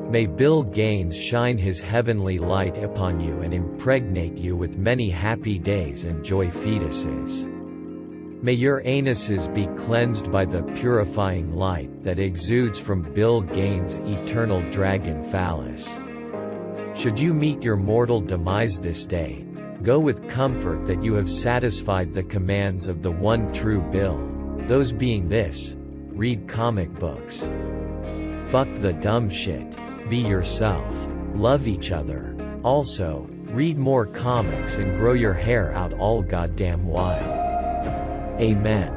May Bill Gaines shine his heavenly light upon you and impregnate you with many happy days and joy fetuses. May your anuses be cleansed by the purifying light that exudes from Bill Gaines' eternal dragon phallus. Should you meet your mortal demise this day, go with comfort that you have satisfied the commands of the one true Bill, those being this: read comic books. Fuck the dumb shit. Be yourself. Love each other. Also, read more comics and grow your hair out all goddamn while. Amen.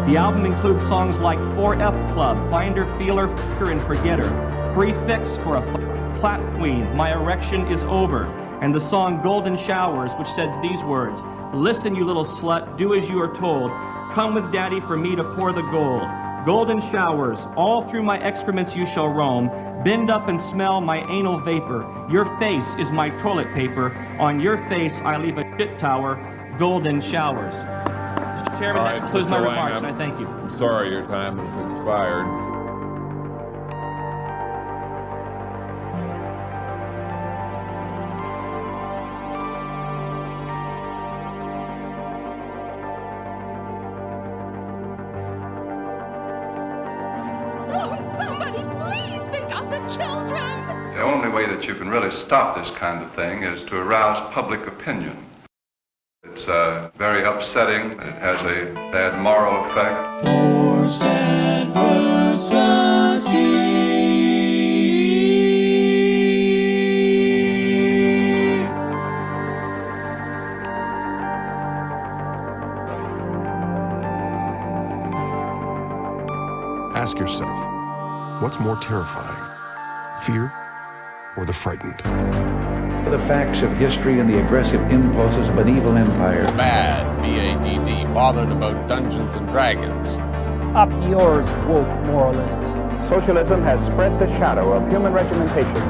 The album includes songs like 4F Club, Finder, Feeler, Fucker, and Forgetter, Free Fix for a Clap Queen, My Erection is Over, and the song Golden Showers, which says these words: listen, you little slut, do as you are told, come with daddy for me to pour the gold. Golden showers, all through my excrements you shall roam, bend up and smell my anal vapor. Your face is my toilet paper, on your face I leave a shit tower. Golden showers. Mr. Chairman, that concludes my remarks, and I thank you. I'm sorry your time has expired. Won't somebody please think of the children? The only way that you can really stop this kind of thing is to arouse public opinion. It's very upsetting. It has a bad moral effect. Forced adversity. Ask yourself, what's more terrifying, fear or the frightened? The facts of history and the aggressive impulses of an evil empire. Bad, B-A-D-D, bothered about Dungeons and Dragons. Up yours, woke moralists. Socialism has spread the shadow of human regimentation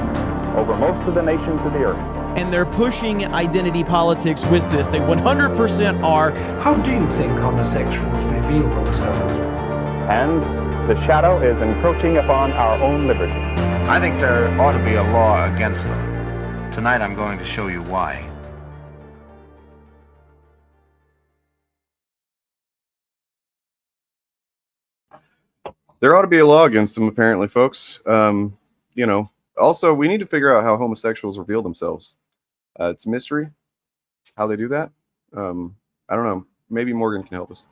over most of the nations of the earth. And they're pushing identity politics with this. They 100% are. How do you think homosexuals reveal themselves? And the shadow is encroaching upon our own liberty. I think there ought to be a law against them. Tonight I'm going to show you why. There ought to be a law against them, apparently, folks. You know, also, we need to figure out how homosexuals reveal themselves. It's a mystery how they do that. I don't know. Maybe Morgan can help us.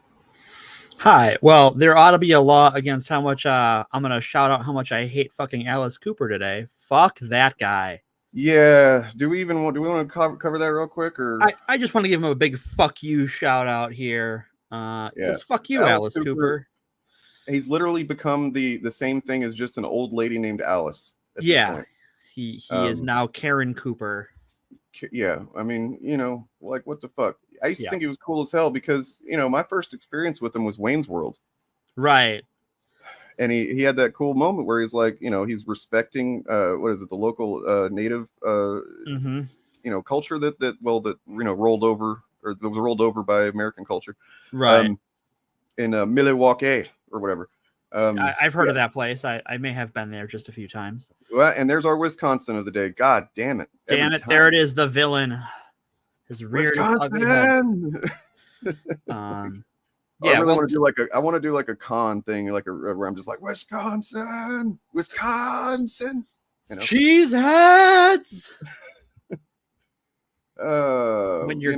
Hi. Well, there ought to be a law against how much I'm going to shout out how much I hate fucking Alice Cooper today. Fuck that guy. Yeah. Do we want to cover that real quick, or I just want to give him a big fuck you shout out here. Yeah. Fuck you, Alice Cooper. He's literally become the same thing as just an old lady named Alice. Yeah. He is now Karen Cooper. Yeah. I mean, you know, like, what the fuck? I used to think he was cool as hell because, you know, my first experience with him was Wayne's World. Right. And he had that cool moment where he's like, you know, he's respecting what is it, the local native you know, culture that you know, rolled over, or that was rolled over by American culture. Right. In Milwaukee or whatever. I've heard of that place. I may have been there just a few times. Well, and there's our Wisconsin of the day. God damn it! Damn it! There it is. The villain. His reared its ugly head. Yeah, I really want to do like I want to do like a con thing, like where I'm just like Wisconsin. You know? Cheese heads. When you're,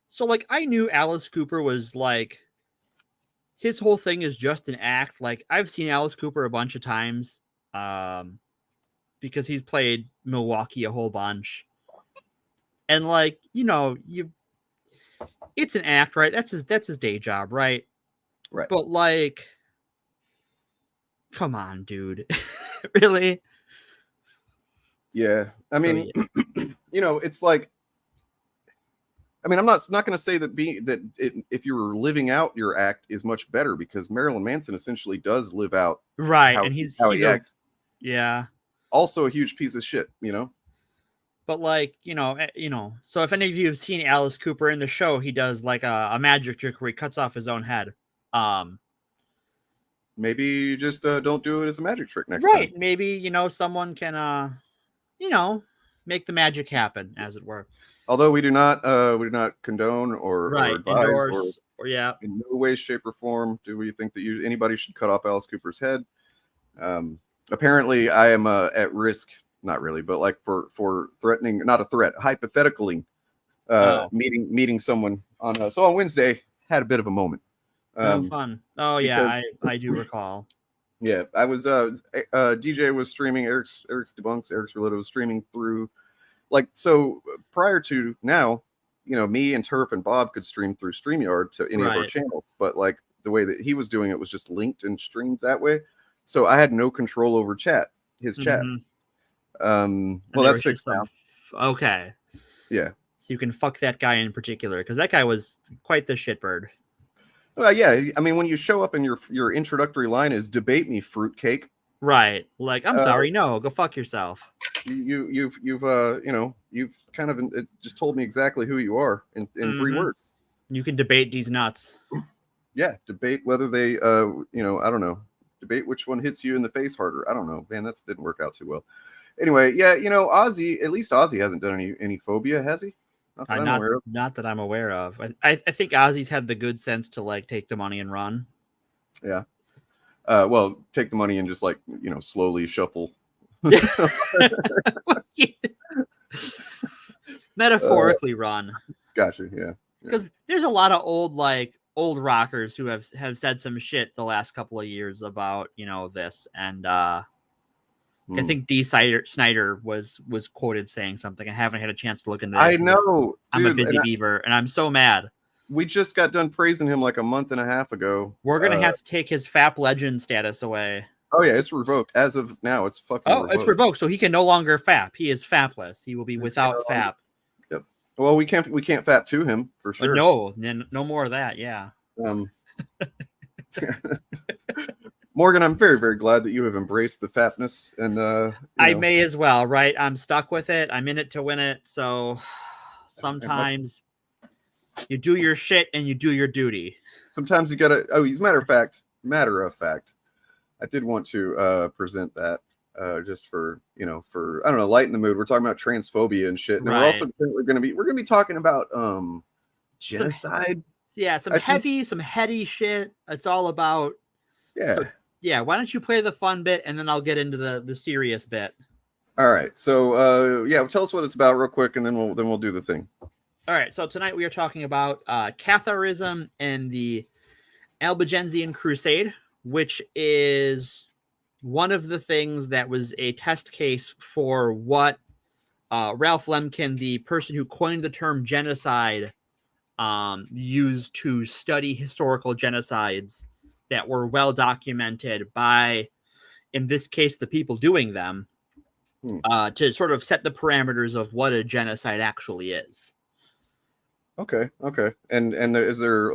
so like I knew Alice Cooper was like, his whole thing is just an act. Like I've seen Alice Cooper a bunch of times, because he's played Milwaukee a whole bunch, and like it's an act, right? That's his day job, right? Right. But like, come on, dude, really? Yeah, I mean, it's like. I mean, I'm not going to say that if you were living out your act is much better, because Marilyn Manson essentially does live out right, and he's he acts. Yeah. Also a huge piece of shit, But like, so if any of you have seen Alice Cooper in the show, he does like a magic trick where he cuts off his own head. Maybe just don't do it as a magic trick next time. Right. Maybe, someone can make the magic happen, as it were. Although we do not condone or advise endorse, or in no way, shape, or form do we think that anybody should cut off Alice Cooper's head. Apparently, I am at risk, not really, but like for threatening, not a threat, hypothetically, meeting someone on. So on Wednesday, had a bit of a moment. Fun. Oh yeah, I do recall. Yeah, I was DJ was streaming. Eric's Debunks. Eric's Reloaded was streaming through. Like, so prior to now, me and Turf and Bob could stream through StreamYard to any of our channels, but like the way that he was doing it was just linked and streamed that way. So I had no control over his chat. Well, that's fixed now. Okay. Yeah. So you can fuck that guy in particular, because that guy was quite the shitbird. Well, yeah. I mean, when you show up and your introductory line is "debate me, fruitcake." Right. Like, I'm sorry. No, go fuck yourself. You've kind of just told me exactly who you are in 3 words. You can debate these nuts. Yeah. Debate whether they, I don't know. Debate which one hits you in the face harder. I don't know, man. That didn't work out too well. Anyway. Yeah. Ozzy, at least Ozzy hasn't done any phobia, has he? Not that I'm aware of. Not that I'm aware of. I think Ozzy's had the good sense to like take the money and run. Yeah. Well, take the money and just like, slowly shuffle. Metaphorically run. Gotcha. Yeah. Because there's a lot of old rockers who have said some shit the last couple of years about, this. And I think D. Snyder was quoted saying something. I haven't had a chance to look into that. I know. I'm a busy beaver, and I'm so mad. We just got done praising him like a month and a half ago. We're going to have to take his FAP legend status away. Oh, yeah, it's revoked. As of now, it's fucking revoked. It's revoked, so he can no longer FAP. He is FAPless. He will be without FAP. Yep. Well, we can't FAP to him, for sure. No more of that, yeah. Morgan, I'm very, very glad that you have embraced the fatness. And I may as well, right? I'm stuck with it. I'm in it to win it, so sometimes... You do your shit and you do your duty. Sometimes you gotta. Oh, as a matter of fact, I did want to present that just for I don't know, lighten the mood. We're talking about transphobia and shit, and we're also going to be talking about genocide. Some heady shit. It's all about. Yeah. So, yeah. Why don't you play the fun bit and then I'll get into the serious bit. All right. So tell us what it's about real quick, and then we'll do the thing. All right, so tonight we are talking about Catharism and the Albigensian Crusade, which is one of the things that was a test case for what Ralph Lemkin, the person who coined the term genocide, used to study historical genocides that were well documented by, in this case, the people doing them, to sort of set the parameters of what a genocide actually is. Okay. And is there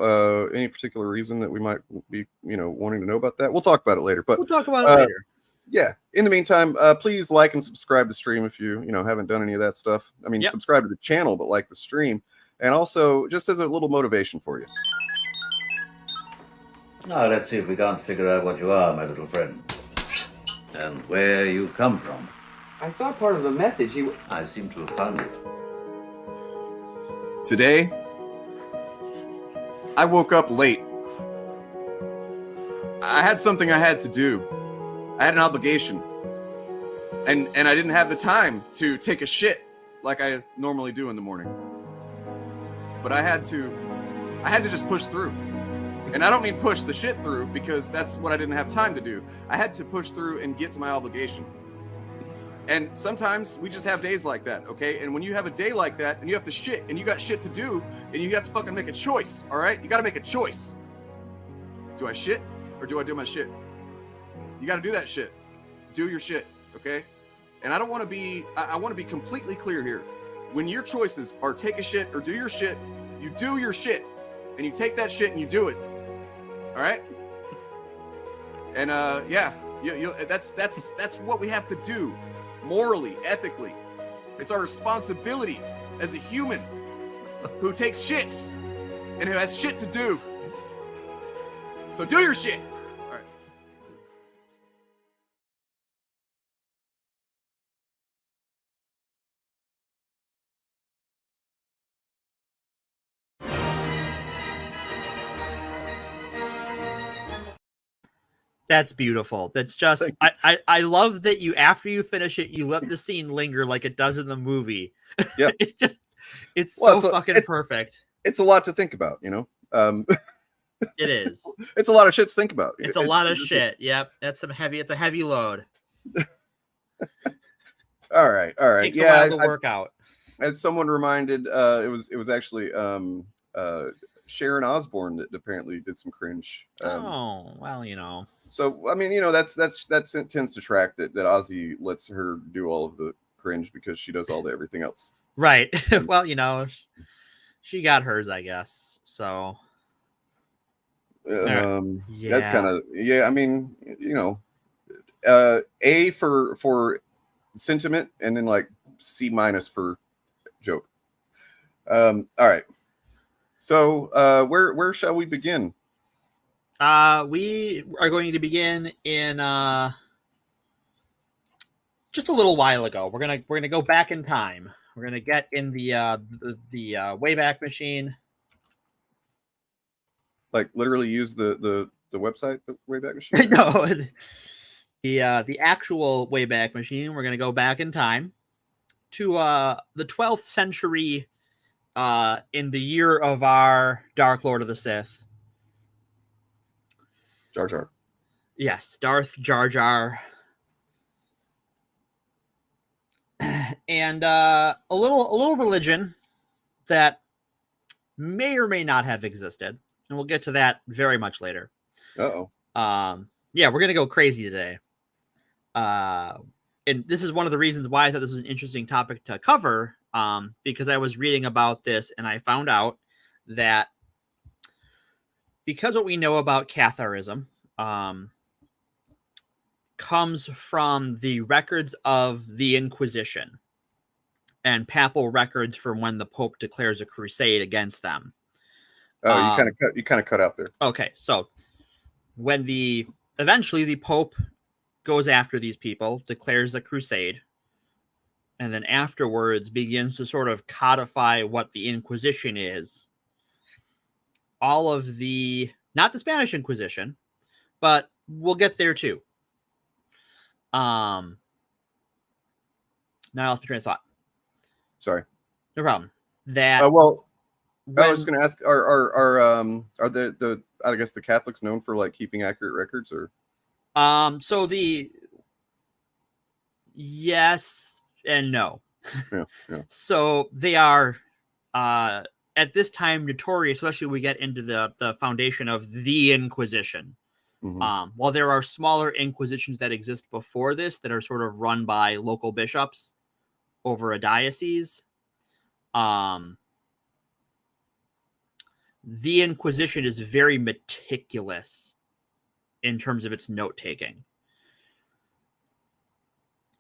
any particular reason that we might be, wanting to know about that? We'll talk about it later. But we'll talk about it later. Yeah. In the meantime, please like and subscribe to the stream if you haven't done any of that stuff. I mean, subscribe to the channel, but like the stream, and also just as a little motivation for you. Now, let's see if we can't figure out what you are, my little friend. And where you come from. I saw part of the message. I seem to have found it. Today, I woke up late. I had something I had to do. I had an obligation. And I didn't have the time to take a shit like I normally do in the morning. But I had to just push through. And I don't mean push the shit through, because that's what I didn't have time to do. I had to push through and get to my obligation. And sometimes we just have days like that, okay? And when you have a day like that, and you have to shit, and you got shit to do, and you have to fucking make a choice, all right? You got to make a choice. Do I shit, or do I do my shit? You got to do that shit. Do your shit, okay? And I don't want to be, I want to be completely clear here. When your choices are take a shit or do your shit, you do your shit. And you take that shit and you do it. All right? And yeah, that's what we have to do, morally, ethically. It's our responsibility as a human who takes shits and who has shit to do. So do your shit. All right. That's beautiful. That's just, I love that you, after you finish it, you let the scene linger like it does in the movie. Yeah. It's fucking perfect. It's a lot to think about, you know? It is. It's a lot of shit to think about. It's a lot of shit. Yep. It's a heavy load. All right. Takes a while to work out. As someone reminded, it was actually Sharon Osbourne that apparently did some cringe. Oh, well, you know. So I mean, you know, that tends to track that Ozzy lets her do all of the cringe because she does all the everything else. Right. Well, you know, she got hers, I guess. So yeah. That's kind of, yeah. I mean, you know, A for sentiment, and then like C- for joke. All right. So where shall we begin? We are going to begin in just a little while ago. We're gonna go back in time. We're gonna get in the Wayback Machine. Like literally use the website, the Wayback Machine? No, the actual Wayback Machine. We're gonna go back in time to the 12th century, in the year of our Dark Lord of the Sith. Jar Jar. Yes, Darth Jar Jar. And a little religion that may or may not have existed. And we'll get to that very much later. Uh-oh. Yeah, we're going to go crazy today. And this is one of the reasons why I thought this was an interesting topic to cover, because I was reading about this and I found out that because what we know about Catharism comes from the records of the Inquisition and papal records from when the Pope declares a crusade against them. Oh, you kind of cut out there. Okay, so when eventually the Pope goes after these people, declares a crusade, and then afterwards begins to sort of codify what the Inquisition is. All of not the Spanish Inquisition, but we'll get there too. Now I lost my train of thought. Sorry. No problem. That I was just going to ask: are the I guess the Catholics known for like keeping accurate records, or? So yes and no. Yeah. So they are at this time notorious, especially when we get into the foundation of the Inquisition. Mm-hmm. While there are smaller inquisitions that exist before this that are sort of run by local bishops over a diocese, the Inquisition is very meticulous in terms of its note taking,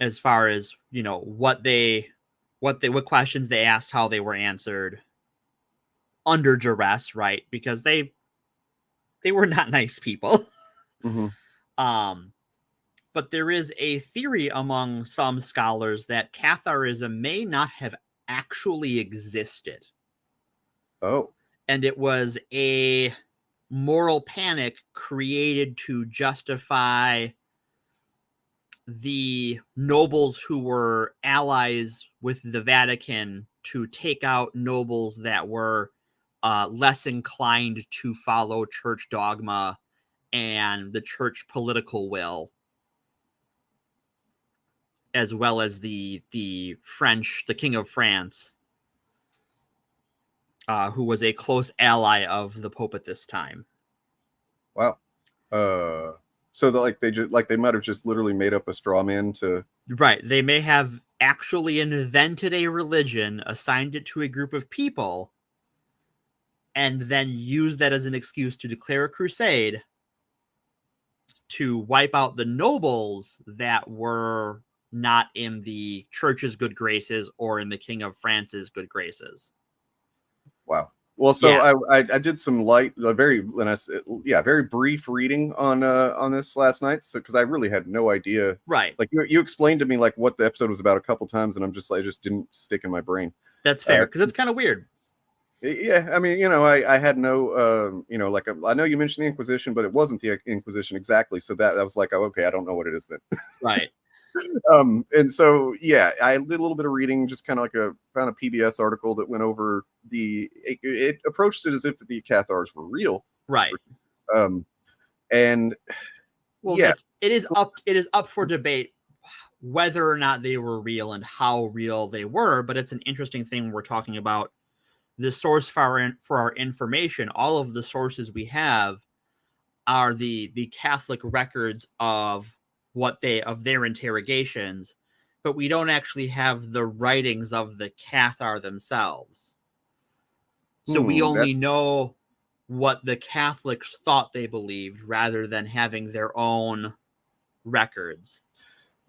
as far as, you know, what questions they asked, how they were answered under duress, right? Because they They were not nice people. Mm-hmm. But there is a theory among some scholars that Catharism may not have actually existed. Oh. And it was a moral panic created to justify the nobles who were allies with the Vatican to take out nobles that were less inclined to follow church dogma and the church political will, as well as the King of France, who was a close ally of the Pope at this time. Wow. So they might have just literally made up a straw man to. Right. They may have actually invented a religion, assigned it to a group of people, and then used that as an excuse to declare a crusade to wipe out the nobles that were not in the church's good graces or in the King of France's good graces. Wow. Well, so I did some very brief reading on this last night, so because I really had no idea. Right. Like you explained to me like what the episode was about a couple times, and I'm just like, it just didn't stick in my brain. That's fair, because it's kind of weird. Yeah, I mean, I had no, I know you mentioned the Inquisition, but it wasn't the Inquisition exactly. So that I was like, oh, okay, I don't know what it is then. Right. And so, yeah, I did a little bit of reading, just kind of found a PBS article that went over it approached it as if the Cathars were real. Right. And well, yeah, it is up for debate whether or not they were real and how real they were. But it's an interesting thing when we're talking about the source for our information. All of the sources we have are the Catholic records of their interrogations, but we don't actually have the writings of the Cathar themselves. So we only know what the Catholics thought they believed rather than having their own records.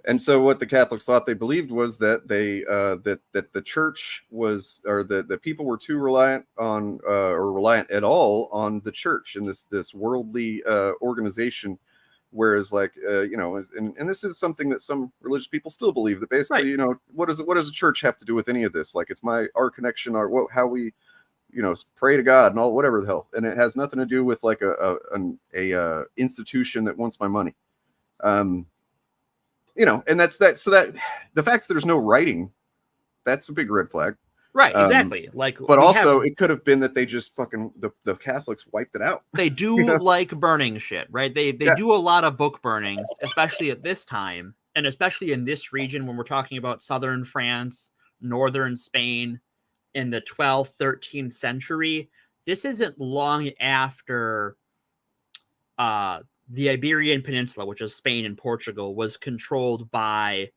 And so what the Catholics thought they believed was that that the church was, or the people were too reliant on or reliant at all on the church and this worldly organization. Whereas, and this is something that some religious people still believe, that basically, right, what does the church have to do with any of this? Like, it's our connection, how we, pray to God and all, whatever the hell, and it has nothing to do with like a institution that wants my money. And that's that. So that the fact that there's no writing, that's a big red flag. Right, exactly. But also it could have been that they just fucking the Catholics wiped it out. They do like burning shit, right? They do a lot of book burnings, especially at this time, and especially in this region when we're talking about southern France, northern Spain in the 12th, 13th century. This isn't long after the Iberian Peninsula, which is Spain and Portugal, was controlled by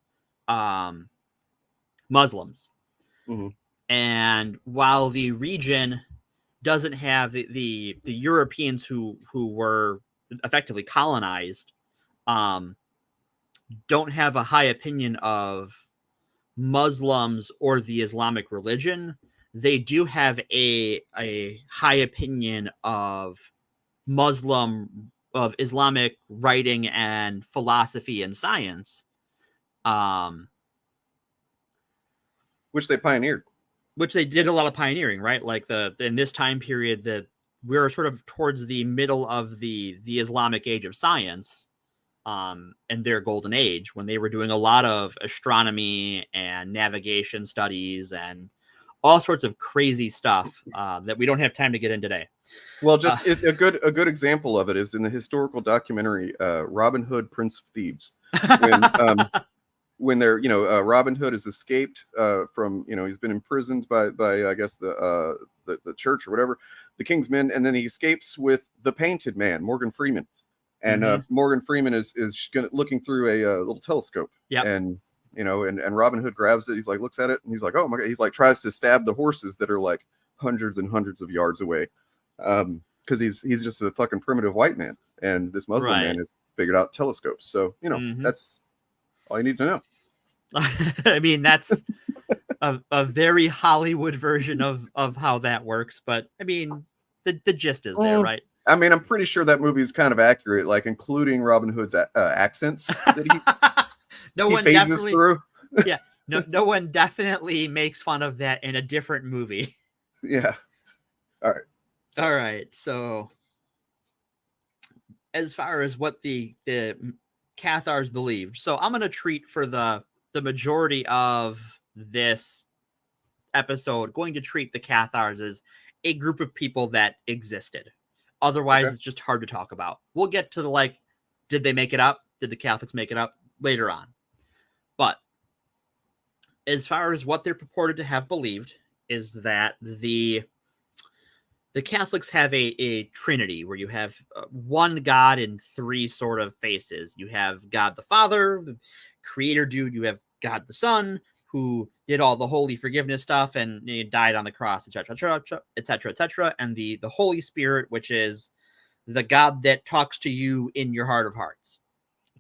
Muslims. Mm-hmm. And while the region doesn't have the Europeans who were effectively colonized, don't have a high opinion of Muslims or the Islamic religion, they do have a high opinion of Islamic writing and philosophy and science, which they pioneered. Which they did a lot of pioneering, right? Like in this time period that we're sort of towards the middle of the Islamic age of science, and their golden age, when they were doing a lot of astronomy and navigation studies and all sorts of crazy stuff that we don't have time to get in today. Well, just a good example of it is in the historical documentary Robin Hood, Prince of Thieves. When they're, Robin Hood has escaped from, he's been imprisoned by I guess the church or whatever, the King's Men, and then he escapes with the Painted Man, Morgan Freeman, and Morgan Freeman is looking through a little telescope, and and Robin Hood grabs it, he's like looks at it, and he's like, oh my God, he's like tries to stab the horses that are like hundreds and hundreds of yards away, because he's just a fucking primitive white man, and this Muslim man has figured out telescopes, so that's all you need to know. I mean, that's a very Hollywood version of how that works. But I mean, the gist is there, right? I mean, I'm pretty sure that movie is kind of accurate, like including Robin Hood's accents that he phases through. Yeah, no one definitely makes fun of that in a different movie. Yeah. All right. So, as far as what the Cathars believed, so I'm going to treat for the majority of this episode, going to treat the Cathars as a group of people that existed. Otherwise, it's just hard to talk about. We'll get to the did they make it up? Did the Catholics make it up later on? But as far as what they're purported to have believed is that the Catholics have a trinity where you have one God in three sort of faces. You have God the Father, the creator dude. You have God the Son, who did all the holy forgiveness stuff and he died on the cross, etc., etc., etc. And the Holy Spirit, which is the God that talks to you in your heart of hearts.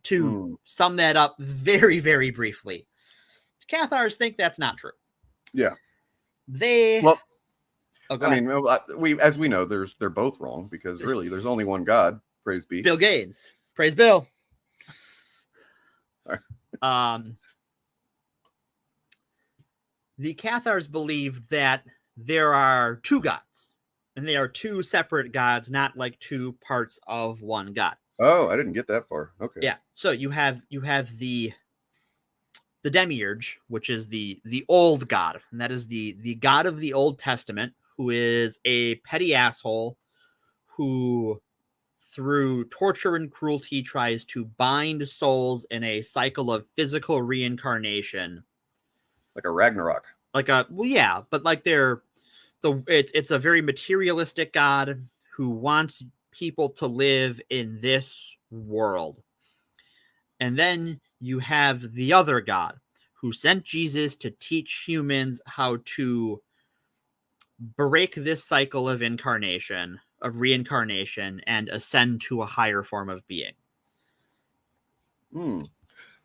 To sum that up very, very briefly, Cathars think that's not true. Yeah. As we know, they're both wrong because really there's only one God. Praise be. Bill Gates. Praise Bill. All right. The Cathars believed that there are two gods, and they are two separate gods, not like two parts of one God. Oh, I didn't get that far. Okay. Yeah. So you have the demiurge, which is the old god, and that is the God of the Old Testament, who is a petty asshole who, through torture and cruelty, tries to bind souls in a cycle of physical reincarnation. Like a Ragnarok. But it's a very materialistic God who wants people to live in this world. And then you have the other God who sent Jesus to teach humans how to break this cycle of reincarnation, and ascend to a higher form of being.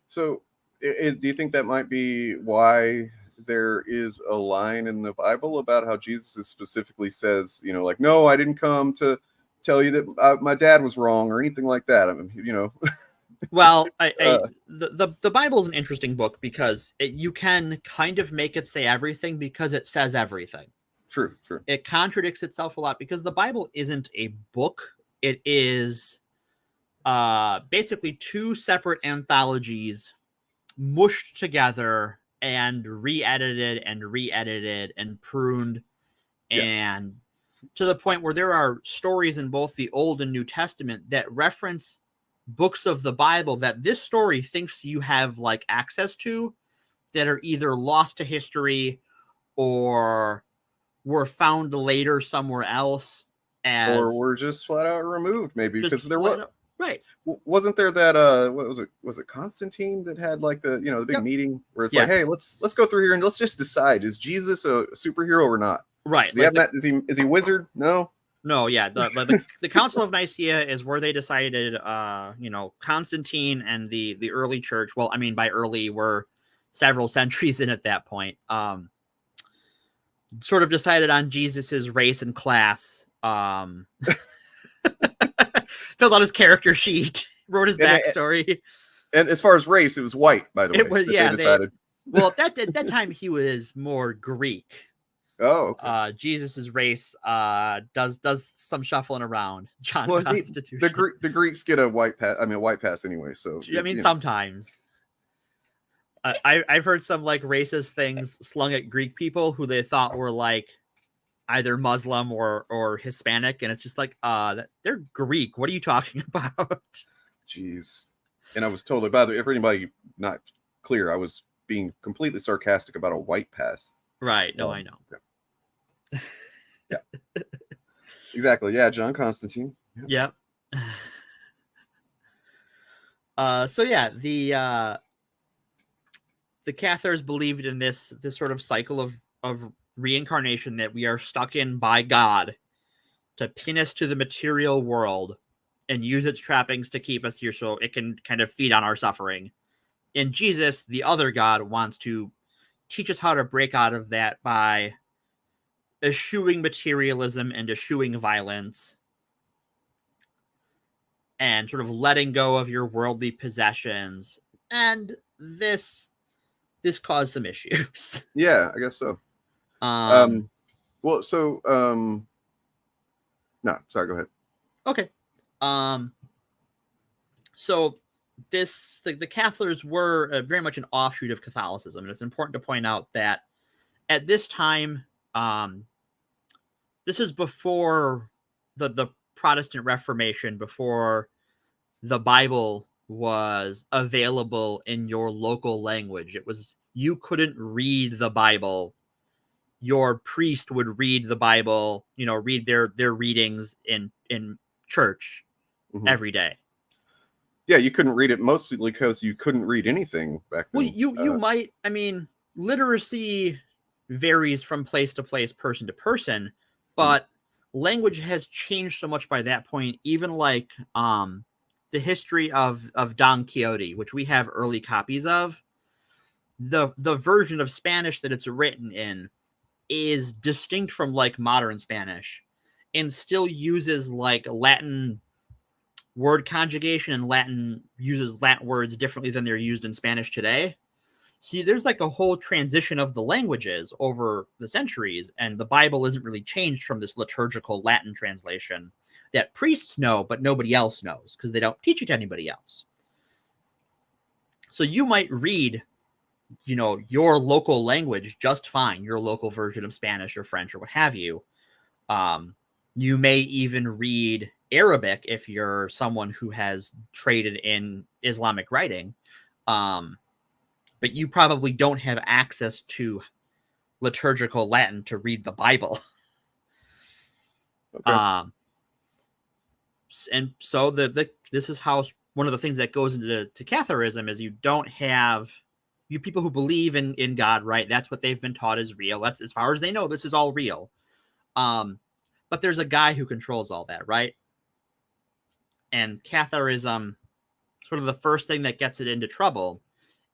So, do you think that might be why there is a line in the Bible about how Jesus specifically says, no, I didn't come to tell you that my dad was wrong or anything like that? I mean, Well, the Bible is an interesting book because you can kind of make it say everything because it says everything. True. It contradicts itself a lot because the Bible isn't a book. It is basically two separate anthologies mushed together and re-edited and pruned, and to the point where there are stories in both the Old and New Testament that reference books of the Bible that this story thinks you have access to, that are either lost to history or were found later somewhere else, or were just flat out removed, maybe because there was right. Wasn't there that what was it? Was it Constantine that had the big meeting where it's hey, let's go through here and let's just decide, is Jesus a superhero or not? Right. Is he wizard? No, yeah. The Council of Nicaea is where they decided, Constantine and the early church. Well, I mean, by early, we're several centuries in at that point. Sort of decided on Jesus's race and class. Filled out his character sheet, wrote his backstory. And as far as race, it was white, by the way. It was, they decided. At that time he was more Greek. Oh, okay. Jesus's race does some shuffling around. Constitution. The Greeks get a white pass. I mean, a white pass anyway. So sometimes. I've heard some racist things slung at Greek people who they thought were either Muslim or Hispanic, and it's just they're Greek. What are you talking about? Jeez. And I was totally, by the way, if anybody not clear, I was being completely sarcastic about a white pass. Right. No, I know. Yeah. Exactly. Yeah, John Constantine. Yep. The Cathars believed in this sort of cycle of reincarnation that we are stuck in by God to pin us to the material world and use its trappings to keep us here so it can kind of feed on our suffering. And Jesus, the other God, wants to teach us how to break out of that by eschewing materialism and eschewing violence and sort of letting go of your worldly possessions. And this caused some issues. Yeah, I guess so. No, sorry, go ahead. Okay. So the Cathars were very much an offshoot of Catholicism, and it's important to point out that at this time, this is before the Protestant Reformation, before the Bible was available in your local language. You couldn't read the Bible. Your priest would read the Bible, read their readings in church every day. Yeah, you couldn't read it mostly because you couldn't read anything back then. Well, you might. I mean, literacy varies from place to place, person to person, but language has changed so much by that point. Even like the history of Don Quixote, which we have early copies of, the version of Spanish that it's written in is distinct from like modern Spanish, and still uses like Latin word conjugation, and Latin uses Latin words differently than they're used in Spanish today. See, there's like a whole transition of the languages over the centuries, and the Bible isn't really changed from this liturgical Latin translation that priests know, but nobody else knows because they don't teach it to anybody else. So you might read, your local language just fine, your local version of Spanish or French or what have you. You may even read Arabic if you're someone who has traded in Islamic writing. But you probably don't have access to liturgical Latin to read the Bible. Okay. And so this is how one of the things that goes into Catharism is you don't have you people who believe in God, right? That's what they've been taught is real. That's as far as they know, this is all real. But there's a guy who controls all that, right? And Catharism, sort of the first thing that gets it into trouble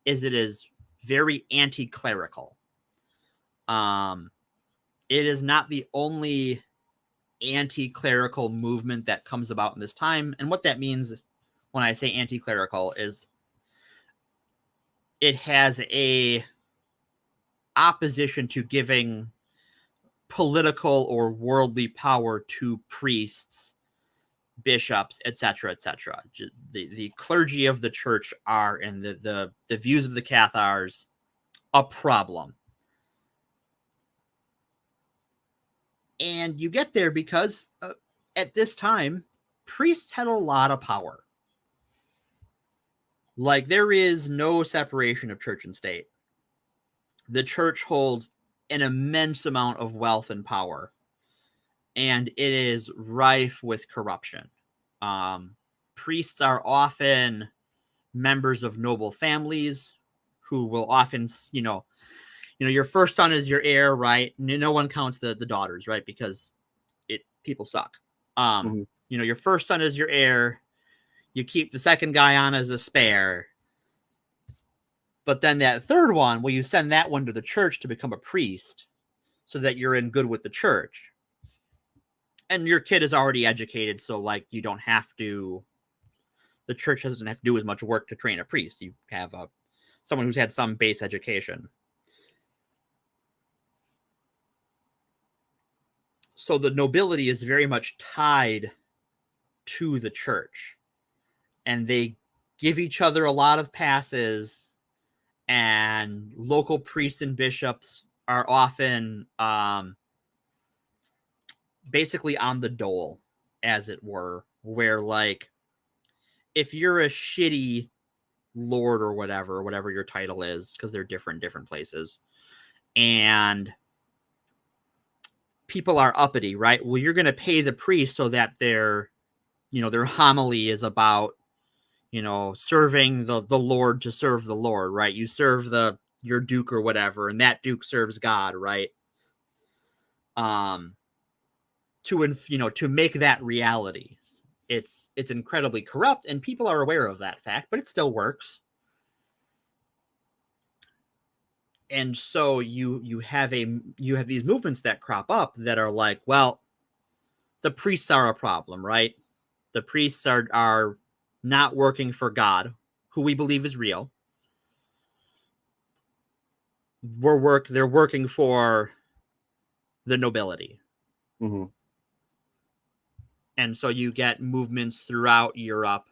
is it is very anti-clerical. It is not the only anti-clerical movement that comes about in this time. And what that means when I say anti-clerical is it has a opposition to giving political or worldly power to priests, bishops, etc., etc. The clergy of the church are, in the views of the Cathars, a problem. And you get there because at this time, priests had a lot of power. Like, there is no separation of church and state. The church holds an immense amount of wealth and power, and it is rife with corruption. Priests are often members of noble families who will often, your first son is your heir, right? No one counts the daughters, right? Because people suck. Your first son is your heir. You keep the second guy on as a spare. But then that third one, you send that one to the church to become a priest so that you're in good with the church. And your kid is already educated, so you don't have to, the church doesn't have to do as much work to train a priest. You have someone who's had some base education. So the nobility is very much tied to the church. And they give each other a lot of passes, and local priests and bishops are often basically on the dole, as it were, where if you're a shitty lord or whatever your title is, because they're different places, and people are uppity, right? Well, you're going to pay the priest so that their homily is about, serving the Lord to serve the Lord, right? You serve your duke or whatever, and that duke serves God, right? To make that reality. It's incredibly corrupt, and people are aware of that fact, but it still works. And so you have these movements that crop up that are the priests are a problem, right? The priests are not working for God, who we believe is real. They're working for the nobility. Mm-hmm. And so you get movements throughout Europe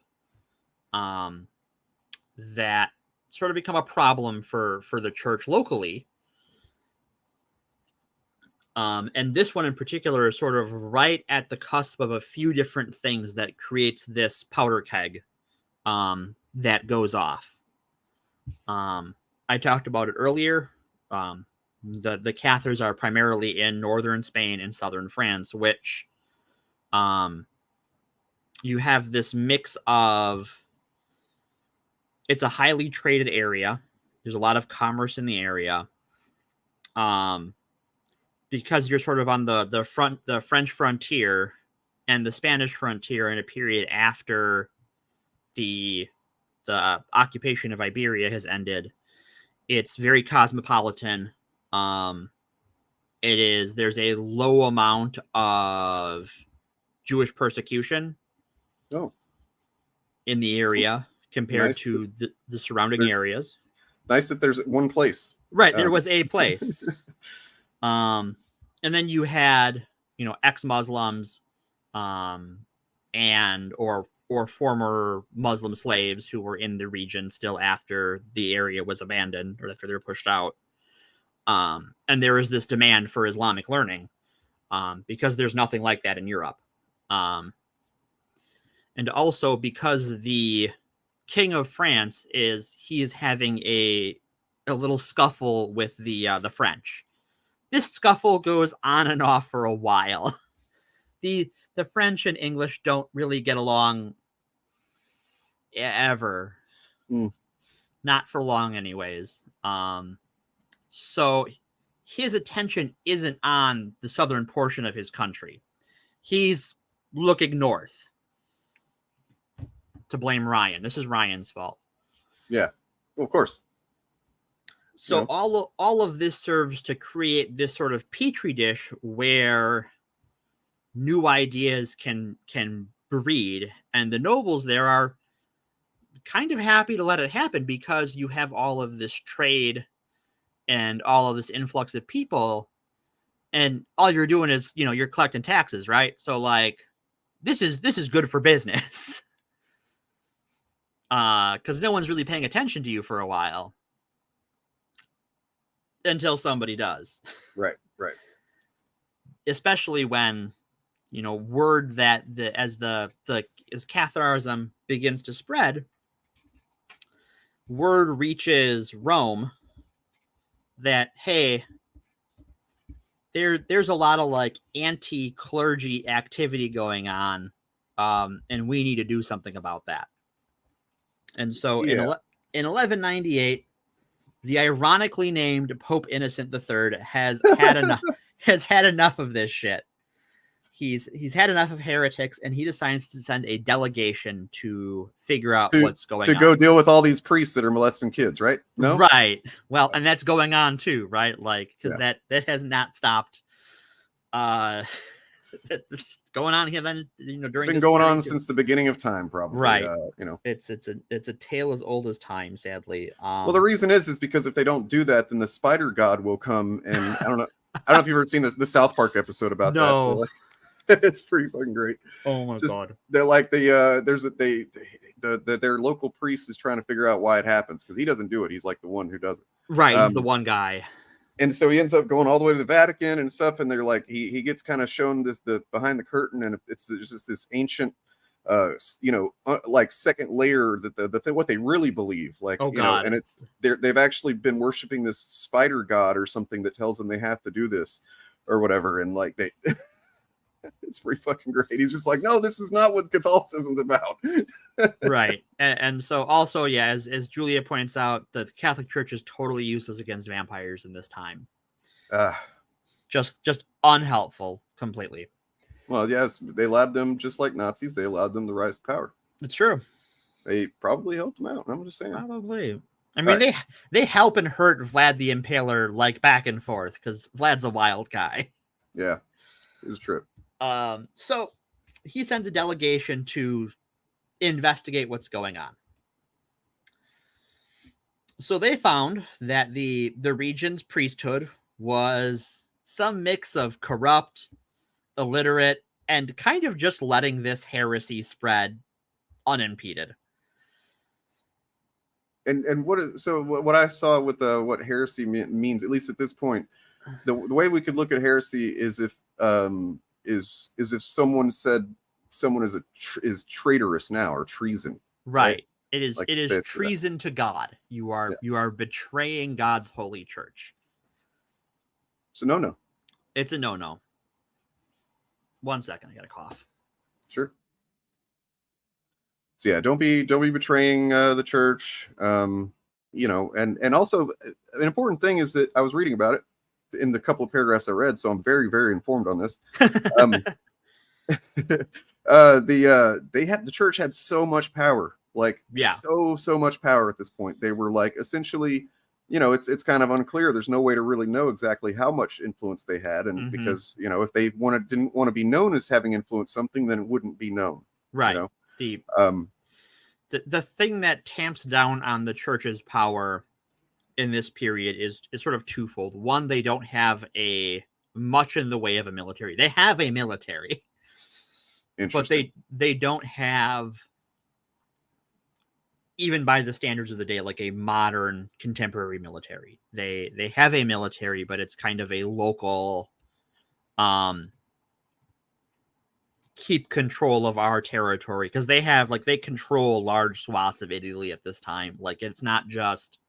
that sort of become a problem for the church locally. And this one in particular is sort of right at the cusp of a few different things that creates this powder keg that goes off. I talked about it earlier. The Cathars are primarily in northern Spain and southern France, which you have this mix of, it's a highly traded area. There's a lot of commerce in the area. Because you're sort of on the French frontier and the Spanish frontier in a period after the occupation of Iberia has ended. It's very cosmopolitan. There's a low amount of Jewish persecution in the area compared to the surrounding areas. Nice that there's one place. Right, there was a place. And then you had, ex-Muslims and or former Muslim slaves who were in the region still after the area was abandoned or after they were pushed out. And there is this demand for Islamic learning because there's nothing like that in Europe. And also because the King of France is having a little scuffle with the French. This scuffle goes on and off for a while. The French and English don't really get along ever. Not for long anyways. So his attention isn't on the southern portion of his country. He's looking north to blame Ryan. This is Ryan's fault. Yeah, well, of course. So all of this serves to create this sort of petri dish where new ideas can breed, and the nobles there are kind of happy to let it happen because you have all of this trade and all of this influx of people, and all you're doing is you're collecting taxes, right? So like this is good for business because no one's really paying attention to you for a while. Until somebody does. Right. Especially when, word that as Catharism begins to spread, word reaches Rome that, hey, there's a lot of like anti-clergy activity going on, and we need to do something about that. And so in 1198, the ironically named Pope Innocent III has had enough. Has had enough of this shit. He's had enough of heretics, and he decides to send a delegation to figure out what's going on. To go deal with all these priests that are molesting kids, right? No, right. Well, and that's going on too, right? Like because that has not stopped. That's going on here. Then during been going on since the beginning of time, probably. Right. It's a tale as old as time, sadly. Well, the reason is because if they don't do that, then the spider god will come, and I don't know if you've ever seen the South Park episode about that. No, it's pretty fucking great. Oh my god! They're like their local priest is trying to figure out why it happens because he doesn't do it. He's like the one who does it. Right. He's the one guy. And so he ends up going all the way to the Vatican and stuff. And they're like, he gets kind of shown the behind the curtain, and it's just this ancient, like second layer that what they really believe, like, and it's they've actually been worshiping this spider god or something that tells them they have to do this or whatever. And like it's pretty fucking great. He's just like, no, this is not what Catholicism's about. Right. And so also, as Julia points out, the Catholic Church is totally useless against vampires in this time. Just unhelpful completely. Well, yes, they allowed them, just like Nazis, they allowed them to rise to power. It's true. They probably helped them out. I'm just saying. Probably. I mean, they help and hurt Vlad the Impaler like back and forth because Vlad's a wild guy. Yeah, it was a trip. So he sends a delegation to investigate what's going on. So they found that the region's priesthood was some mix of corrupt, illiterate, and kind of just letting this heresy spread unimpeded. And what I saw with what heresy means, at least at this point, the way we could look at heresy is if if someone said someone is traitorous now, or treason. Right. It is Like, it is basically treason to God. You are betraying God's holy church. It's a no-no. It's a no-no. 1 second, I got a cough. Sure. So yeah, don't be betraying the church. You know, and also an important thing is that I was reading about it in the couple of paragraphs I read, so I'm very, very informed on this. The church had so much power, like so much power at this point. They were like essentially, you know, it's kind of unclear. There's no way to really know exactly how much influence they had, and because, you know, if they didn't want to be known as having influenced something, then it wouldn't be known. Right. You know? The thing that tamps down on the church's power in this period is sort of twofold. One, they don't have much in the way of a military. They have a military, but they don't have, even by the standards of the day, like a modern contemporary military. They have a military, but it's kind of a local, keep control of our territory, because they control large swaths of Italy at this time. Like, it's not just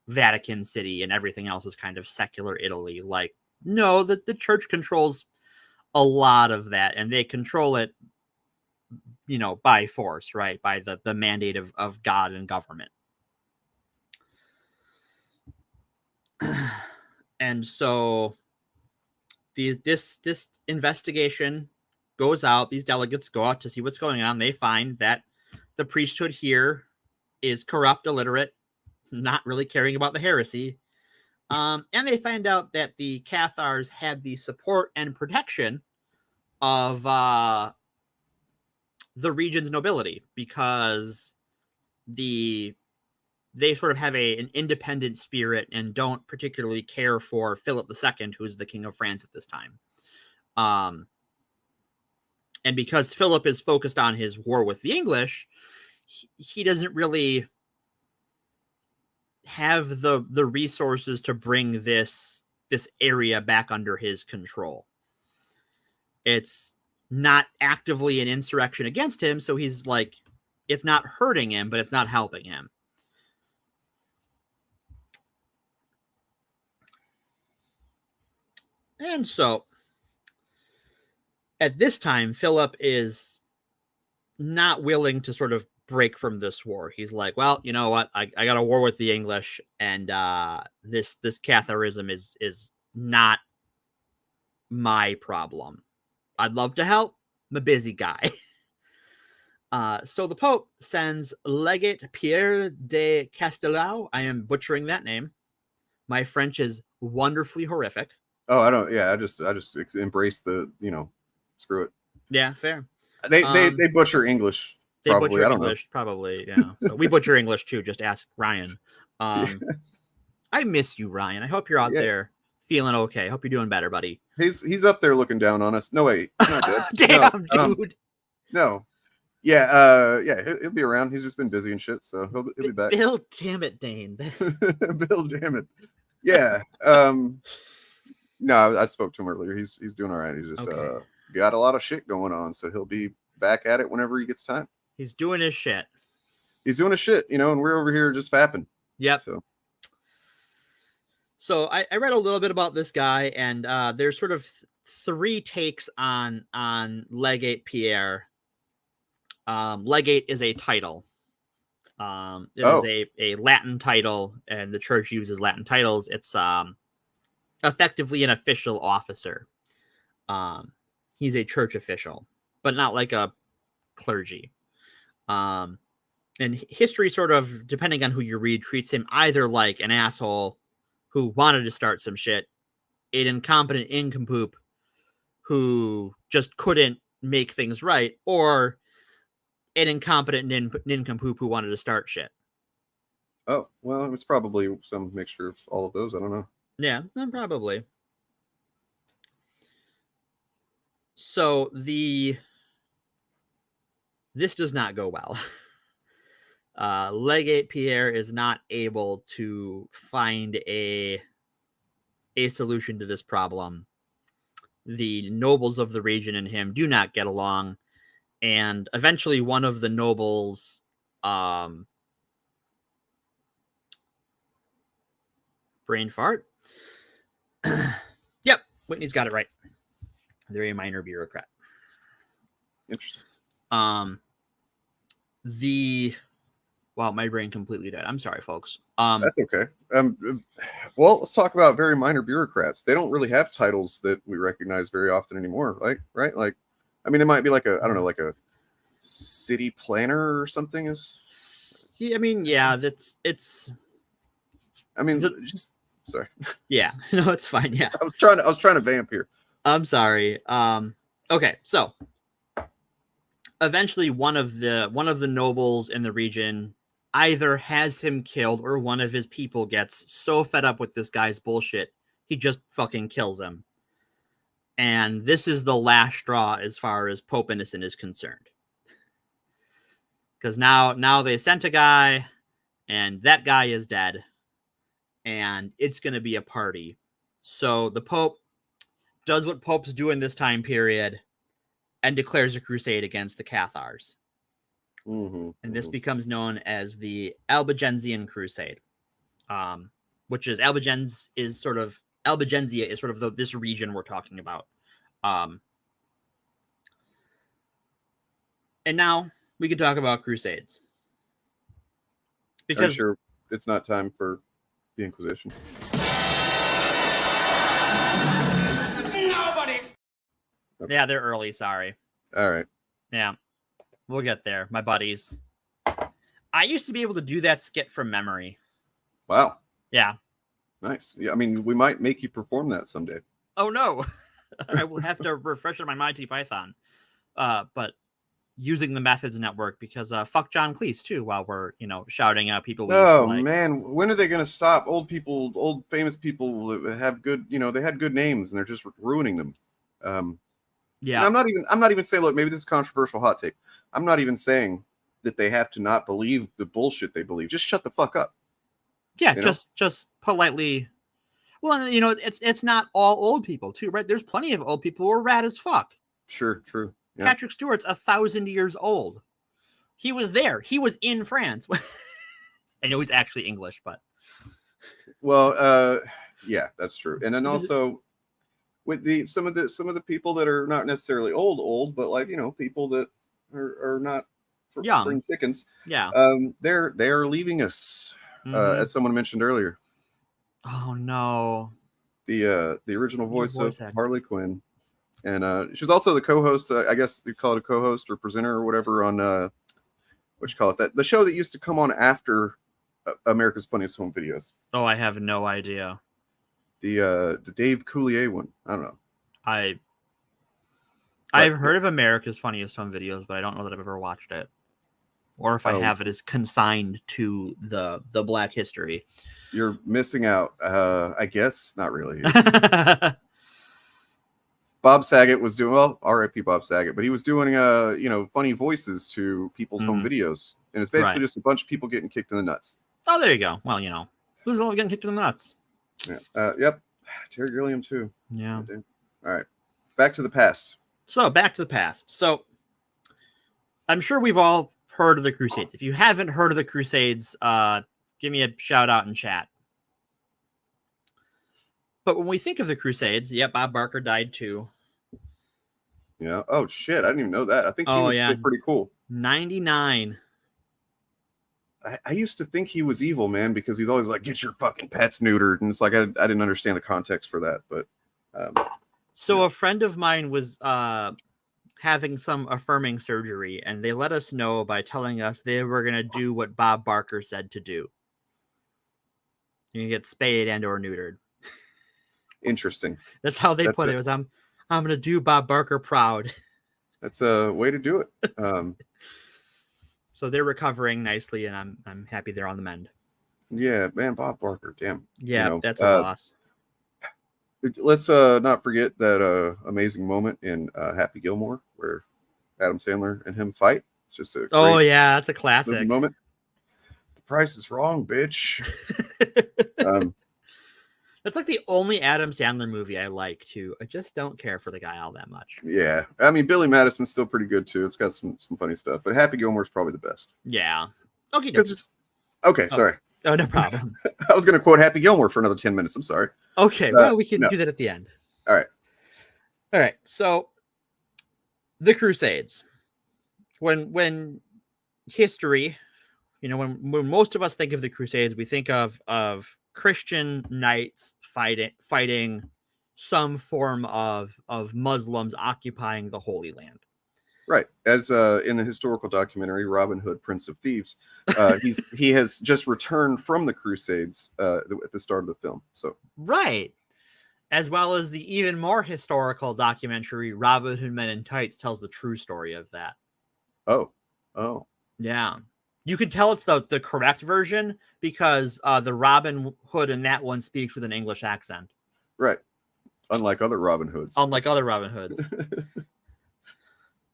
Vatican City and everything else is kind of secular Italy. Like, no, the church controls a lot of that, and they control it, you know, by force, right? By the mandate of God and government. And so this investigation goes out. These delegates go out to see what's going on. They find that the priesthood here is corrupt, illiterate, not really caring about the heresy. And they find out that the Cathars had the support and protection of the region's nobility, because they sort of have an independent spirit and don't particularly care for Philip II, who's the king of France at this time. And because Philip is focused on his war with the English, he doesn't really have the resources to bring this area back under his control. It's not actively an insurrection against him, so he's like, it's not hurting him, but it's not helping him. And so at this time, Philip is not willing to sort of break from this war. He's like, well, you know what? I got a war with the English, and this Catharism is not my problem. I'd love to help. I'm a busy guy. So the Pope sends Legate Pierre de Castelao. I am butchering that name. My French is wonderfully horrific. Oh, I don't. Yeah, I just embrace the, you know, screw it. Yeah, fair. They butcher English. They probably. butcher I don't English, know. Probably. Yeah. So we butcher English too. Just ask Ryan. I miss you, Ryan. I hope you're out there feeling okay. Hope you're doing better, buddy. He's up there looking down on us. No, wait, he's not dead. Damn, dude. No. Yeah, he'll be around. He's just been busy and shit, so he'll be back. Bill, damn it, Dane. Bill, damn it. Yeah. No, I spoke to him earlier. He's doing all right. He's just got a lot of shit going on, so he'll be back at it whenever he gets time. He's doing his shit. He's doing his shit, you know, and we're over here just fapping. Yep. So I read a little bit about this guy, and there's sort of three takes on Legate Pierre. Legate is a title. It is a Latin title, and the church uses Latin titles. It's effectively an official officer. He's a church official, but not like a clergy. And history sort of, depending on who you read, treats him either like an asshole who wanted to start some shit, an incompetent nincompoop who just couldn't make things right, or an incompetent nincompoop who wanted to start shit. Oh, well, it's probably some mixture of all of those. I don't know. Yeah, then probably. So this does not go well. Legate Pierre is not able to find a solution to this problem. The nobles of the region and him do not get along, and eventually one of the nobles brain fart. Yep, Whitney's got it right. They're a minor bureaucrat. Interesting. Wow, my brain completely died. I'm sorry, folks. That's okay. Well, let's talk about very minor bureaucrats. They don't really have titles that we recognize very often anymore, right? Like, I mean, it might be like a, I don't know, like a city planner or something. I mean, yeah, it's. I mean, just sorry. Yeah, no, it's fine. Yeah, I was trying to vamp here. I'm sorry. Okay, so eventually one of the nobles in the region either has him killed or one of his people gets so fed up with this guy's bullshit, he just fucking kills him. And this is the last straw as far as Pope Innocent is concerned. Because now they sent a guy, and that guy is dead. And it's going to be a party. So the Pope does what popes do in this time period and declares a crusade against the Cathars. And this becomes known as the Albigensian Crusade, which is Albigensia is sort of this region we're talking about. And now we can talk about Crusades. Because sure it's not time for the Inquisition. Yeah, they're early. Sorry. All right. Yeah, we'll get there, my buddies. I used to be able to do that skit from memory. Wow. Yeah. Nice. Yeah, I mean, we might make you perform that someday. Oh no, I will have to refresh on my Mighty Python. But using the methods network because fuck John Cleese too. While we're shouting out people. Oh man, when are they going to stop? Old people, old famous people that have good, they had good names and they're just ruining them. Yeah, I'm not even saying, look, maybe this is a controversial hot take. I'm not even saying that they have to not believe the bullshit they believe. Just shut the fuck up. Yeah, just politely. Well, it's not all old people too, right? There's plenty of old people who are rad as fuck. Sure, true. Yeah. Patrick Stewart's 1,000 years old. He was there. He was in France. I know he's actually English, but yeah, that's true. And then also with some of the people that are not necessarily old, but like people that are not young spring chickens. Yeah. They are leaving us, as someone mentioned earlier. Oh no. The original voice of Harley Quinn. And she was also the co-host, I guess you call it a co-host or presenter or whatever on what you call it, that the show that used to come on after America's Funniest Home Videos. Oh, I have no idea. The Dave Coulier one. I don't know. I've heard of America's Funniest Home Videos, but I don't know that I've ever watched it. Or if I have, it is consigned to the Black history. You're missing out. I guess not really. Bob Saget was doing, well, R.I.P. Bob Saget, but he was doing funny voices to people's home videos, and it's basically just a bunch of people getting kicked in the nuts. Oh, there you go. Well, who's all getting kicked in the nuts? Yeah. Yep. Terry Gilliam too. Yeah. All right. Back to the past. So I'm sure we've all heard of the Crusades. If you haven't heard of the Crusades, give me a shout out in chat. But when we think of the Crusades, Bob Barker died too. Yeah. Oh shit! I didn't even know that. I think he was still pretty cool. 99. I used to think he was evil, man, because he's always like, "Get your fucking pets neutered," and it's like I didn't understand the context for that. But a friend of mine was having some affirming surgery, and they let us know by telling us they were going to do what Bob Barker said to do. You get spayed and or neutered. Interesting. That's how they put it. Was I'm going to do Bob Barker proud. That's a way to do it. So they're recovering nicely, and I'm happy they're on the mend. Yeah, man, Bob Barker, damn. Yeah, that's a loss. Let's not forget that amazing moment in Happy Gilmore where Adam Sandler and him fight. It's just a great that's a classic moment. The price is wrong, bitch. That's like the only Adam Sandler movie I like too. I just don't care for the guy all that much. Yeah, I mean Billy Madison's still pretty good too. It's got some funny stuff, but Happy Gilmore's probably the best. Yeah. Okay. Sorry. Oh, no problem. I was going to quote Happy Gilmore for another 10 minutes. I'm sorry. Okay, well, we can do that at the end. All right. So, the Crusades. When history, when most of us think of the Crusades, we think of Christian knights fighting some form of Muslims occupying the Holy Land. Right. As in the historical documentary Robin Hood, Prince of Thieves, he has just returned from the Crusades at the start of the film. So right. As well as the even more historical documentary Robin Hood Men in Tights tells the true story of that. Oh. Yeah. You can tell it's the correct version because the Robin Hood in that one speaks with an English accent. Right. Unlike other Robin Hoods.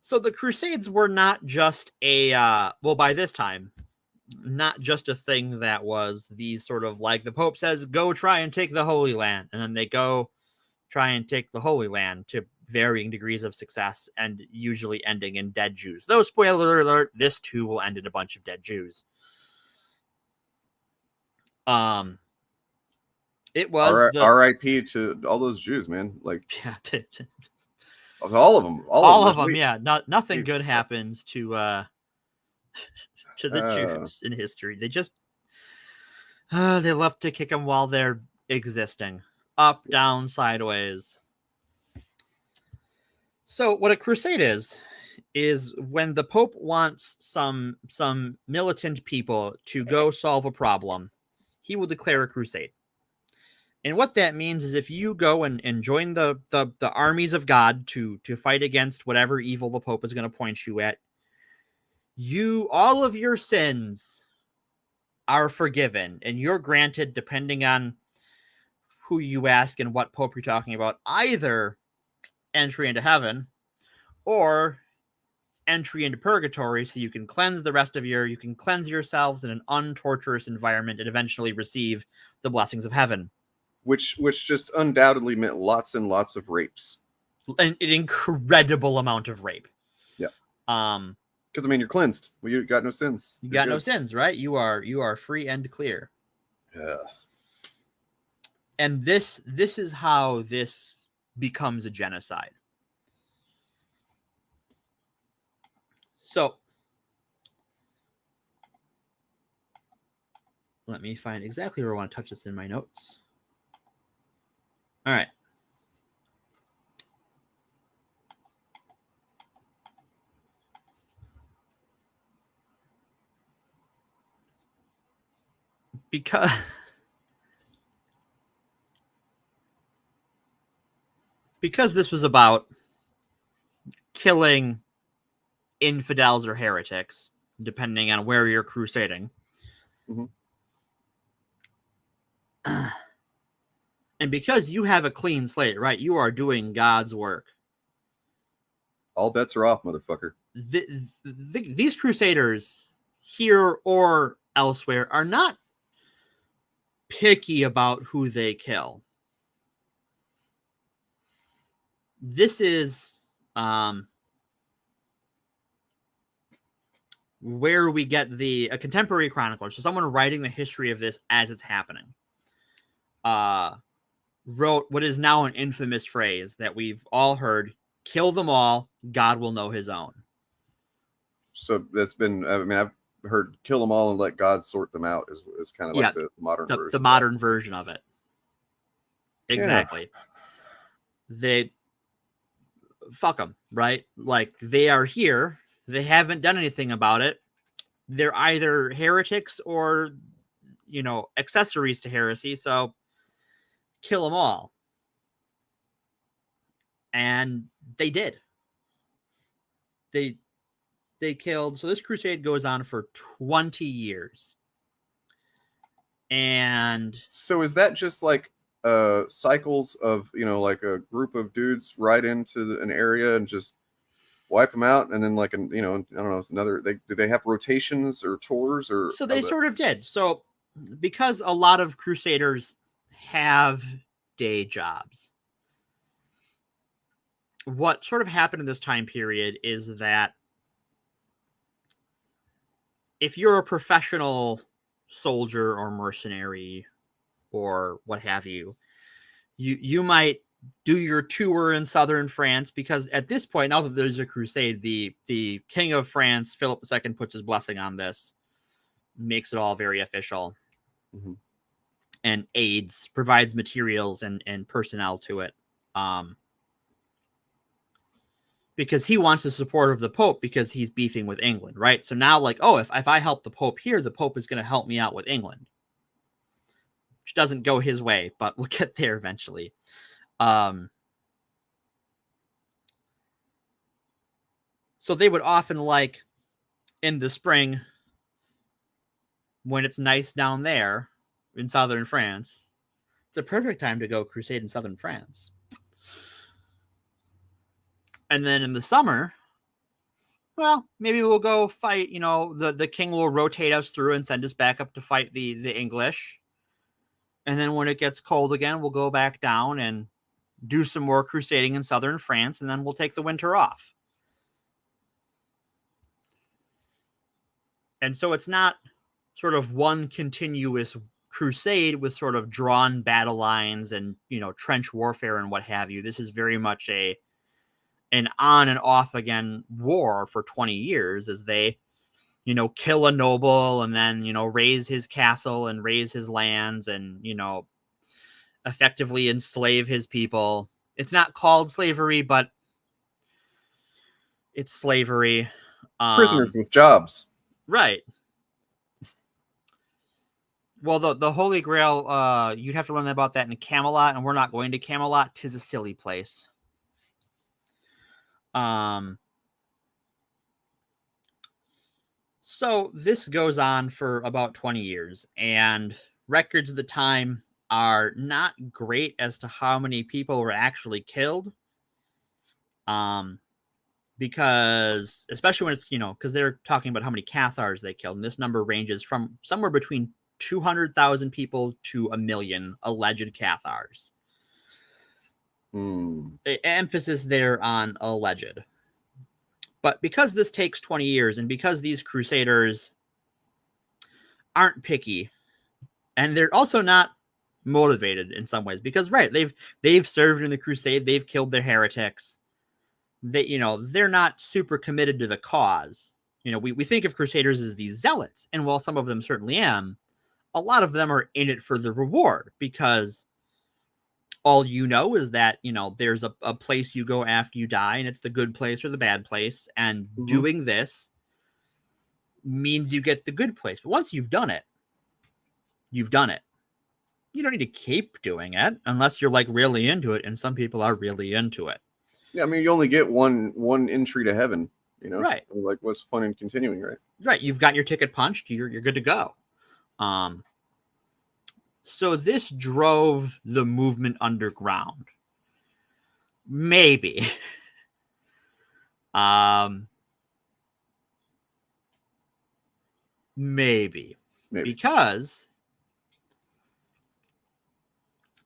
So the Crusades were not just by this time, not just a thing that was these sort of like the Pope says, go try and take the Holy Land. And then they go try and take the Holy Land to varying degrees of success and usually ending in dead Jews. Though, spoiler alert, this too will end in a bunch of dead Jews. It was R.I.P. to all those Jews, man. Like, all of them. All of them. Yeah. Nothing good happens to the Jews in history. They just they love to kick them while they're existing, up, down, sideways. So what a crusade is when the Pope wants some militant people to go solve a problem, he will declare a crusade. And what that means is if you go and join the armies of God to fight against whatever evil the Pope is going to point you at, all of your sins are forgiven, and you're granted, depending on who you ask and what Pope you're talking about, either entry into heaven or entry into purgatory, so you can cleanse yourselves in an untorturous environment and eventually receive the blessings of heaven. Which just undoubtedly meant lots and lots of rapes. An incredible amount of rape. Yeah. Because you're cleansed. Well, you got no sins. You got no sins, right? You are free and clear. Yeah. And this is how this becomes a genocide. So let me find exactly where I want to touch this in my notes. All right. Because this was about killing infidels or heretics, depending on where you're crusading. Mm-hmm. And because you have a clean slate, right? You are doing God's work. All bets are off, motherfucker. These crusaders here or elsewhere are not picky about who they kill. This is where we get a contemporary chronicler, so someone writing the history of this as it's happening, wrote what is now an infamous phrase that we've all heard: kill them all, God will know his own. So that's been, I've heard kill them all and let God sort them out is kind of like the modern version. The modern version of it. Exactly. Yeah. They fuck them, right? Like, they are here. They haven't done anything about it. They're either heretics or, accessories to heresy. So kill them all. And they did. they killed. So this crusade goes on for 20 years. And so is that just like cycles of, like a group of dudes ride into an area and just wipe them out, and then like, I don't know, do they have rotations or tours or? So they sort of did. So because a lot of crusaders have day jobs, what sort of happened in this time period is that if you're a professional soldier or mercenary or what have you, you might do your tour in southern France, because at this point, now that there's a crusade, the King of France, Philip II, puts his blessing on this, makes it all very official, and provides materials and personnel to it. Because he wants the support of the Pope, because he's beefing with England, right? So now, like, oh, if I help the Pope here, the Pope is going to help me out with England. Which doesn't go his way, but we'll get there eventually. So they would often, like, in the spring, when it's nice down there in southern France, it's a perfect time to go crusade in southern France. And then in the summer, well, maybe we'll go fight, the king will rotate us through and send us back up to fight the English. And then when it gets cold again, we'll go back down and do some more crusading in southern France, and then we'll take the winter off. And so it's not sort of one continuous crusade with sort of drawn battle lines and, trench warfare and what have you. This is very much an on and off again war for 20 years as they, kill a noble and then, raise his castle and raise his lands and, effectively enslave his people. It's not called slavery, but it's slavery. Prisoners with jobs. Right. Well, the Holy Grail, you'd have to learn about that in Camelot, and we're not going to Camelot. 'Tis a silly place. So this goes on for about 20 years, and records of the time are not great as to how many people were actually killed. Because especially when it's, because they're talking about how many Cathars they killed, and this number ranges from somewhere between 200,000 people to 1 million alleged Cathars. Emphasis there on alleged. But because this takes 20 years, and because these crusaders aren't picky, and they're also not motivated in some ways, because they've served in the crusade, they've killed their heretics. They're not super committed to the cause. We think of crusaders as these zealots, and while some of them certainly am, a lot of them are in it for the reward, because all is that, there's a place you go after you die, and it's the good place or the bad place. And doing this means you get the good place. But once you've done it, you've done it. You don't need to keep doing it unless you're like really into it. And some people are really into it. Yeah. I mean, you only get one entry to heaven, Right. Like, what's the point in continuing, right? Right. You've got your ticket punched. You're good to go. So this drove the movement underground. Maybe. Maybe. Because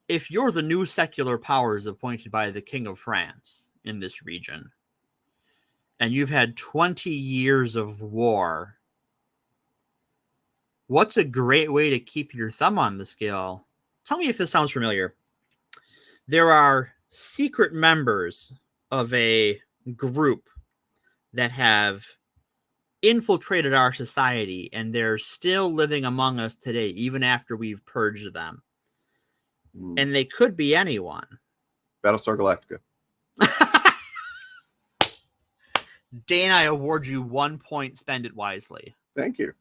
if you're the new secular powers appointed by the King of France in this region, and you've had 20 years of war, what's a great way to keep your thumb on the scale? Tell me if this sounds familiar. There are secret members of a group that have infiltrated our society, and they're still living among us today, even after we've purged them. And they could be anyone. Battlestar Galactica. Dane, I award you 1 point. Spend it wisely. Thank you.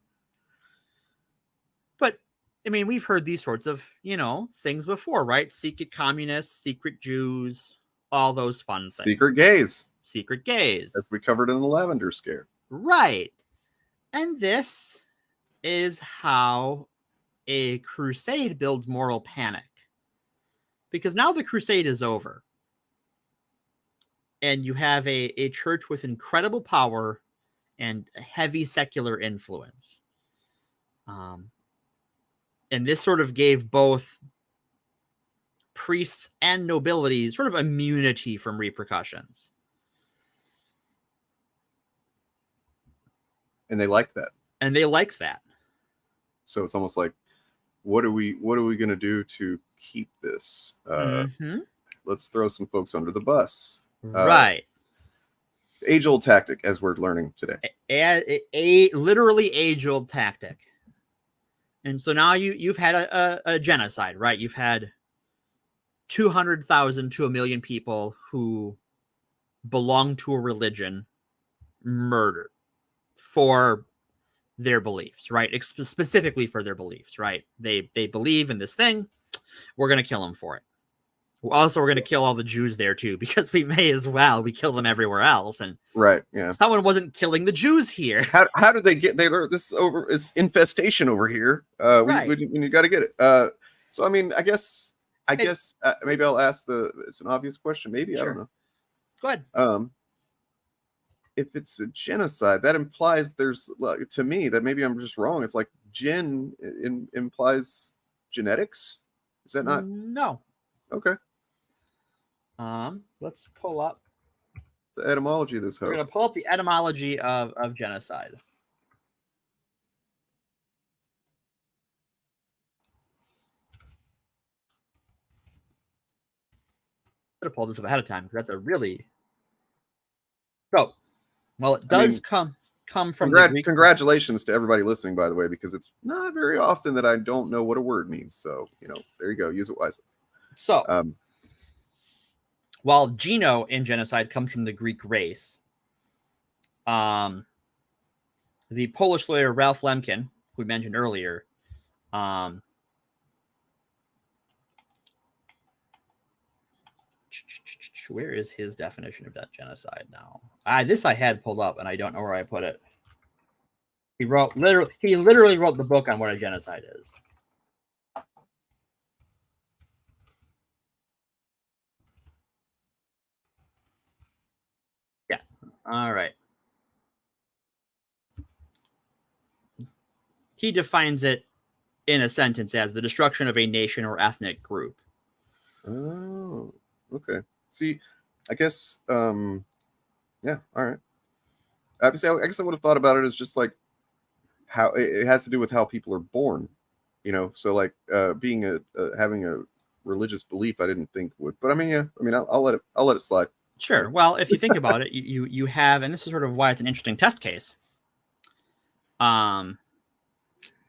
But, I mean, we've heard these sorts of, things before, right? Secret communists, secret Jews, all those fun things. Secret gays. secret gays. As we covered in the Lavender Scare. Right. And this is how a crusade builds moral panic. Because now the crusade is over. And you have a church with incredible power and heavy secular influence. And this sort of gave both priests and nobility sort of immunity from repercussions. And they like that. So it's almost like, what are we going to do to keep this? Let's throw some folks under the bus. Right. Age-old tactic, as we're learning today. A literally age-old tactic. And so now you've had a genocide, right? You've had 200,000 to 1 million people who belong to a religion murdered for their beliefs, right? Specifically for their beliefs, right? They believe in this thing. We're going to kill them for it. Also, we're going to kill all the Jews there too, because we may as well. We kill them everywhere else, and right, yeah. Someone wasn't killing the Jews here. How did they get there? This is infestation over here. Right. We got to get it. So I mean, I guess maybe I'll ask it's an obvious question. Maybe sure. I don't know. Go ahead. If it's a genocide, that implies to me that maybe I'm just wrong. It's like implies genetics. Is that not? No. Okay. Let's pull up the etymology of this. We're going to pull up the etymology of genocide. I'm going to pull this up ahead of time because that's a really. So, well, it does come from. Congratulations to everybody listening, by the way, because it's not very often that I don't know what a word means. So there you go. Use it wisely. So, while geno in genocide comes from the Greek race, the Polish lawyer Ralph Lemkin, who we mentioned earlier, where is his definition of that genocide now? This I had pulled up, and I don't know where I put it. He literally wrote the book on what a genocide is. All right. He defines it in a sentence as the destruction of a nation or ethnic group. Oh, okay. See, I guess, yeah, all right. Obviously, I guess I would have thought about it as just like how it has to do with how people are born, So like being having a religious belief, I didn't think would, but I mean, yeah, I mean, I'll let it slide. Sure. Well, if you think about it, you have, and this is sort of why it's an interesting test case,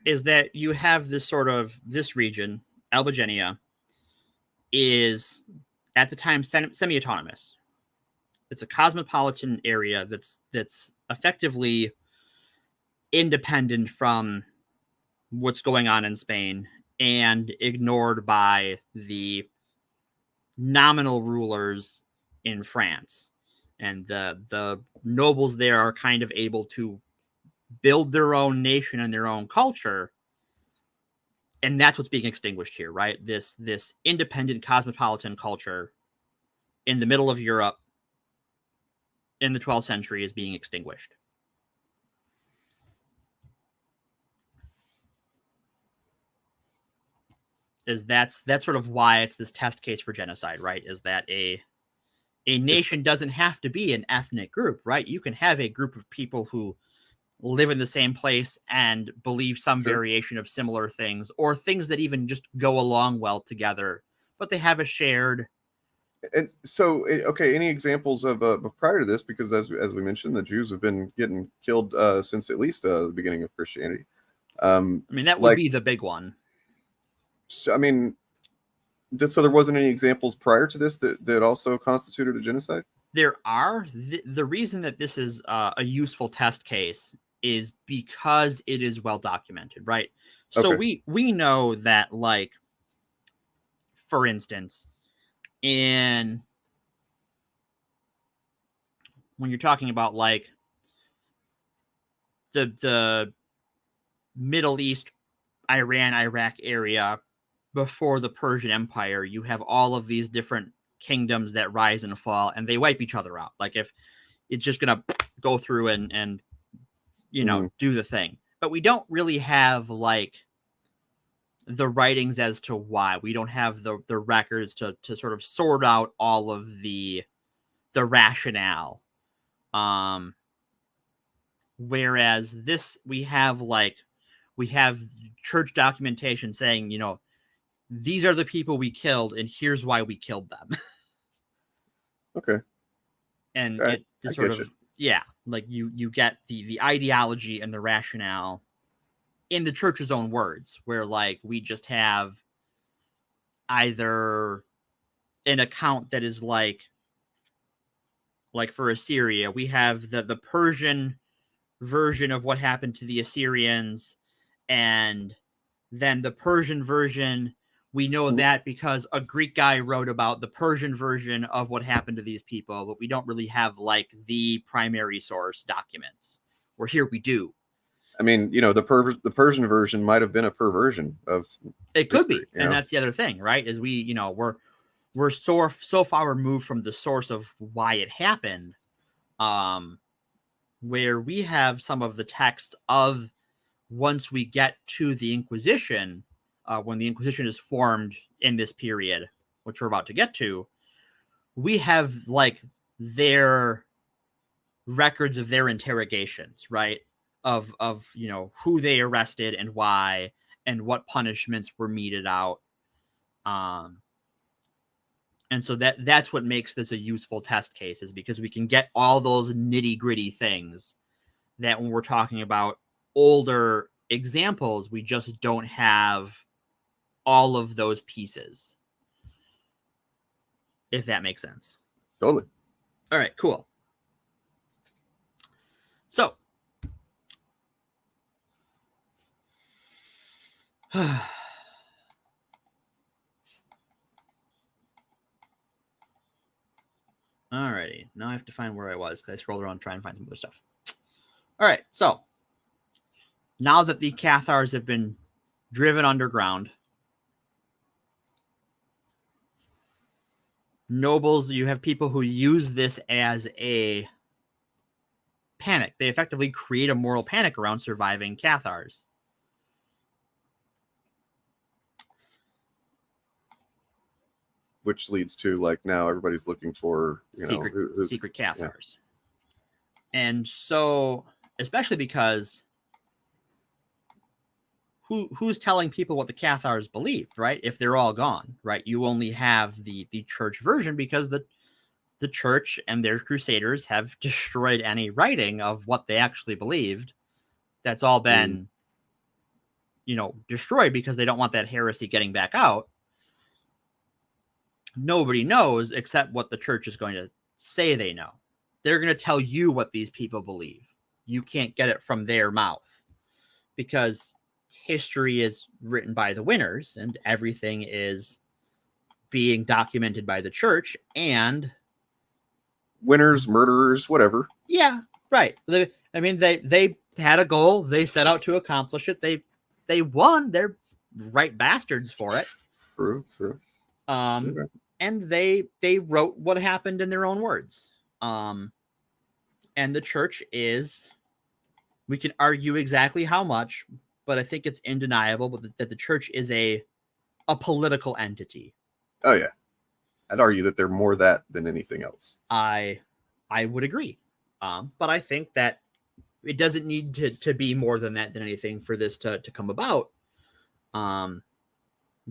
is that you have this region, Albigenia, is at the time semi-autonomous. It's a cosmopolitan area that's effectively independent from what's going on in Spain and ignored by the nominal rulers in France, and the nobles there are kind of able to build their own nation and their own culture, and that's what's being extinguished here, right? This independent cosmopolitan culture in the middle of Europe in the 12th century is being extinguished. That's sort of why it's this test case for genocide, right? Is that a nation doesn't have to be an ethnic group, right? You can have a group of people who live in the same place and believe some variation of similar things, or things that even just go along well together, but they have a shared. And so, okay, any examples of prior to this? Because as we mentioned, the Jews have been getting killed since at least the beginning of Christianity. I mean, that would be the big one. So, I mean, so there wasn't any examples prior to this that also constituted a genocide? There are. The reason that this is a useful test case is because it is well documented, right? So we know that, like, for instance, in when you're talking about like the Middle East, Iran, Iraq area before the Persian Empire, you have all of these different kingdoms that rise and fall, and they wipe each other out. Like if it's just gonna go through and you know, do the thing. But we don't really have like the writings as to why. We don't have the records to sort of sort out all of the rationale. Whereas this, we have church documentation saying, you know, these are the people we killed and here's why we killed them. Okay. And right. it sort of, yeah, like you get the ideology and the rationale in the church's own words, where like we just have either an account that is like for Assyria, we have the Persian version of what happened to the Assyrians, and then the Persian version, we know that because a Greek guy wrote about the Persian version of what happened to these people, but we don't really have like the primary source documents. Where here we do. I mean, you know, the Persian version might have been a perversion of it could history, be, and that's the other thing, right? Is we, you know, we're so far removed from the source of why it happened, where we have some of the text of once we get to the Inquisition, when the Inquisition is formed in this period, which we're about to get to, we have like their records of their interrogations, right? Of you know, who they arrested and why, and what punishments were meted out. And so that's what makes this a useful test case, is because we can get all those nitty-gritty things that when we're talking about older examples, we just don't have all of those pieces. If that makes sense. Totally. All right, cool. So alrighty, now I have to find where I was because I scrolled around trying to find some other stuff. All right, so now that the Cathars have been driven underground, nobles, you have people who use this as a panic. They effectively create a moral panic around surviving Cathars. Which leads to like now everybody's looking for, you know, secret Cathars. Yeah. And so, especially because who's telling people what the Cathars believed, right? If they're all gone, right? You only have the church version because the church and their crusaders have destroyed any writing of what they actually believed. That's all been, you know, destroyed because they don't want that heresy getting back out. Nobody knows except what the church is going to say they know. They're going to tell you what these people believe. You can't get it from their mouth because history is written by the winners and everything is being documented by the church and winners, murderers, whatever. Yeah, right. They had a goal. They set out to accomplish it. They won. They're right bastards for it. True. Okay. And they wrote what happened in their own words. And the church is, we can argue exactly how much, but I think it's undeniable that the church is a political entity. Oh yeah. I'd argue that they're more that than anything else. I would agree. But I think that it doesn't need to be more than that than anything for this to come about.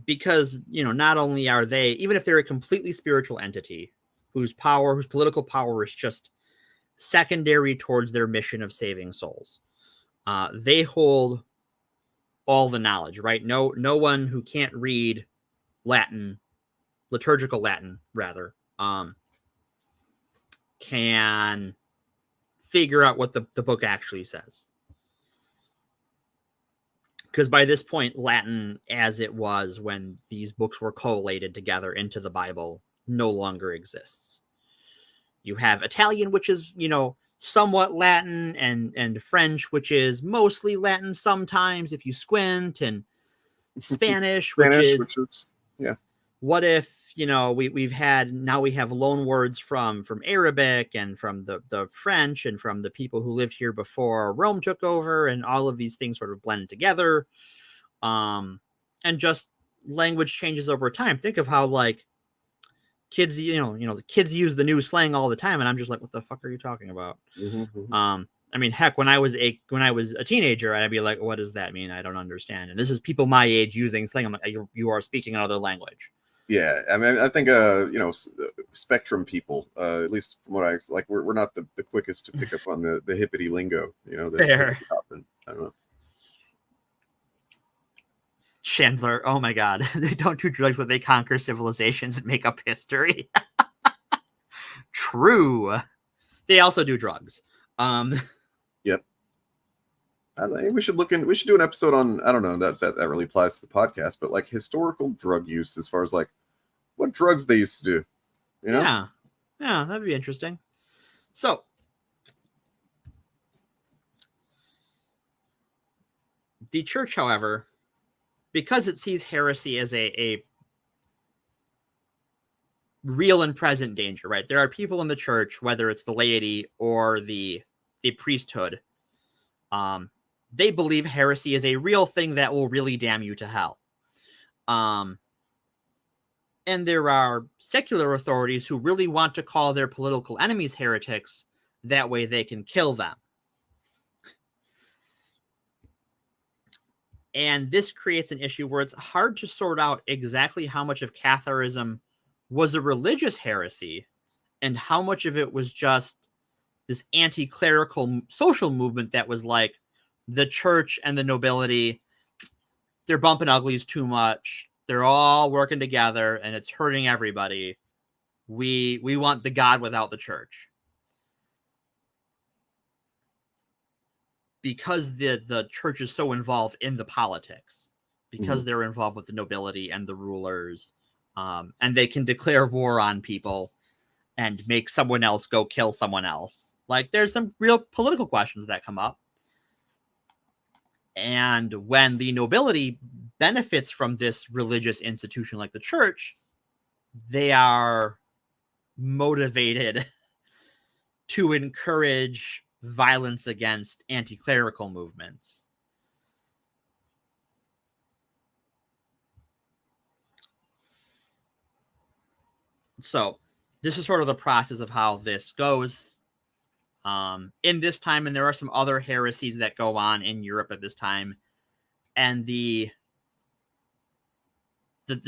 Because, you know, not only are they, even if they're a completely spiritual entity whose political power is just secondary towards their mission of saving souls, they hold all the knowledge, right? No one who can't read Latin, liturgical Latin, rather, can figure out what the book actually says. Because by this point, Latin, as it was when these books were collated together into the Bible, no longer exists. You have Italian, which is, somewhat Latin, and French, which is mostly Latin sometimes if you squint, and Spanish, which is yeah. What if, we have loan words from Arabic and from the French and from the people who lived here before Rome took over, and all of these things sort of blend together. And just language changes over time. Think of how like kids, the kids use the new slang all the time, and I'm just like, what the fuck are you talking about? I mean, heck, when I was a teenager, I'd be like, what does that mean? I don't understand. And this is people my age using slang. I'm like, you are speaking another language. Yeah, I mean, I think spectrum people, at least from what I like, we're not the quickest to pick up on the hippity lingo. Fair. I don't know. Chandler, oh my God, they don't do drugs, but they conquer civilizations and make up history. True. They also do drugs. Yep. I think we should do an episode on, I don't know, that really applies to the podcast, but like historical drug use as far as like what drugs they used to do. Yeah, that'd be interesting. So the church, however, because it sees heresy as a real and present danger, right? There are people in the church, whether it's the laity or the priesthood, they believe heresy is a real thing that will really damn you to hell. And there are secular authorities who really want to call their political enemies heretics. That way they can kill them. And this creates an issue where it's hard to sort out exactly how much of Catharism was a religious heresy and how much of it was just this anti-clerical social movement that was like, the church and the nobility, they're bumping uglies too much. They're all working together and it's hurting everybody. We want the God without the church. Because the church is so involved in the politics, because they're involved with the nobility and the rulers, and they can declare war on people and make someone else go kill someone else. Like, there's some real political questions that come up. And when the nobility benefits from this religious institution like the church, they are motivated to encourage violence against anti-clerical movements. So this is sort of the process of how this goes in this time, and there are some other heresies that go on in Europe at this time, and the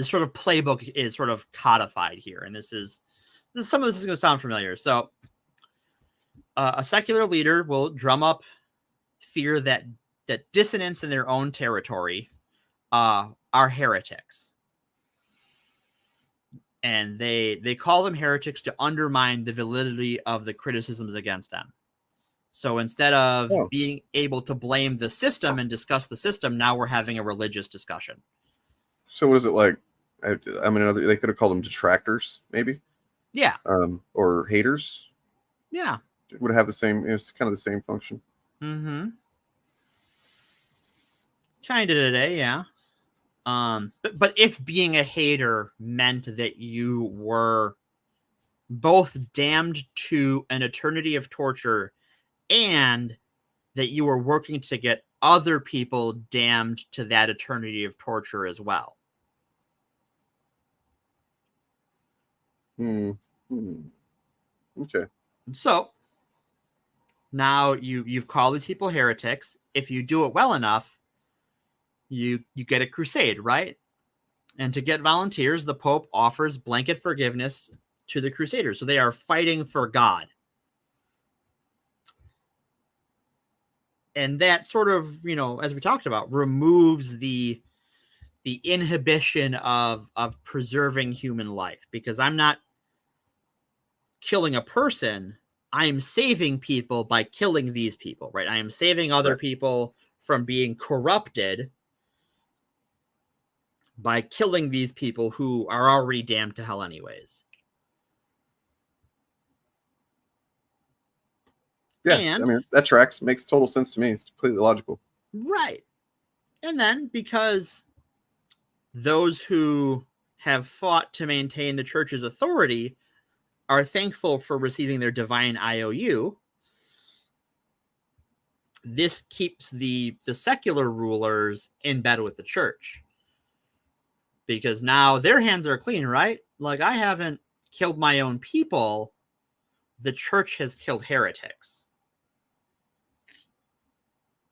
sort of playbook is sort of codified here, and some of this is going to sound familiar. So a secular leader will drum up fear that dissidents in their own territory are heretics. And they call them heretics to undermine the validity of the criticisms against them. So instead of being able to blame the system and discuss the system, now we're having a religious discussion. So what is it like? I mean, they could have called them detractors, maybe? Yeah. Or haters? Yeah. It would have the same, it's kind of the same function. Mm-hmm. Kind of today, yeah. But if being a hater meant that you were both damned to an eternity of torture and that you were working to get other people damned to that eternity of torture as well. Okay. So now you've called these people heretics. If you do it well enough, you get a crusade, right? And to get volunteers, the Pope offers blanket forgiveness to the Crusaders. So they are fighting for God. And that sort of, as we talked about, removes the inhibition of preserving human life, because I'm not killing a person. I am saving people by killing these people, right? I am saving other people from being corrupted by killing these people who are already damned to hell anyways. Yeah, and, I mean, that tracks. Makes total sense to me. It's completely logical. Right. And then because those who have fought to maintain the church's authority are thankful for receiving their divine IOU, this keeps the secular rulers in bed with the church. Because now their hands are clean, right? Like, I haven't killed my own people. The church has killed heretics.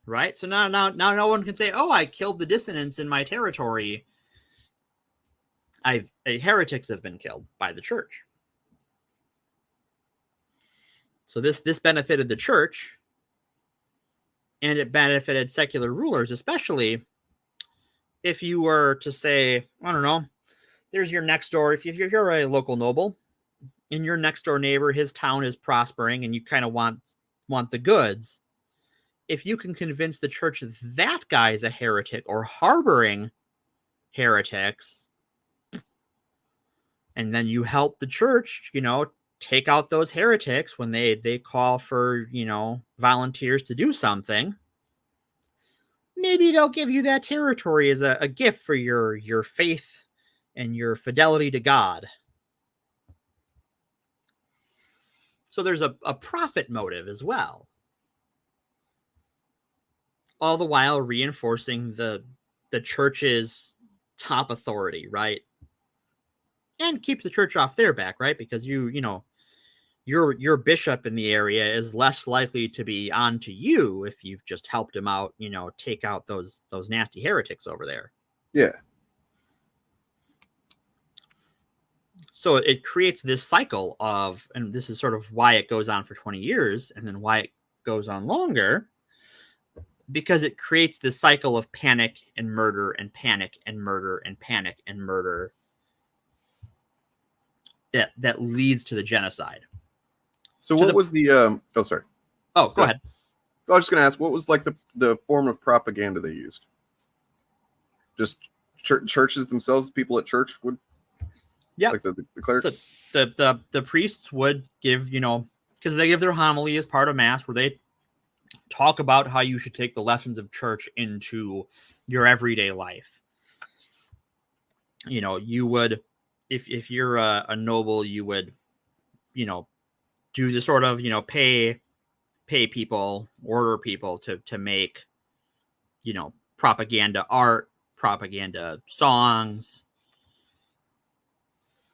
Right? So now no one can say, oh, I killed the dissonants in my territory. Heretics have been killed by the church. So this benefited the church, and it benefited secular rulers, especially if you were to say, I don't know, there's your next door. If you're a local noble and your next door neighbor, his town is prospering and you kind of want the goods, if you can convince the church that guy is a heretic or harboring heretics, and then you help the church, take out those heretics when they call for, volunteers to do something, maybe they'll give you that territory as a gift for your faith and your fidelity to God. So there's a profit motive as well. All the while reinforcing the church's top authority, right? And keep the church off their back, right? Because your bishop in the area is less likely to be on to you if you've just helped him out, take out those nasty heretics over there. Yeah. So it creates this cycle of, and this is sort of why it goes on for 20 years and then why it goes on longer, because it creates this cycle of panic and murder and panic and murder and panic and murder that leads to the genocide. So what was the sorry. Oh, go ahead. I was just going to ask, what was like the form of propaganda they used? Just churches themselves, people at church would, like the clerics? The priests would give, because they give their homily as part of mass where they talk about how you should take the lessons of church into your everyday life. You would, if you're a noble, you would, do the sort of, pay people, order people to make, propaganda art, propaganda songs.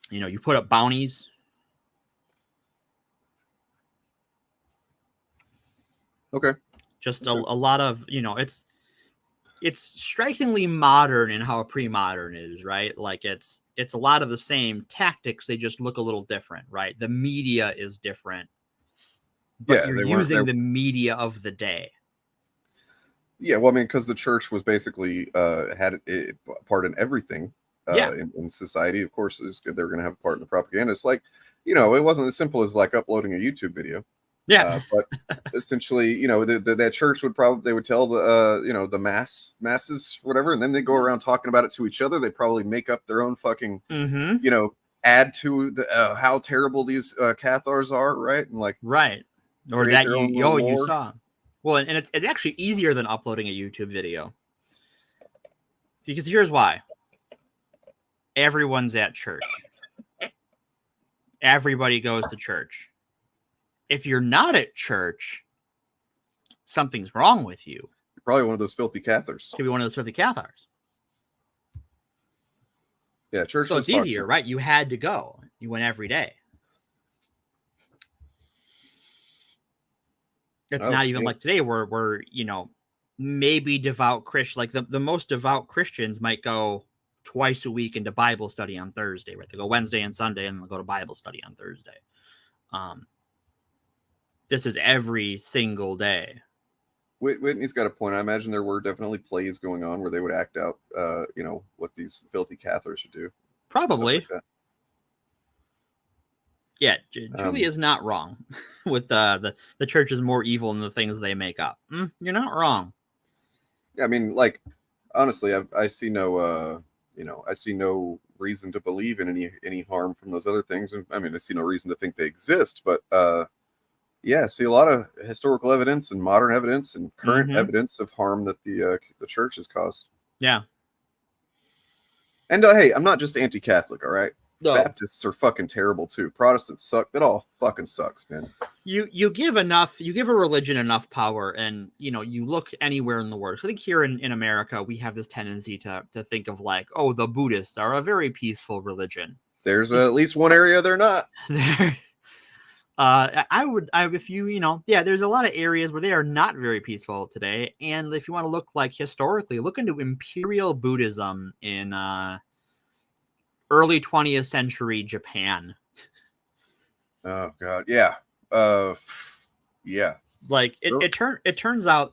You put up bounties. Okay. Just a lot of, it's strikingly modern in how a pre-modern is, right? Like it's a lot of the same tactics. They just look a little different, right? The media is different, but you're using the media of the day. Yeah. Well, I mean, because the church was basically had a part in everything in society. Of course, they're going to have a part in the propaganda. It's like, it wasn't as simple as like uploading a YouTube video. Yeah. But essentially, that church would they would tell the masses, whatever, and then they go around talking about it to each other. They probably make up their own fucking, add to the how terrible these Cathars are, right? And like, right. Or that you saw. Well, and it's actually easier than uploading a YouTube video. Because here's why. Everyone's at church. Everybody goes to church. If you're not at church, something's wrong with you. You're probably one of those filthy Cathars. Could be one of those filthy Cathars. Yeah, church. So it's easier, right? You had to go. You went every day. It's not even like today where maybe devout Christian, like the most devout Christians might go twice a week into Bible study on Thursday, right? They go Wednesday and Sunday and they'll go to Bible study on Thursday. This is every single day. Whitney's got a point. I imagine there were definitely plays going on where they would act out, what these filthy Cathars should do. Probably. Like yeah, Julie is not wrong with the church is more evil than the things they make up. You're not wrong. Yeah, I mean, like, honestly, I see no, I see no reason to believe in any harm from those other things. And I mean, I see no reason to think they exist, but Yeah, see a lot of historical evidence and modern evidence and current evidence of harm that the church has caused. Yeah. And hey, I'm not just anti-Catholic, all right? No. Baptists are fucking terrible too. Protestants suck. That all fucking sucks, man. You give a religion enough power, and you look anywhere in the world. I think here in America, we have this tendency to think of like, oh, the Buddhists are a very peaceful religion. There's at least one area they're not. There's a lot of areas where they are not very peaceful today. And if you want to look like historically, look into Imperial Buddhism in early 20th century Japan. Oh God, yeah, yeah. Like it turns out.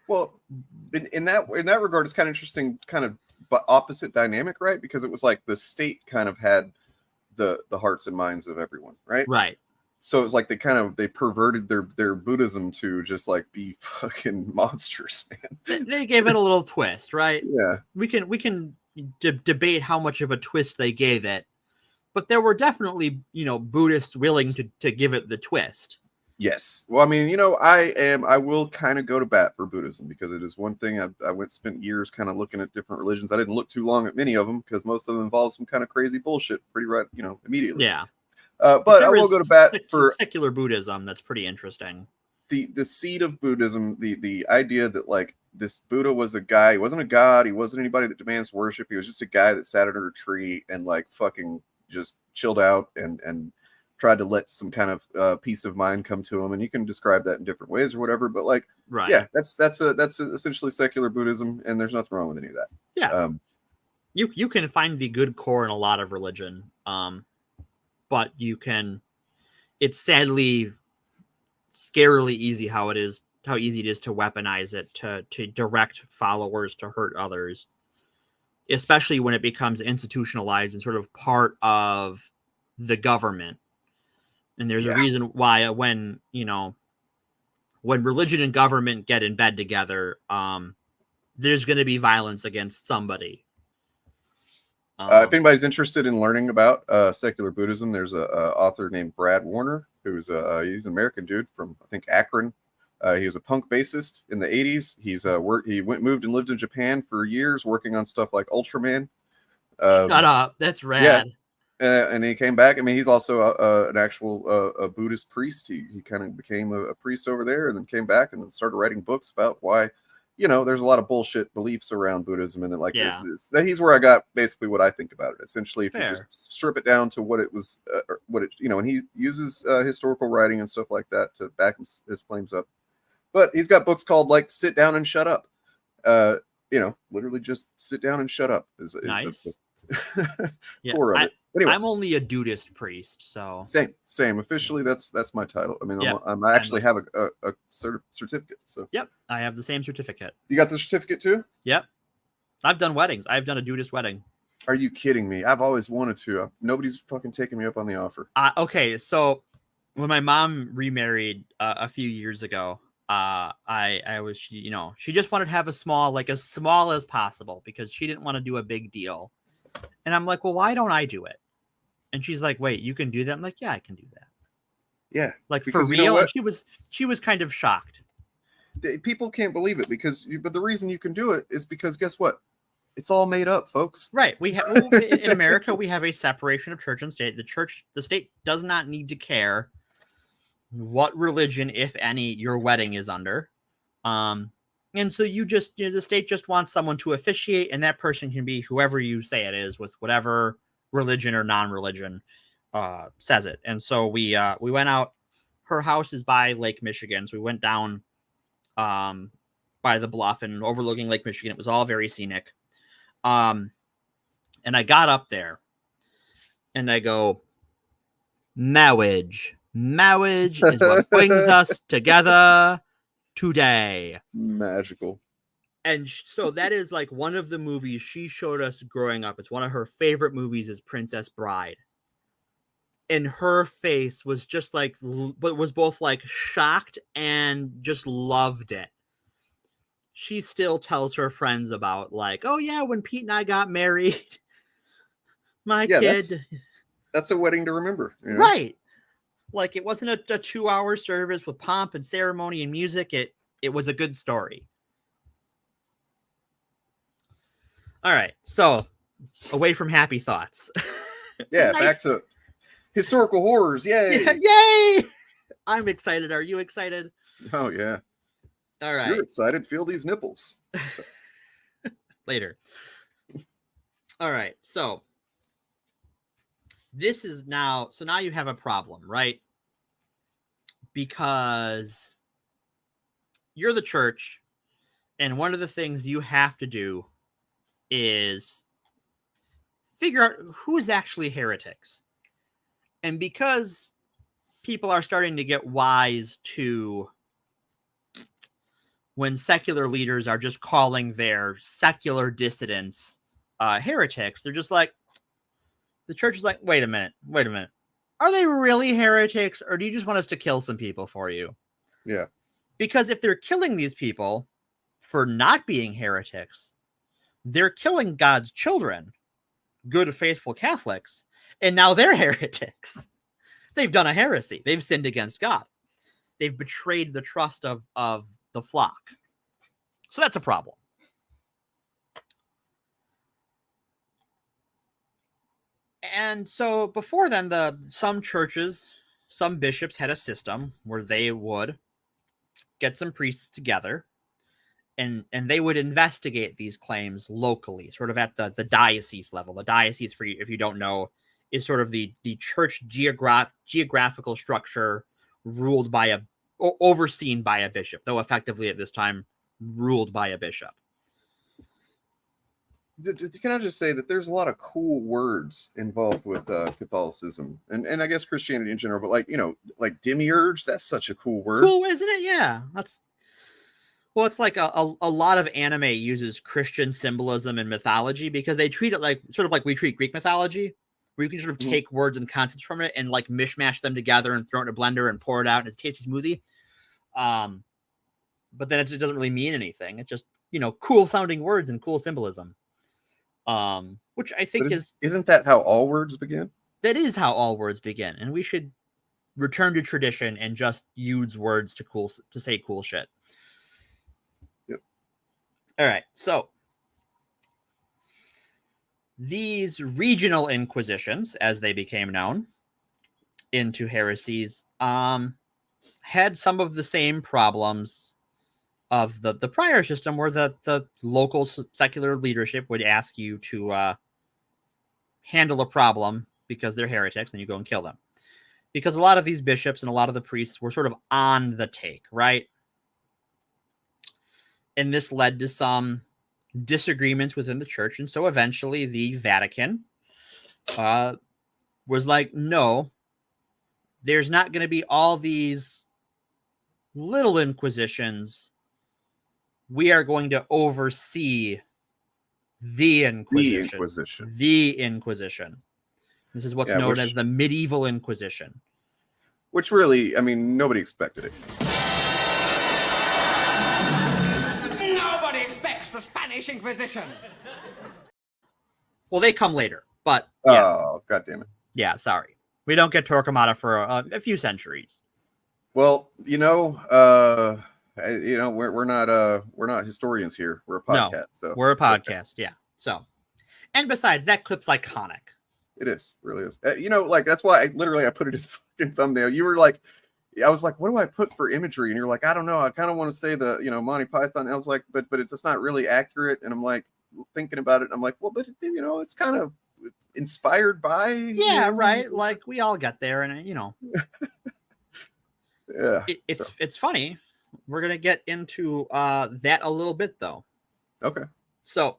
Well, in that regard, it's kind of interesting, kind of opposite dynamic, right? Because it was like the state kind of had the hearts and minds of everyone, right? Right. So it was like they perverted their Buddhism to just like be fucking monsters, man. They gave it a little twist, right? Yeah. We can debate how much of a twist they gave it, but there were definitely Buddhists willing to give it the twist. Yes. Well, I mean, I will kind of go to bat for Buddhism because it is one thing I spent years kind of looking at different religions. I didn't look too long at many of them because most of them involve some kind of crazy bullshit pretty right, immediately. Yeah. But I will go to bat for secular Buddhism. That's pretty interesting. The seed of Buddhism, the idea that like this Buddha was a guy, he wasn't a god, he wasn't anybody that demands worship. He was just a guy that sat under a tree and like fucking just chilled out and tried to let some kind of peace of mind come to him. And you can describe that in different ways or whatever. But like, right. Yeah, that's essentially secular Buddhism, and there's nothing wrong with any of that. Yeah. You can find the good core in a lot of religion. But it's sadly scarily easy how easy it is to weaponize it, to direct followers to hurt others, especially when it becomes institutionalized and sort of part of the government. And there's a reason why when religion and government get in bed together, there's going to be violence against somebody. If anybody's interested in learning about secular Buddhism, there's a author named Brad Warner, who's he's an American dude from, I think, Akron. He was a punk bassist in the 80s. He moved and lived in Japan for years, working on stuff like Ultraman. Shut up, that's rad. Yeah. And he came back. I mean, he's also an actual a Buddhist priest. He kind of became a priest over there, and then came back and then started writing books about why. There's a lot of bullshit beliefs around Buddhism, and then like he's where I got basically what I think about it. Essentially, if you just strip it down to what it was, and he uses historical writing and stuff like that to back his claims up. But he's got books called like "Sit Down and Shut Up." Literally just sit down and shut up is nice. The core of it. Anyway, I'm only a Dudist priest, so same. Officially, that's my title. I mean, yep. I actually have a certificate. So yep, I have the same certificate. You got the certificate too? Yep, I've done weddings. I've done a Dudist wedding. Are you kidding me? I've always wanted to. Nobody's fucking taking me up on the offer. Okay, so when my mom remarried a few years ago, I was she just wanted to have a small, like as small as possible because she didn't want to do a big deal. And I'm like, well, why don't I do it? And she's like, wait, you can do that? I'm like, yeah, I can do that. Yeah. Like for real? And she was kind of shocked. People can't believe it but the reason you can do it is because guess what? It's all made up, folks. Right. We have in America, we have a separation of church and state. The state does not need to care what religion, if any, your wedding is under. And so the state just wants someone to officiate, and that person can be whoever you say it is, with whatever religion or non-religion says it. And so we went out. Her house is by Lake Michigan, so we went down by the bluff and overlooking Lake Michigan. It was all very scenic. And I got up there, and I go, marriage is what brings us together today. Magical. And so that is like one of the movies she showed us growing up. It's one of her favorite movies is Princess Bride. And her face was just like, but was both like shocked and just loved it. She still tells her friends about like, oh yeah, when Pete and I got married, my kid. That's a wedding to remember. Right. Like, it wasn't a 2-hour service with pomp and ceremony and music. It was a good story. All right, so away from happy thoughts. Yeah, back to historical horrors. Yay! Yeah, yay! I'm excited. Are you excited? Oh yeah. All right. You're excited. Feel these nipples. Later. All right. So this is now. So now you have a problem, right? Because you're the church, and one of the things you have to do is figure out who's actually heretics. And because people are starting to get wise to when secular leaders are just calling their secular dissidents heretics, they're just like, the church is like, wait a minute. Are they really heretics, or do you just want us to kill some people for you? Yeah. Because if they're killing these people for not being heretics, they're killing God's children, good, faithful Catholics, and now they're heretics. They've done a heresy. They've sinned against God. They've betrayed the trust of the flock. So that's a problem. And so before then, some churches, some bishops had a system where they would get some priests together and they would investigate these claims locally, sort of at the diocese level. The diocese, for you, if you don't know, is sort of the church geographical structure ruled by overseen by a bishop, though effectively at this time ruled by a bishop. Can I just say that there's a lot of cool words involved with Catholicism and I guess Christianity in general, but like demiurge, that's such a cool word. Cool, isn't it? Yeah. It's like a lot of anime uses Christian symbolism and mythology because they treat it like sort of like we treat Greek mythology, where you can sort of take words and concepts from it and like mishmash them together and throw it in a blender and pour it out and it's a tasty smoothie. But then it just doesn't really mean anything. It's just, cool sounding words and cool symbolism. Which I think isn't that how all words begin? That is how all words begin. And we should return to tradition and just use words to say cool shit. Yep. All right. So these regional inquisitions, as they became known, into heresies, had some of the same problems of the prior system, where the local secular leadership would ask you to handle a problem because they're heretics, and you go and kill them. Because a lot of these bishops and a lot of the priests were sort of on the take, right? And this led to some disagreements within the church, and so eventually the Vatican was like, no, there's not going to be all these little inquisitions. We are going to oversee the Inquisition. The Inquisition. This is what's known as the Medieval Inquisition. Which really, I mean, nobody expected it. Nobody expects the Spanish Inquisition. Well, they come later, but oh, God damn it. Yeah, sorry. We don't get Torquemada for a few centuries. Well, we're not historians here. We're a podcast. No, so we're a podcast. Yeah. So, and besides, that clip's iconic. It is, really is. That's why I put it in the fucking thumbnail. You were like, I was like, what do I put for imagery? And you're like, I don't know. I kind of want to say the, Monty Python. And I was like, but it's just not really accurate. And I'm like thinking about it. I'm like, well, but it's kind of inspired by. Yeah, right. Like we all get there, and yeah, it's funny. We're gonna get into that a little bit, though. Okay. So,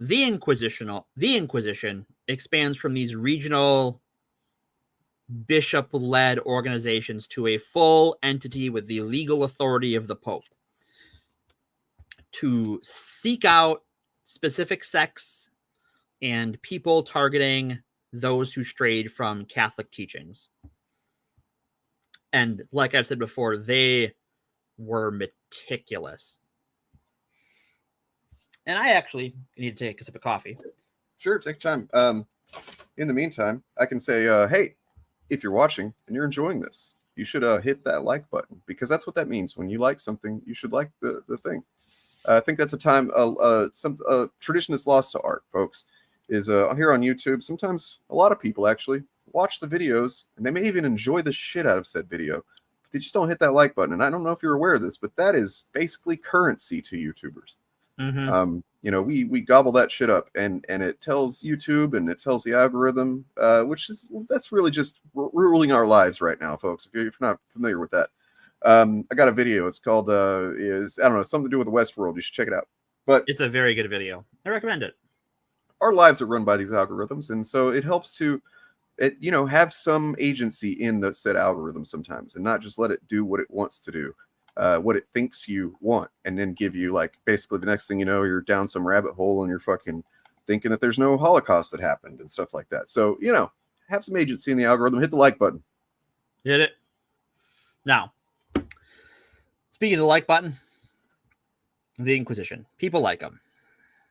the Inquisition expands from these regional bishop-led organizations to a full entity with the legal authority of the Pope to seek out specific sects and people targeting those who strayed from Catholic teachings. And like I've said before, they were meticulous. And I actually need to take a sip of coffee. Sure, take time. In the meantime, I can say, hey, if you're watching and you're enjoying this, you should hit that like button, because that's what that means. When you like something, you should like the thing. I think that's a time, some tradition that's lost to art, folks, is here on YouTube. Sometimes a lot of people actually watch the videos, and they may even enjoy the shit out of said video, but they just don't hit that like button. And I don't know if you're aware of this, but that is basically currency to YouTubers. Mm-hmm. You know, we gobble that shit up, and it tells YouTube and it tells the algorithm, that's really just ruling our lives right now, folks. If you're not familiar with that. I got a video. It's called I don't know, something to do with the Westworld. You should check it out. But it's a very good video. I recommend it. Our lives are run by these algorithms, and so it helps to, have some agency in the said algorithm sometimes, and not just let it do what it wants to do, what it thinks you want, and then give you, like, basically the next thing you know, you're down some rabbit hole and you're fucking thinking that there's no Holocaust that happened and stuff like that. So, have some agency in the algorithm. Hit the like button. Hit it. Now, speaking of the like button, the Inquisition. People like them.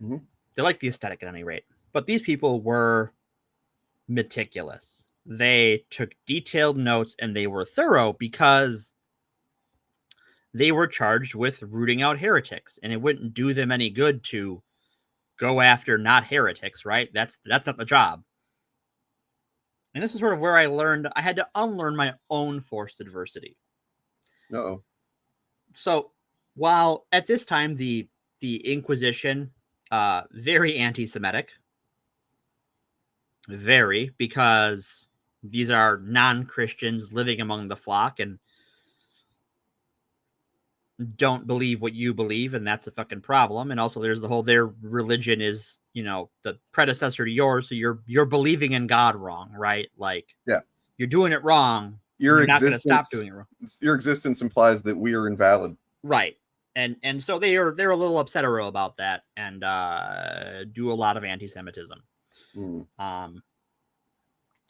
Mm-hmm. They like the aesthetic at any rate. But these people were meticulous. They took detailed notes and they were thorough because they were charged with rooting out heretics. And it wouldn't do them any good to go after not heretics, right? That's not the job. And this is sort of where I learned I had to unlearn my own forced adversity. Uh-oh. So while at this time the Inquisition, very anti-Semitic, very, because these are non-Christians living among the flock and don't believe what you believe, and that's a fucking problem. And also there's the whole, their religion is, the predecessor to yours, so you're believing in God wrong, right? Like, yeah, you're doing it wrong. You're not going to stop doing it wrong. Your existence implies that we are invalid. Right. And so they're a little upset about that, and do a lot of anti-Semitism.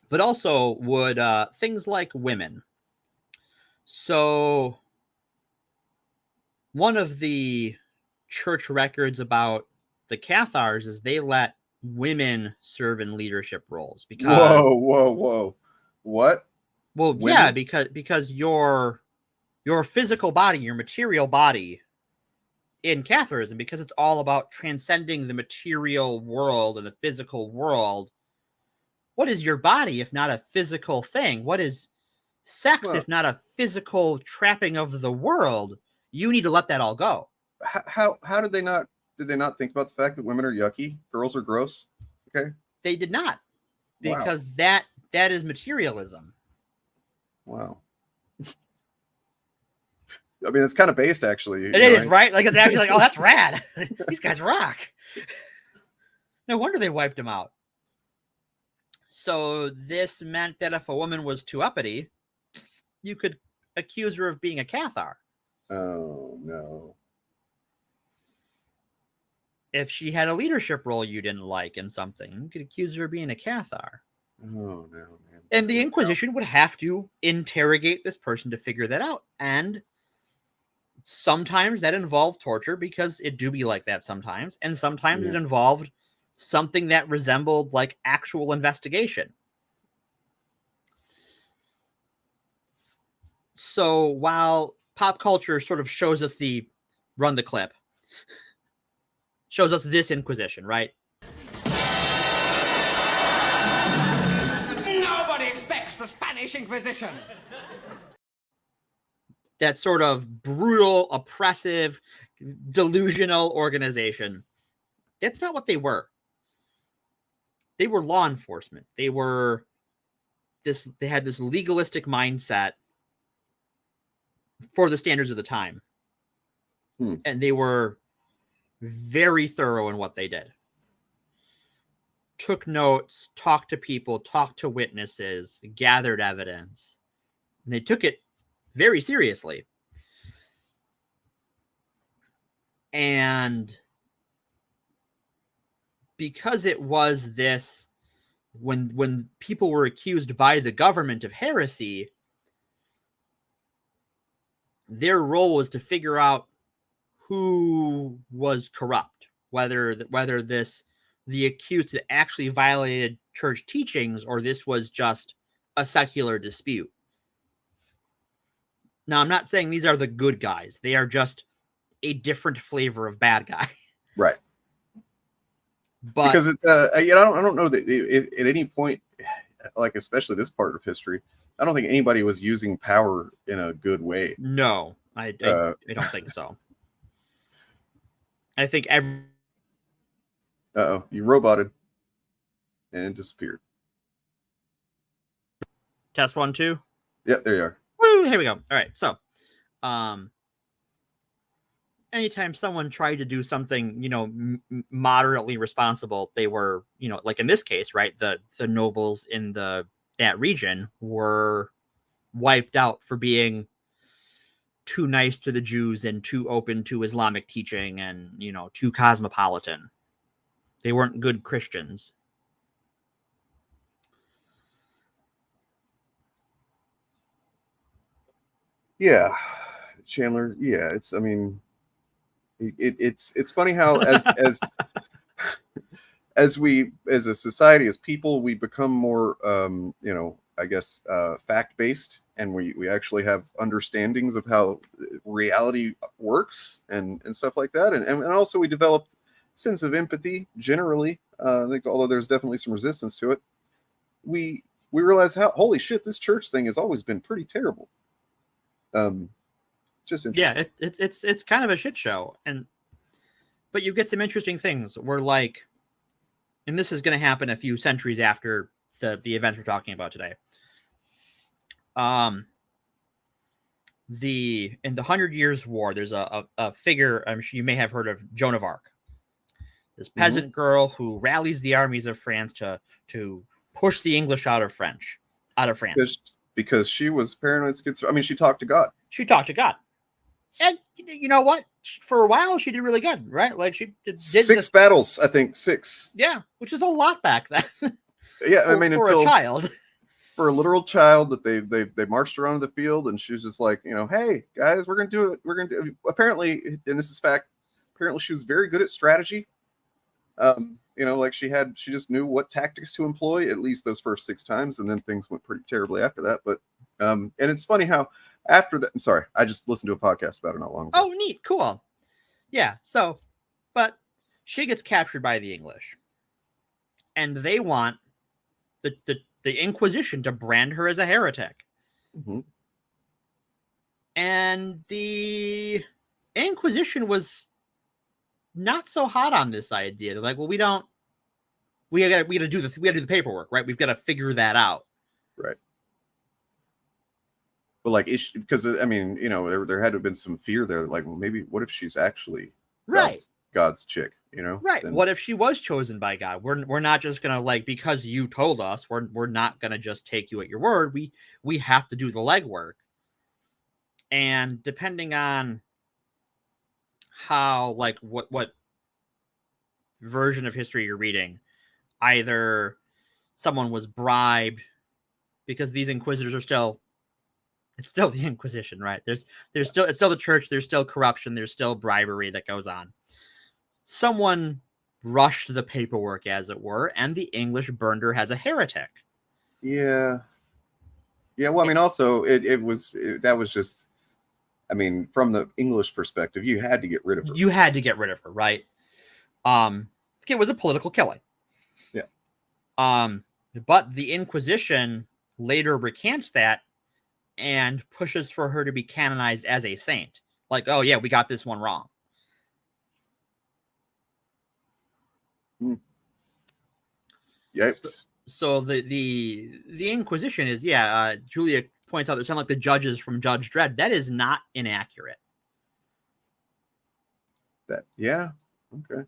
But also would things like women. So one of the church records about the Cathars is they let women serve in leadership roles because whoa. What? Well, women? Yeah, because your physical body, your material body in Catharism, because it's all about transcending the material world and the physical world. What is your body if not a physical thing? What is sex if not a physical trapping of the world? You need to let that all go. How did they not think about the fact that women are yucky, girls are gross? Okay. They did not, because that is materialism. Wow. I mean, it's kind of based, actually. It is, right? Like, it's actually like, oh, that's rad. These guys rock. No wonder they wiped them out. So this meant that if a woman was too uppity, you could accuse her of being a Cathar. Oh, no. If she had a leadership role you didn't like in something, you could accuse her of being a Cathar. Oh, no, man. And the Inquisition would have to interrogate this person to figure that out. And sometimes that involved torture, because it do be like that sometimes. And sometimes it involved something that resembled like actual investigation. So while pop culture sort of shows us run the clip, shows us this Inquisition, right? Nobody expects the Spanish Inquisition. That sort of brutal, oppressive, delusional organization. That's not what they were. They were law enforcement. They had this legalistic mindset for the standards of the time. And they were very thorough in what they did. Took notes, talked to people, talked to witnesses, gathered evidence. And they took it very seriously. And because it was this, when people were accused by the government of heresy, their role was to figure out who was corrupt, whether the accused had actually violated church teachings, or this was just a secular dispute. Now, I'm not saying these are the good guys. They are just a different flavor of bad guy. Right. But because it's I don't know that at any point, like especially this part of history, I don't think anybody was using power in a good way. No, I don't think so. I think every. You roboted and disappeared. Test 1, 2. Yep, there you are. Woo, here we go. All right, so, anytime someone tried to do something, moderately responsible, they were, like in this case, right? The nobles in that region were wiped out for being too nice to the Jews and too open to Islamic teaching and, too cosmopolitan. They weren't good Christians. Yeah, Chandler. Yeah, it's funny how as we as a society, as people, we become more fact based, and we actually have understandings of how reality works and stuff like that, and also we developed sense of empathy generally. I think although there's definitely some resistance to it, we realize how holy shit, this church thing has always been pretty terrible. Just yeah, it's kind of a shit show, but you get some interesting things where, like, and this is going to happen a few centuries after the events we're talking about today. In the 100 Years' War, there's a figure, I'm sure you may have heard of, Joan of Arc, this peasant girl who rallies the armies of France to push the English out of France. Because she was paranoid schizophrenic. I mean, she talked to God. And you know what? For a while, she did really good, right? Like, she did 6 battles, I think 6. Yeah, which is a lot back then. Yeah, I mean, for a child. For a literal child that they marched around the field, and she was just like, hey guys, we're gonna do it. We're gonna do it. Apparently, and this is fact. Apparently, she was very good at strategy. Like she just knew what tactics to employ at least those first 6 times, and then things went pretty terribly after that. But and it's funny how after that, I'm sorry, I just listened to a podcast about it not long ago. Oh, neat, cool. Yeah, so, but she gets captured by the English, and they want the Inquisition to brand her as a heretic. Mm-hmm. And the Inquisition was not so hot on this idea. They're like, well, we gotta do the paperwork, right? We've got to figure that out. Right. But like, because I mean, there had to have been some fear there. Like, well, maybe what if she's actually God's chick? Right. Then, what if she was chosen by God? We're not just gonna, like, because you told us, we're not gonna just take you at your word. We have to do the legwork. And depending on how, like, what version of history you're reading, either someone was bribed, because these inquisitors are it's still the Inquisition, right? It's still the church. There's still corruption. There's still bribery that goes on. Someone rushed the paperwork, as it were, and the English burned her as a heretic. Yeah. Well, I mean, also that was just, I mean, from the English perspective, you had to get rid of her. You had to get rid of her, right? It was a political killing. Yeah. But the Inquisition later recants that and pushes for her to be canonized as a saint. Like, oh yeah, we got this one wrong. Yikes. So the Inquisition is, Julia points out, they sound like the judges from Judge Dredd. That is not inaccurate. Okay.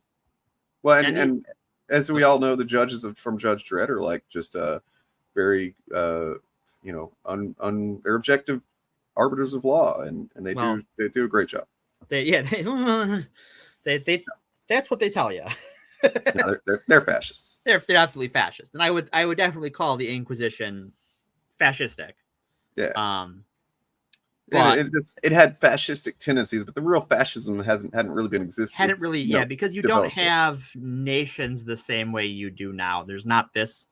Well, and as we all know, the judges from Judge Dredd are like just very they're objective arbiters of law, and they do a great job. They that's what they tell you. No, they're fascists. They're absolutely fascist, and I would definitely call the Inquisition fascistic. Yeah. But it had fascistic tendencies, but the real fascism hadn't really been existing. Hadn't really, because you don't have nations the same way you do now. There's not this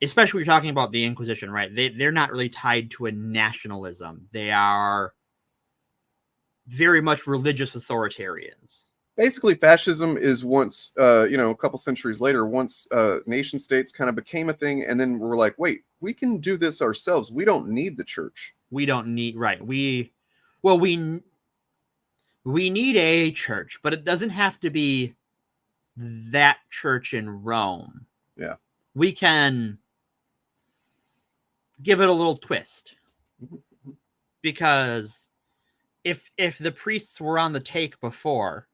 especially when you're talking about the Inquisition, right? They're not really tied to a nationalism. They are very much religious authoritarians. Basically, fascism is once, a couple centuries later, once nation states kind of became a thing, and then we're like, wait, we can do this ourselves. We don't need the church. We don't need, right. We need a church, but it doesn't have to be that church in Rome. Yeah. We can give it a little twist. Because if the priests were on the take before,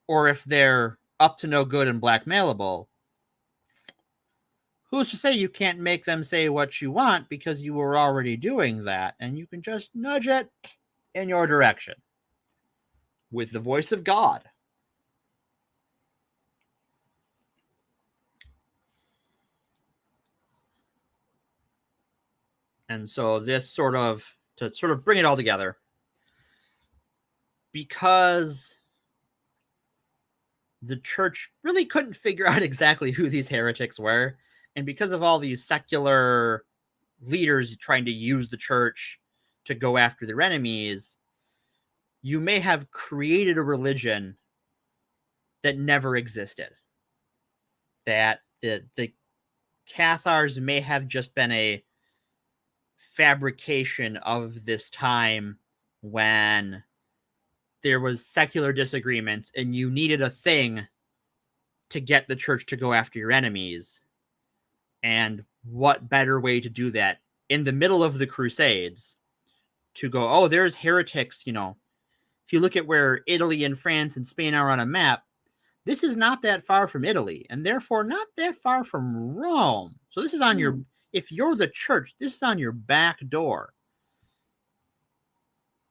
or if they're up to no good and blackmailable, who's to say you can't make them say what you want because you were already doing that, and you can just nudge it in your direction with the voice of God. And so this to bring it all together, because the church really couldn't figure out exactly who these heretics were, and because of all these secular leaders trying to use the church to go after their enemies, you may have created a religion that never existed. That the Cathars may have just been a fabrication of this time when there was secular disagreements and you needed a thing to get the church to go after your enemies. And what better way to do that in the middle of the Crusades to go, oh, there's heretics, if you look at where Italy and France and Spain are on a map, this is not that far from Italy, and therefore not that far from Rome. So this is on your, if you're the church, this is on your back door.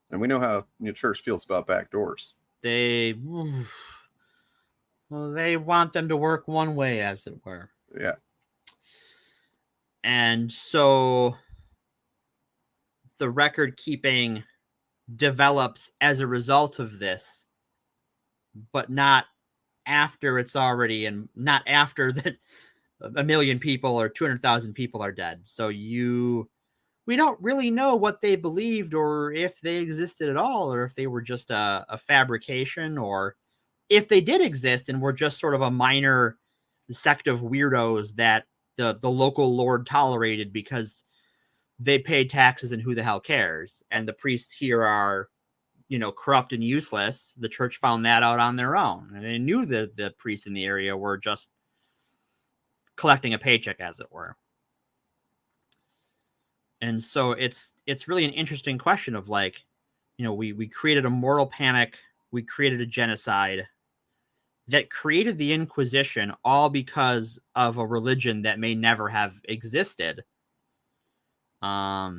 And we know how the church feels about back doors. They want them to work one way, as it were. Yeah. And so the record keeping develops as a result of this, but not after it's already, and not after that 1 million people or 200,000 people are dead. So we don't really know what they believed, or if they existed at all, or if they were just a fabrication, or if they did exist and were just sort of a minor sect of weirdos that the local lord tolerated because they paid taxes and who the hell cares. And the priests here are, corrupt and useless. The church found that out on their own. And they knew that the priests in the area were just collecting a paycheck, as it were. And so it's really an interesting question of we created a moral panic. We created a genocide that created the Inquisition, all because of a religion that may never have existed. I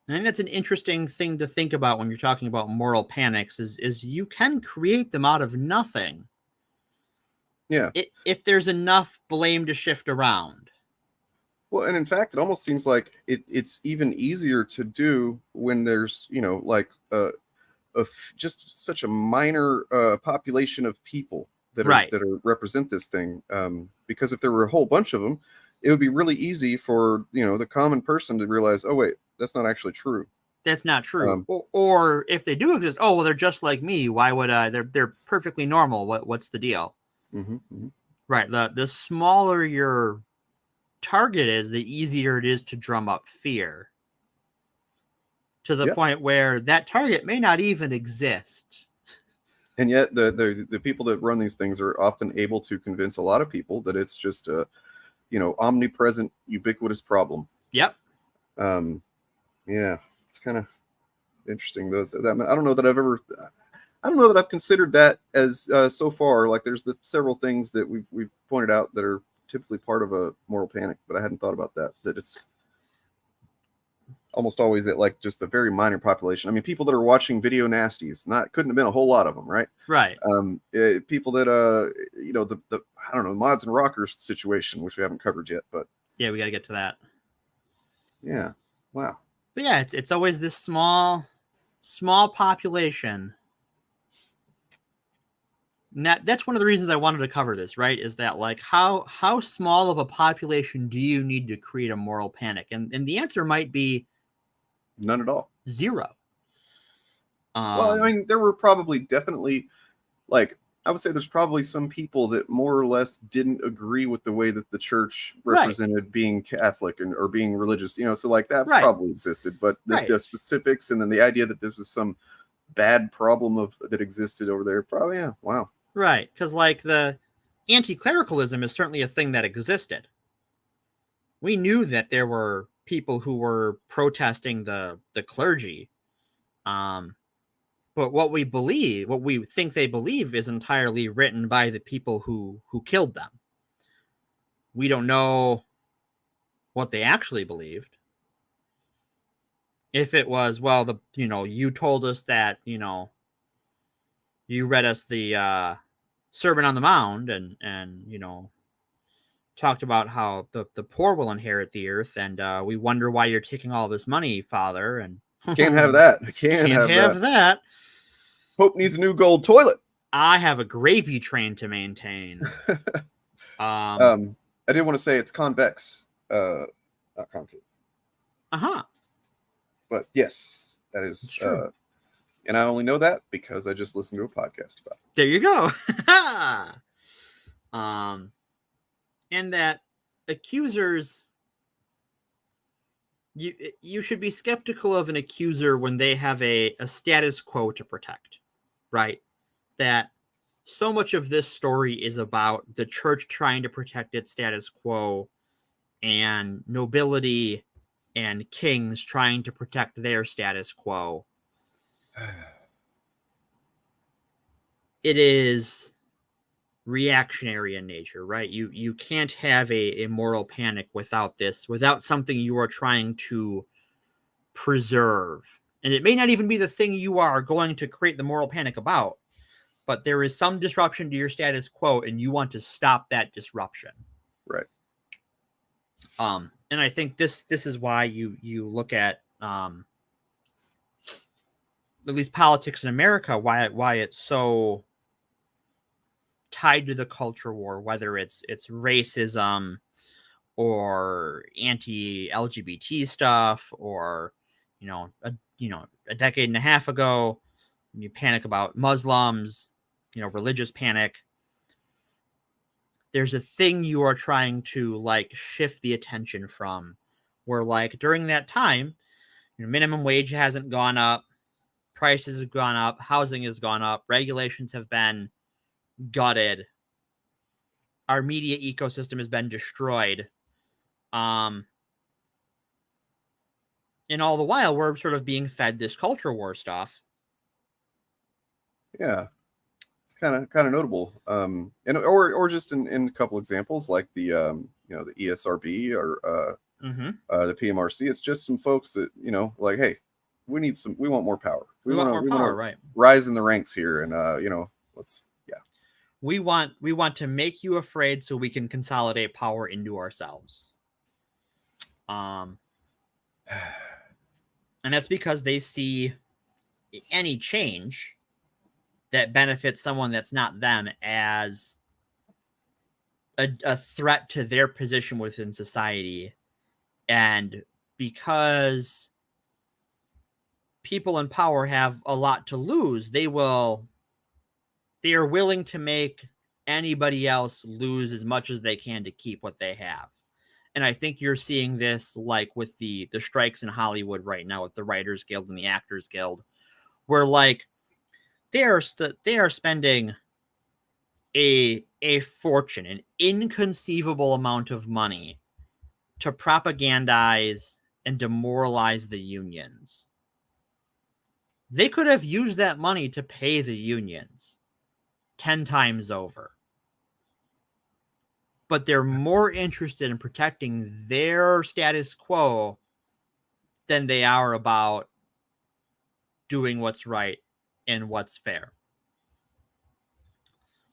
think that's an interesting thing to think about when you're talking about moral panics, is you can create them out of nothing. Yeah. If there's enough blame to shift around. Well, and in fact, it almost seems like it's even easier to do when there's, just such a minor population of people that represent this thing. Because if there were a whole bunch of them, it would be really easy for, the common person to realize, oh, wait, that's not actually true. That's not true. Or if they do exist, oh, well, they're just like me. Why would they're perfectly normal. What's the deal? Mm-hmm, mm-hmm. Right. The smaller your target is, the easier it is to drum up fear. To the point where that target may not even exist. And yet the people that run these things are often able to convince a lot of people that it's just a, omnipresent, ubiquitous problem. Yep. Yeah, it's kind of interesting. I don't know that I've considered that as so far. Like, there's the several things that we've pointed out that are typically part of a moral panic, but I hadn't thought about that it's almost always that, just a very minor population. I mean, people that are watching video nasties, couldn't have been a whole lot of them, right? Right. People that the I don't know, mods and rockers situation, which we haven't covered yet, but yeah, we got to get to that. Yeah. Wow. But yeah, it's always this small population And that's one of the reasons I wanted to cover this, right? Is that like how small of a population do you need to create a moral panic? And the answer might be none at all. Zero. Well, I mean, there were probably definitely, like, I would say there's probably some people that more or less didn't agree with the way that the church represented being Catholic or being religious, you know, so like that probably existed, but the specifics and then the idea that this was some bad problem that existed over there, probably, yeah, wow. Right, because like the anti-clericalism is certainly a thing that existed. We knew that there were people who were protesting the clergy, but what we think they believe is entirely written by the people who killed them. We don't know what they actually believed. If it was, well, you told us that, you read us the Sermon on the Mount and talked about how the poor will inherit the earth, and we wonder why you're taking all this money, Father, and can't have that. Can't have that. Pope needs a new gold toilet. I have a gravy train to maintain. I did want to say it's convex, not concave. But yes, that is true. And I only know that because I just listened to a podcast about it. There you go. And that accusers, you should be skeptical of an accuser when they have a status quo to protect, right? That so much of this story is about the church trying to protect its status quo and nobility and kings trying to protect their status quo. It is reactionary in nature, right? You can't have a moral panic without something you are trying to preserve. And it may not even be the thing you are going to create the moral panic about, but there is some disruption to your status quo and you want to stop that disruption. Right. And I think this is why you look at least politics in America, why it's so tied to the culture war, whether it's racism or anti-LGBT stuff, or a decade and a half ago, you panic about Muslims, religious panic. There's a thing you are trying to like shift the attention from, where like during that time, minimum wage hasn't gone up, prices have gone up, housing has gone up, regulations have been gutted, our media ecosystem has been destroyed, and all the while we're sort of being fed this culture war stuff. Yeah, it's kind of notable, and or just in a couple examples like the the ESRB or the PMRC. It's just some folks that like, hey, we want more power. We want more power, right? Rise in the ranks here, and let's. We want to make you afraid so we can consolidate power into ourselves. And that's because they see any change that benefits someone that's not them as a threat to their position within society. And because people in power have a lot to lose, they are willing to make anybody else lose as much as they can to keep what they have. And I think you're seeing this like with the strikes in Hollywood right now with the Writers Guild and the Actors Guild, where like they are spending a fortune, an inconceivable amount of money to propagandize and demoralize the unions. They could have used that money to pay the unions 10 times over. But they're more interested in protecting their status quo than they are about doing what's right and what's fair.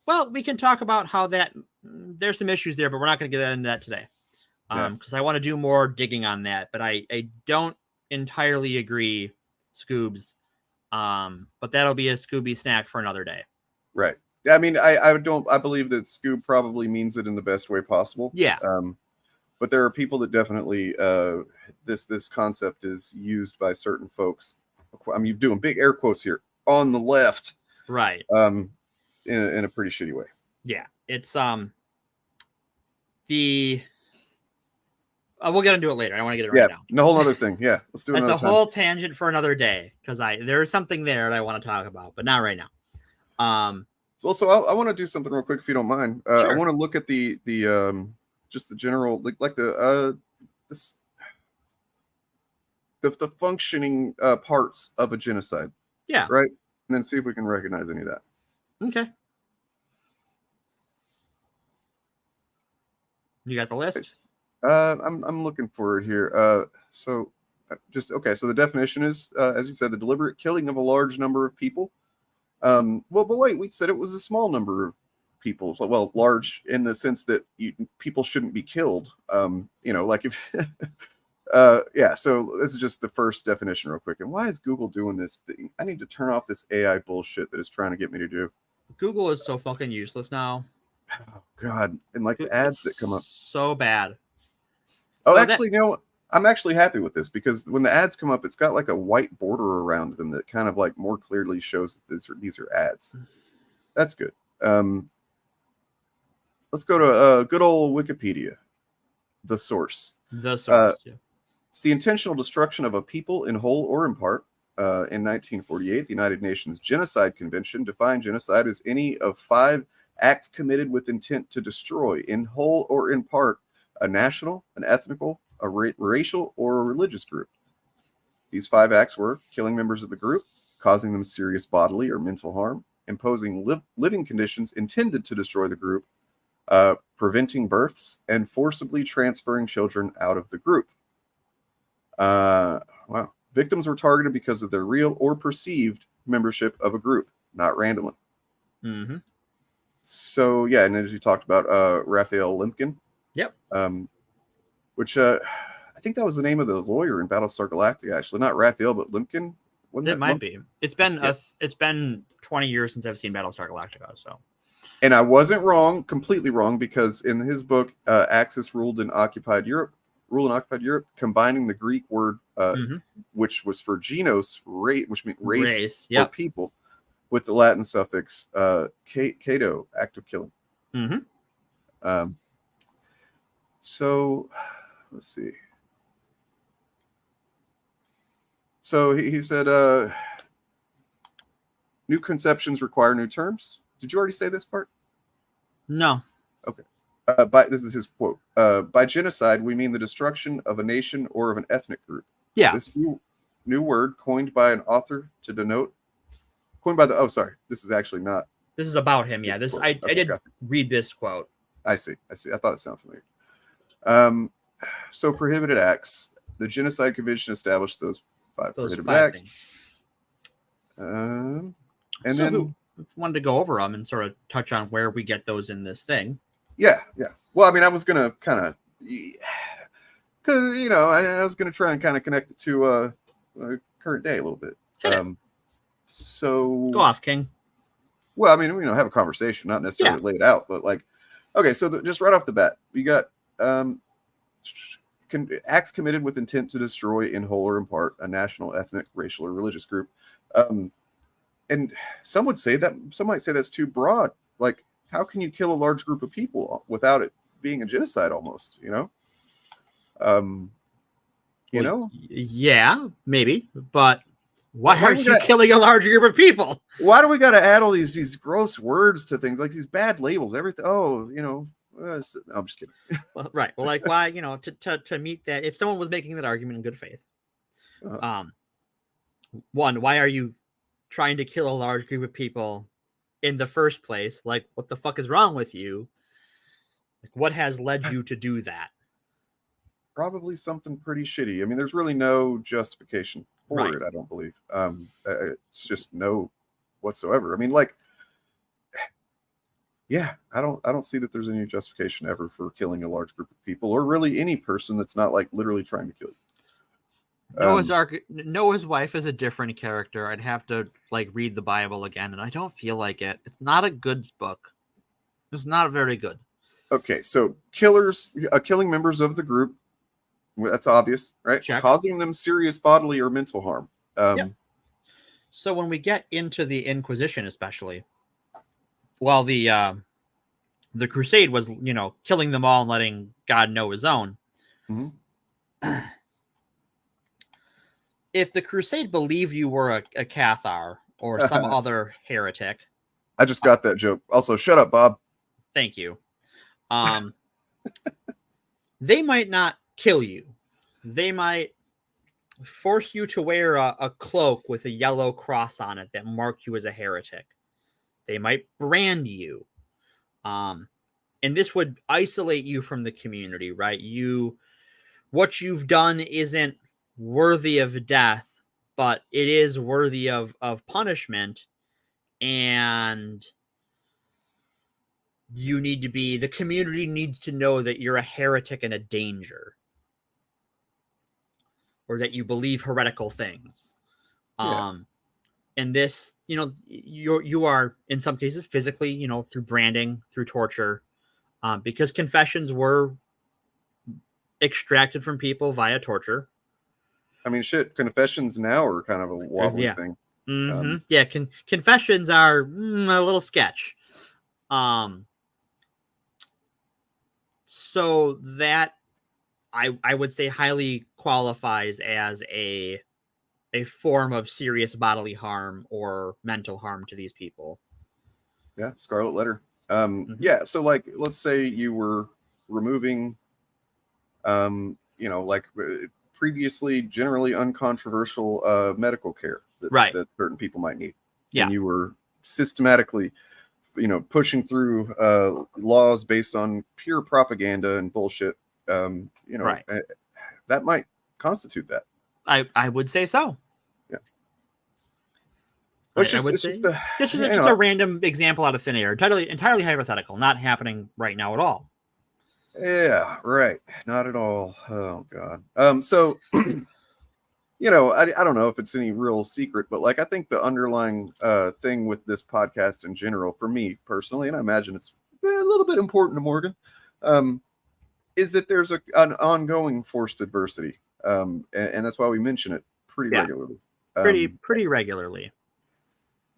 Well, we can talk about how there's some issues there, but we're not going to get into that today. Because I want to do more digging on that, but I don't entirely agree, Scoobs. But that'll be a Scooby snack for another day. Right. Yeah, I mean, I believe that Scoob probably means it in the best way possible. Yeah. But there are people that definitely this concept is used by certain folks. I mean, you're doing big air quotes here on the left, right? In a pretty shitty way. Yeah, it's we'll get into it later. I don't want to get it right now. No, whole other thing. Yeah, let's do it. That's a whole tangent for another day because there's something there that I want to talk about, but not right now. Also, I want to do something real quick if you don't mind. Sure. I want to look at the just the general like the functioning parts of a genocide. Yeah. Right. And then see if we can recognize any of that. Okay. You got the list? I'm looking for it here. So the definition is, as you said, the deliberate killing of a large number of people. But wait, we said it was a small number of people. So, well, large in the sense that people shouldn't be killed. Like if, yeah. So this is just the first definition, real quick. And why is Google doing this thing? I need to turn off this AI bullshit that is trying to get me to do. Google is so fucking useless now. Oh God! And like the ads that come up, so bad. Oh, so actually, I'm actually happy with this because when the ads come up, it's got like a white border around them that kind of like more clearly shows that these are ads. That's good. Let's go to good old Wikipedia, the source. The source. Yeah. It's the intentional destruction of a people in whole or in part. In 1948, the United Nations Genocide Convention defined genocide as any of 5 acts committed with intent to destroy, in whole or in part, a national, an ethnical, a racial, or a religious group. These 5 acts were killing members of the group, causing them serious bodily or mental harm, imposing living conditions intended to destroy the group, preventing births, and forcibly transferring children out of the group. Wow. Victims were targeted because of their real or perceived membership of a group, not randomly. Mm-hmm. So, yeah, and as you talked about, Raphael Lemkin. Yep. Which I think that was the name of the lawyer in Battlestar Galactica, actually. Not Raphael, but Lemkin. It might be. It's been 20 years since I've seen Battlestar Galactica, so. And I wasn't wrong, completely wrong, because in his book, Axis Rule in Occupied Europe, combining the Greek word, which was for genos, which means race or people, with the Latin suffix cato, act of killing. Mm-hmm. So, let's see. So he said, new conceptions require new terms. Did you already say this part? No. Okay. This is his quote. By genocide, we mean the destruction of a nation or of an ethnic group. Yeah. This new word coined by an author to denote. This is actually not. This is about him. Yeah. I did read this quote. I see. I thought it sounded familiar. So prohibited acts. The Genocide Convention established those 5 prohibited acts. And then wanted to go over them and sort of touch on where we get those in this thing. Yeah. Well, I mean, I was gonna kind of, because I was gonna try and kind of connect it to current day a little bit. So go off, King. Well, I mean, have a conversation, not necessarily lay it out, but like, okay, so just right off the bat, we got acts committed with intent to destroy, in whole or in part, a national, ethnic, racial, or religious group. And some might say that's too broad. Like, how can you kill a large group of people without it being a genocide almost, Yeah, maybe. But why are you killing a large group of people? Why do we got to add all these gross words to things, like these bad labels, everything? Oh, I'm just kidding. Well, right. Well, like, why, to meet that, if someone was making that argument in good faith, one, why are you trying to kill a large group of people in the first place? Like, what the fuck is wrong with you? Like, what has led you to do that? Probably something pretty shitty. I mean, there's really no justification for it, I don't believe. It's just no whatsoever. I mean, like, yeah, I don't see that there's any justification ever for killing a large group of people, or really any person that's not like literally trying to kill you. Noah's wife is a different character. I'd have to like read the Bible again, and I don't feel like it. It's not a good book. It's not very good. Okay, so killing members of the group, that's obvious, right? Check. Causing them serious bodily or mental harm. Yep. So when we get into the Inquisition, especially, well, the Crusade was, killing them all and letting God know his own. Mm-hmm. If the Crusade believed you were a Cathar or some other heretic. I just got that joke. Also, shut up, Bob. Thank you. They might not kill you. They might force you to wear a cloak with a yellow cross on it that mark you as a heretic. They might brand you. And this would isolate you from the community, right? What you've done isn't worthy of death, but it is worthy of punishment. And the community needs to know that you're a heretic and a danger, or that you believe heretical things. And this, you are in some cases physically, through branding, through torture, because confessions were extracted from people via torture. I mean, shit, confessions now are kind of a wobbly thing. Mm-hmm. Confessions are a little sketch. So that I would say highly qualifies as a form of serious bodily harm or mental harm to these people. Yeah, Scarlet Letter. Yeah, so like, let's say you were removing, previously generally uncontroversial medical care that certain people might need. Yeah. And you were systematically, pushing through laws based on pure propaganda and bullshit. That might constitute that. I would say so. Yeah. It's just a random example out of thin air, entirely hypothetical, not happening right now at all. Yeah, right. Not at all. Oh God. So, I don't know if it's any real secret, but like, I think the underlying thing with this podcast in general, for me personally, and I imagine it's a little bit important to Morgan, is that there's an ongoing forced adversity. And that's why we mention it pretty regularly. Pretty regularly.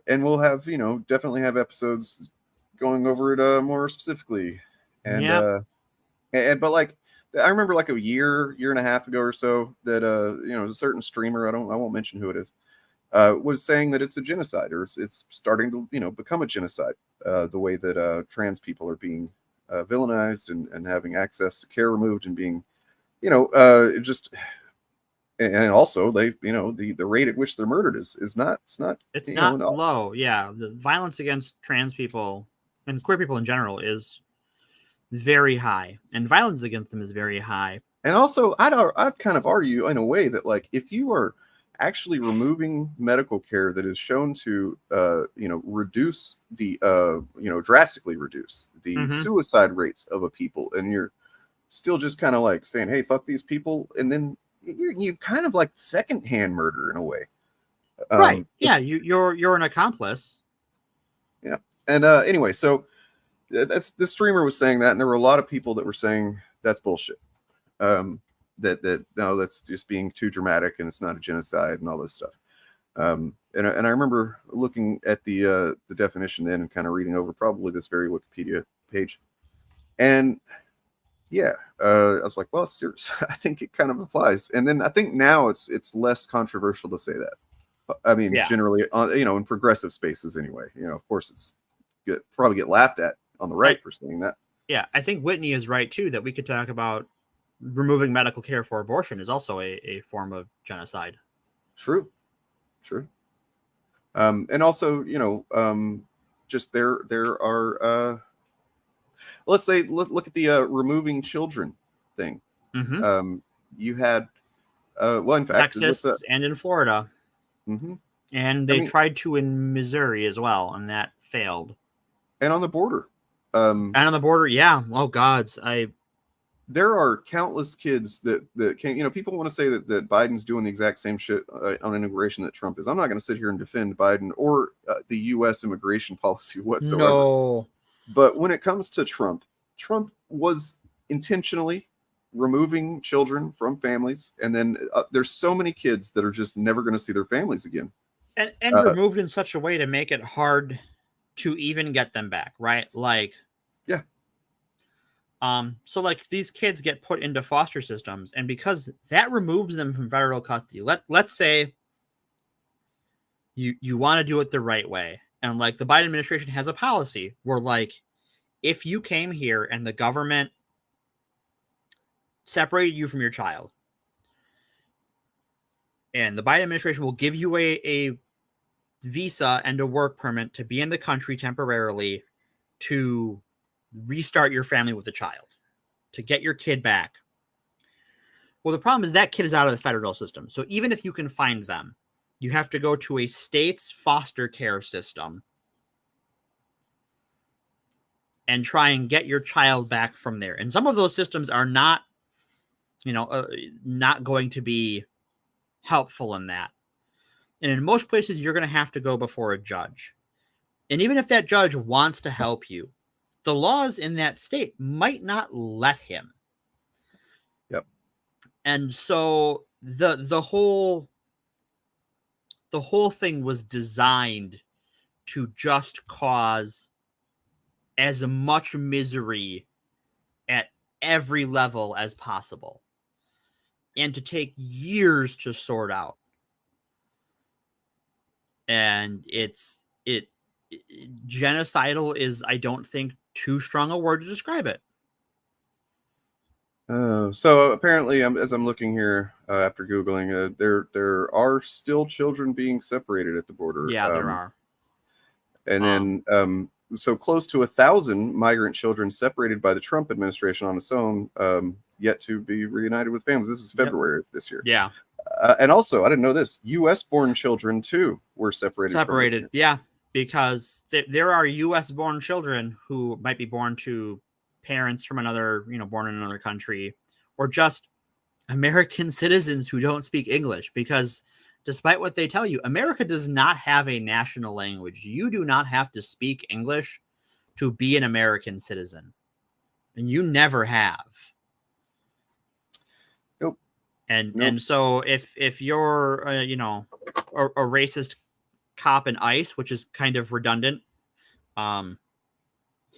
And we'll have, definitely have episodes going over it more specifically. And but like, I remember like a year and a half ago or so that a certain streamer, I won't mention who it is, was saying that it's a genocide, or it's starting to become a genocide, the way that trans people are being villainized and having access to care removed and being and also they the rate at which they're murdered is not low. Yeah, the violence against trans people and queer people in general is very high, and violence against them is very high. And also, I'd kind of argue in a way that, like, if you are actually removing medical care that is shown to reduce the drastically reduce the suicide rates of a people, and you're still just kind of like saying, hey, fuck these people, and then you kind of like secondhand murder in a way, right? Yeah, you're an accomplice. Yeah. And anyway, so that's the streamer was saying that, and there were a lot of people that were saying that's bullshit. That no, that's just being too dramatic, and it's not a genocide, and all this stuff. And I remember looking at the definition then, and kind of reading over probably this very Wikipedia page, and yeah, I was like, well, seriously, I think it kind of applies. And then I think now it's less controversial to say that. I mean, generally, in progressive spaces anyway. Of course, it's probably get laughed at on the right for saying that. Yeah, I think Whitney is right too, that we could talk about removing medical care for abortion is also a form of genocide. True. And also, just there are let's say look at the removing children thing. You had in fact, Texas and in Florida. And they tried to in Missouri as well, and that failed. And on the border. Yeah. Oh gods, there are countless kids that can, you know, people want to say that Biden's doing the exact same shit on immigration that Trump is. I'm not going to sit here and defend Biden or the U.S. immigration policy whatsoever. No. But when it comes to Trump was intentionally removing children from families, and then there's so many kids that are just never going to see their families again. And removed in such a way to make it hard to even get them back, right? Like, yeah. So like these kids get put into foster systems, and because that removes them from federal custody, let's say you want to do it the right way. And like the Biden administration has a policy where like, if you came here and the government separated you from your child, and the Biden administration will give you a visa and a work permit to be in the country temporarily to restart your family with a child, to get your kid back. Well, the problem is that kid is out of the federal system. So even if you can find them, you have to go to a state's foster care system and try and get your child back from there. And some of those systems are not, not going to be helpful in that. And in most places, you're going to have to go before a judge. And even if that judge wants to help you, the laws in that state might not let him. Yep. And so the whole thing was designed to just cause as much misery at every level as possible, and to take years to sort out. And genocidal is, I don't think, too strong a word to describe it. So apparently, as I'm looking here after Googling, there are still children being separated at the border. Yeah, there are. And then, so close to 1,000 migrant children separated by the Trump administration on its own, yet to be reunited with families. This was February of this year. Yeah. And also, I didn't know this, U.S.-born children, too, were separated. Yeah, because there are U.S.-born children who might be born to parents from another, born in another country, or just American citizens who don't speak English. Because despite what they tell you, America does not have a national language. You do not have to speak English to be an American citizen. And you never have. Nope. And so if you're, a racist cop in ICE, which is kind of redundant,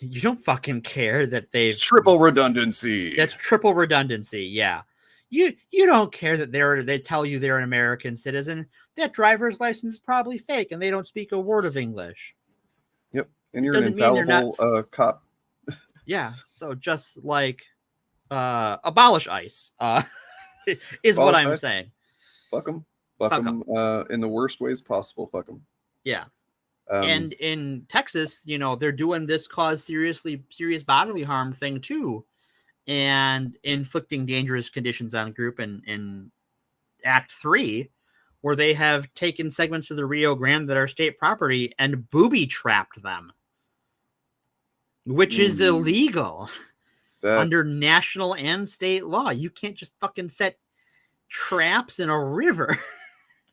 you don't fucking care that they've triple redundancy. That's triple redundancy. Yeah. You don't care that they tell you they're an American citizen. That driver's license is probably fake and they don't speak a word of English. Yep. And you're an infallible cop. Yeah. So just like abolish ICE is abolish what I'm ICE. saying. Fuck them. Fuck them in the worst ways possible. Fuck them. Yeah. And in Texas, they're doing this cause serious bodily harm thing too, and inflicting dangerous conditions on a group in Act 3, where they have taken segments of the Rio Grande that are state property and booby-trapped them, which is illegal under national and state law. You can't just fucking set traps in a river.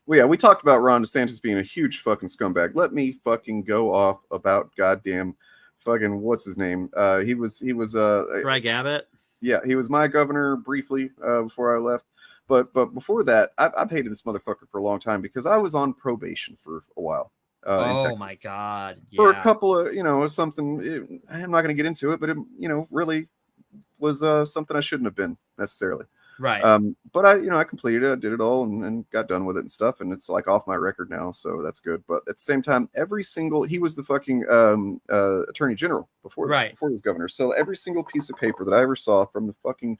Well, yeah, we talked about Ron DeSantis being a huge fucking scumbag. Let me fucking go off about goddamn fucking what's his name? He was Greg Abbott. Yeah, he was my governor briefly before I left. But before that, I've hated this motherfucker for a long time because I was on probation for a while. Oh in Texas. My God! Yeah. For a couple of something. I'm not going to get into it, but it really was something I shouldn't have been necessarily. Right. But I completed it, I did it all and got done with it and stuff. And it's like off my record now. So that's good. But at the same time, he was the fucking attorney general before he was governor. So every single piece of paper that I ever saw from the fucking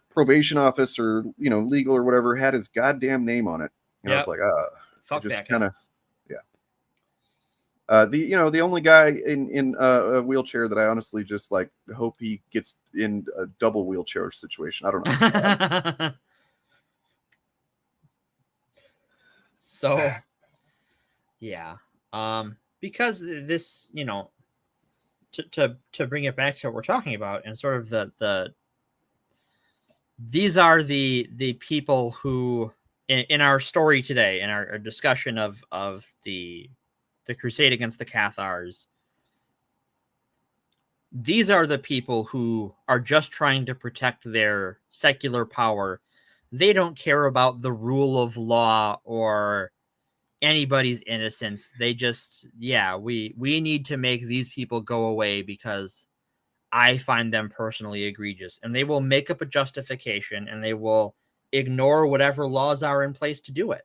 probation office or, legal or whatever had his goddamn name on it. And I was like, fuck just that kind of, the only guy in a wheelchair that I honestly just like hope he gets in a double wheelchair situation. I don't know. So, yeah, because this, to bring it back to what we're talking about and sort of the these are the people who, in our story today, in our discussion of the crusade against the Cathars, these are the people who are just trying to protect their secular power. They don't care about the rule of law or anybody's innocence. They just, we need to make these people go away because I find them personally egregious. And they will make up a justification and they will ignore whatever laws are in place to do it.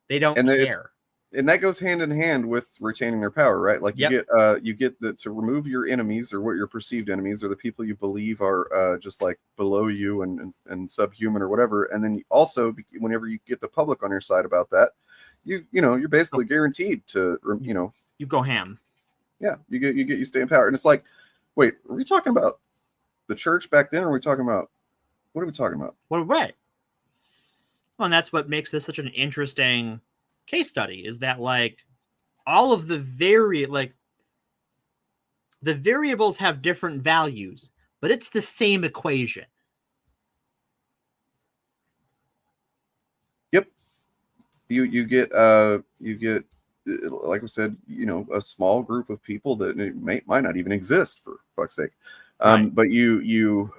They don't care. And that goes hand in hand with retaining their power, right? Like you get to remove your enemies, or what your perceived enemies, or the people you believe are just like below you and subhuman or whatever. And then also, whenever you get the public on your side about that, you're basically guaranteed to you go ham. Yeah, you stay in power. And it's like, wait, are we talking about the church back then, or are we talking about what are we talking about? Well, right. Well, and that's what makes this such an interesting case study, is that like all of the variables have different values, but it's the same equation. Yep. You get like I said, a small group of people that might not even exist, for fuck's sake. Right. But you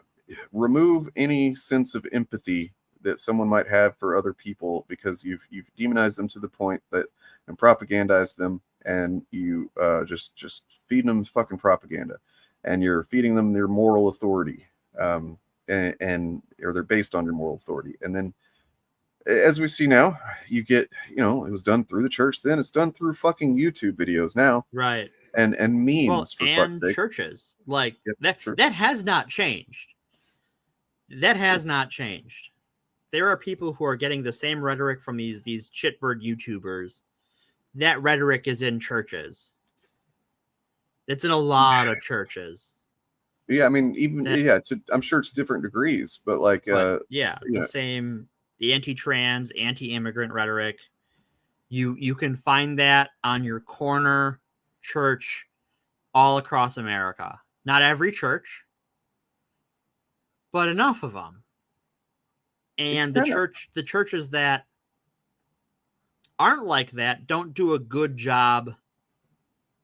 remove any sense of empathy that someone might have for other people, because you've demonized them to the point that, and propagandized them, and you just feeding them fucking propaganda, and you're feeding them their moral authority, or they're based on your moral authority. And then, as we see now, you get, it was done through the church then, it's done through fucking YouTube videos now. Right. And memes, for fuck's sake. Churches. Like, that has not changed. That has not changed. There are people who are getting the same rhetoric from these shitbird YouTubers. That rhetoric is in churches. It's in a lot of churches. Yeah, I mean, I'm sure it's different degrees, but like, the same, the anti-trans, anti-immigrant rhetoric. You can find that on your corner church all across America. Not every church, but enough of them. And the churches that aren't like that don't do a good job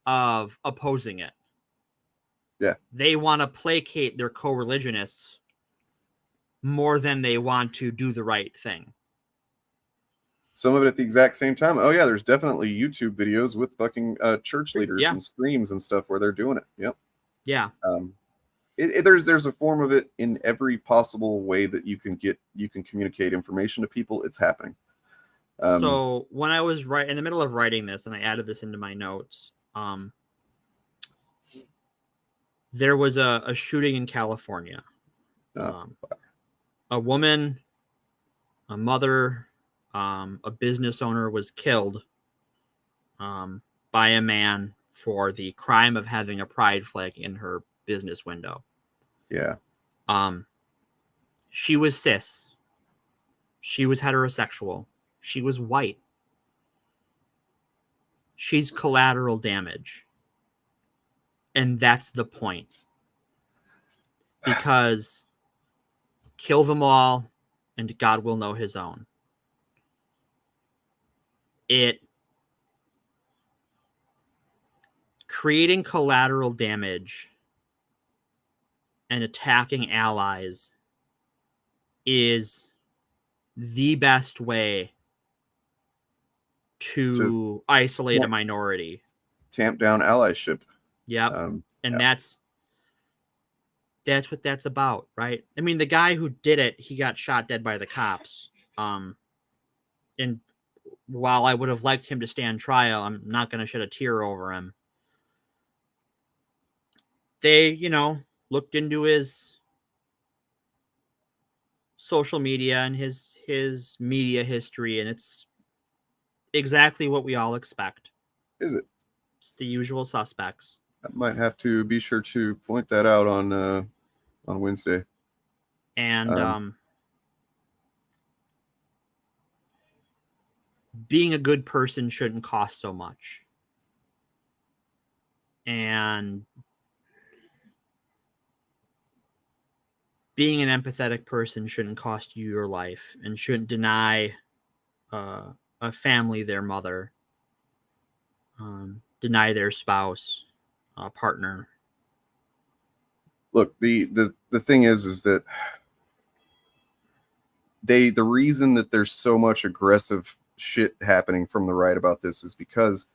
of opposing it. Yeah. They want to placate their co-religionists more than they want to do the right thing. Some of it at the exact same time. Oh yeah, there's definitely YouTube videos with fucking church leaders and streams and stuff where they're doing it. Yep. Yeah. There's a form of it in every possible way that you can communicate information to people. It's happening. So when I was in the middle of writing this, and I added this into my notes, there was a shooting in California. A woman, a mother, a business owner was killed by a man for the crime of having a pride flag in her business window. Yeah. She was cis. She was heterosexual. She was white. She's collateral damage. And that's the point. Because kill them all and God will know his own. Creating collateral damage and attacking allies is the best way to isolate a minority. Tamp down allyship. Yep. And that's what that's about, right? I mean, the guy who did it, he got shot dead by the cops. And while I would have liked him to stand trial, I'm not going to shed a tear over him. They, looked into his social media and his media history, and it's exactly what we all expect. Is it? It's the usual suspects. I might have to be sure to point that out on Wednesday. And being a good person shouldn't cost so much. And being an empathetic person shouldn't cost you your life and shouldn't deny a family their mother, deny their spouse, partner. Look, the thing is that the reason that there's so much aggressive shit happening from the right about this is because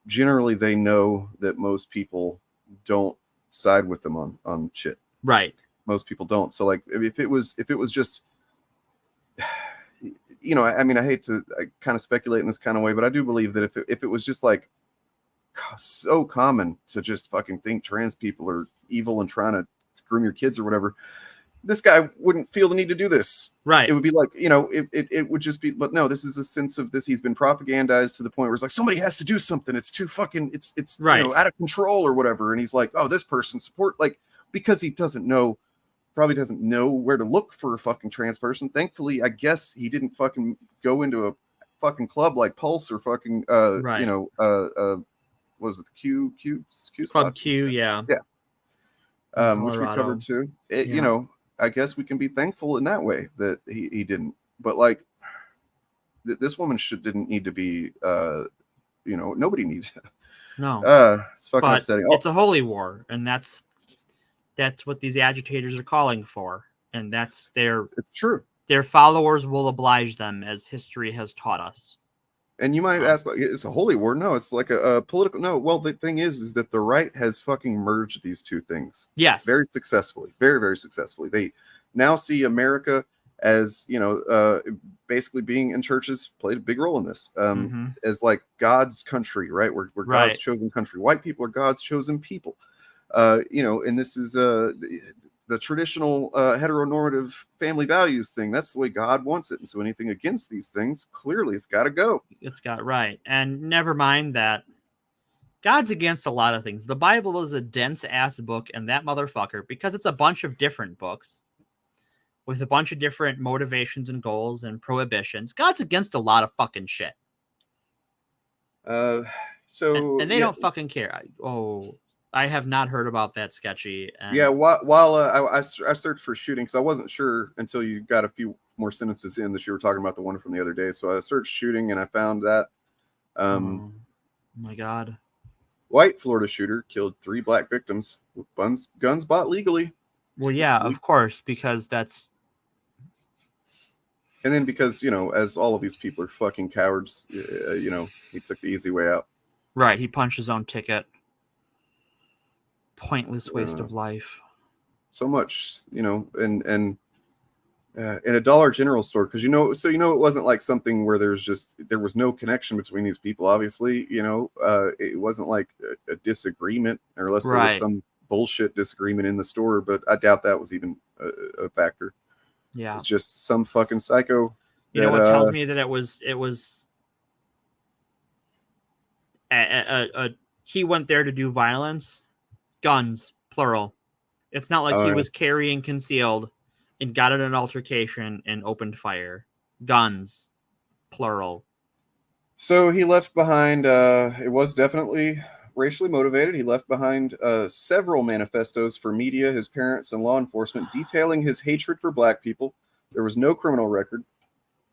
generally they know that most people don't side with them on shit. Right. Most people don't. So like if it was just, you know, I mean, I hate to kind of speculate in this kind of way, but I do believe that if it was just like so common to just fucking think trans people are evil and trying to groom your kids or whatever, this guy wouldn't feel the need to do this. Right. It would be like, you know, it would just be, but no, this is a sense of this. He's been propagandized to the point where it's like, somebody has to do something. It's too fucking, it's right. You know, out of control or whatever. And he's like, oh, this person support, like, because he probably doesn't know where to look for a fucking trans person. Thankfully, I guess he didn't fucking go into a fucking club like Pulse or fucking, right. You know, what was it? The Q Club spot? Q. Yeah. Yeah. Which we covered too. You know, I guess we can be thankful in that way that he didn't. But like, this woman didn't need to be. You know, nobody needs. No. It's fucking upsetting. It's a holy war, and that's what these agitators are calling for, and it's true. Their followers will oblige them, as history has taught us. And you might ask, like, it's a holy war? No, it's like a political. No, well, the thing is that the right has fucking merged these two things. Yes, very successfully, very, very successfully. They now see America as, you know, basically being in churches played a big role in this, as like God's country, right? We're God's chosen country. White people are God's chosen people. You know, and this is the traditional heteronormative family values thing. That's the way God wants it. And so anything against these things, clearly it's got to go. It's got right. And never mind that God's against a lot of things. The Bible is a dense ass book, and that motherfucker, because it's a bunch of different books with a bunch of different motivations and goals and prohibitions, God's against a lot of fucking shit. So and they don't fucking care. I have not heard about that sketchy. And yeah, while I searched for shooting, because I wasn't sure until you got a few more sentences in that you were talking about the one from the other day. So I searched shooting and I found that. Oh my God. White Florida shooter killed 3 black victims with guns bought legally. Well, yeah, of course, because that's. And then because, you know, as all of these people are fucking cowards, you know, he took the easy way out. Right. He punched his own ticket. Pointless waste of life. So much, you know, and in a Dollar General store, because it wasn't like something where there was no connection between these people. Obviously, you know, it wasn't like a disagreement, or unless there was some bullshit disagreement in the store. But I doubt that was even a factor. Yeah, it's just some fucking psycho. You know what tells me that it was he went there to do violence. Guns, plural. It's not like he was carrying concealed and got in an altercation and opened fire. Guns, plural. So he left behind, it was definitely racially motivated. He left behind several manifestos for media, his parents, and law enforcement detailing his hatred for black people. There was no criminal record.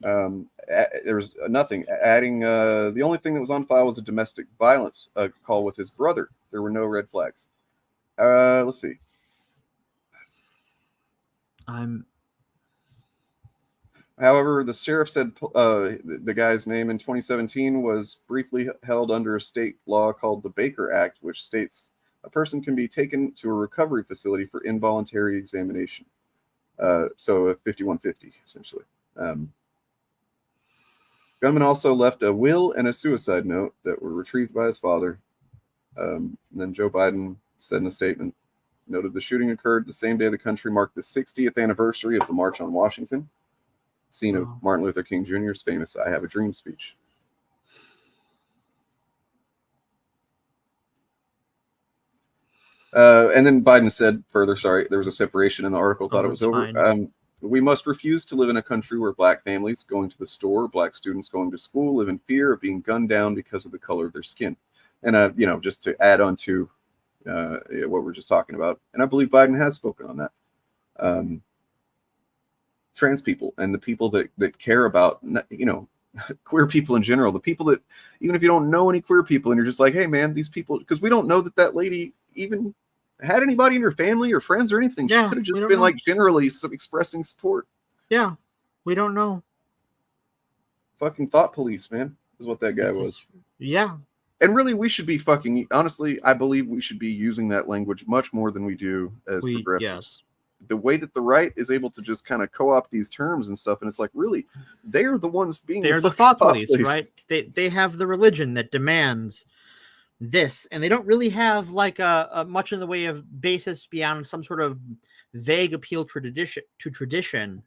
There was nothing. Adding, the only thing that was on file was a domestic violence call with his brother. There were no red flags. Let's see. However, the sheriff said the guy's name in 2017 was briefly held under a state law called the Baker Act, which states a person can be taken to a recovery facility for involuntary examination. So a 5150, essentially. Gunman also left a will and a suicide note that were retrieved by his father. And then Joe Biden said in a statement, noted the shooting occurred the same day the country marked the 60th anniversary of the March on Washington, scene of Martin Luther King Jr.'s famous "I Have a Dream" speech. And then Biden said further, sorry, there was a separation in the article, thought it was over. We must refuse to live in a country where black families going to the store, black students going to school live in fear of being gunned down because of the color of their skin. And, you know, just to add on to what we're just talking about, and I believe Biden has spoken on that. trans people and the people that care about, you know, queer people in general, the people that, even if you don't know any queer people and you're just like, hey man, these people, because we don't know that lady even had anybody in her family or friends or anything. She could have just been like generally expressing support. Yeah, we don't know. Fucking thought police, man, is what that guy was. Yeah. And really, we should be fucking, honestly, I believe we should be using that language much more than we do as progressives. Yes. The way that the right is able to just kind of co-opt these terms and stuff, and it's like, really, they're the ones being they're the thought police, right? They have the religion that demands this, and they don't really have like a much in the way of basis beyond some sort of vague appeal to tradition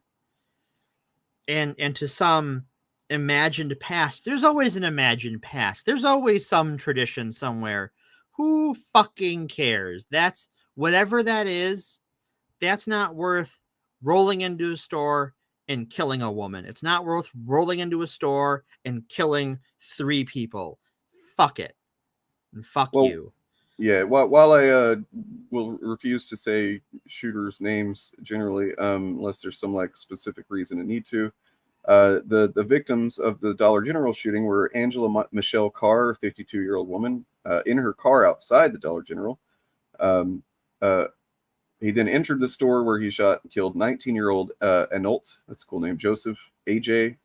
and to some imagined past. There's always an imagined past. There's always some tradition somewhere. Who fucking cares? That's whatever that is. That's not worth rolling into a store and killing a woman. It's not worth rolling into a store and killing 3 people. Fuck it. And fuck you. Yeah, while I will refuse to say shooters' names generally, unless there's some like specific reason to need to, the victims of the Dollar General shooting were Angela Michelle Carr, a 52-year-old woman, in her car outside the Dollar General. He then entered the store where he shot and killed 19-year-old Anault, that's a cool name, Joseph A.J.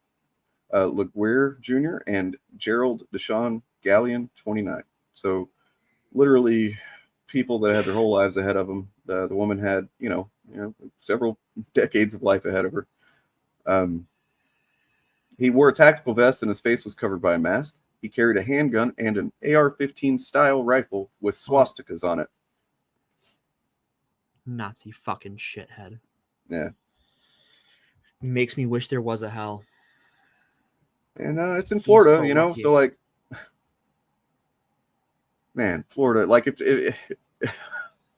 LaGuerre Jr. and Gerald Deshawn Gallion, 29. So literally people that had their whole lives ahead of them. The woman had, you know, several decades of life ahead of her. He wore a tactical vest and his face was covered by a mask. He carried a handgun and an AR-15 style rifle with swastikas on it. Nazi fucking shithead. Yeah. Makes me wish there was a hell. And it's in Florida, so you know, lucky. so like, man, Florida, like if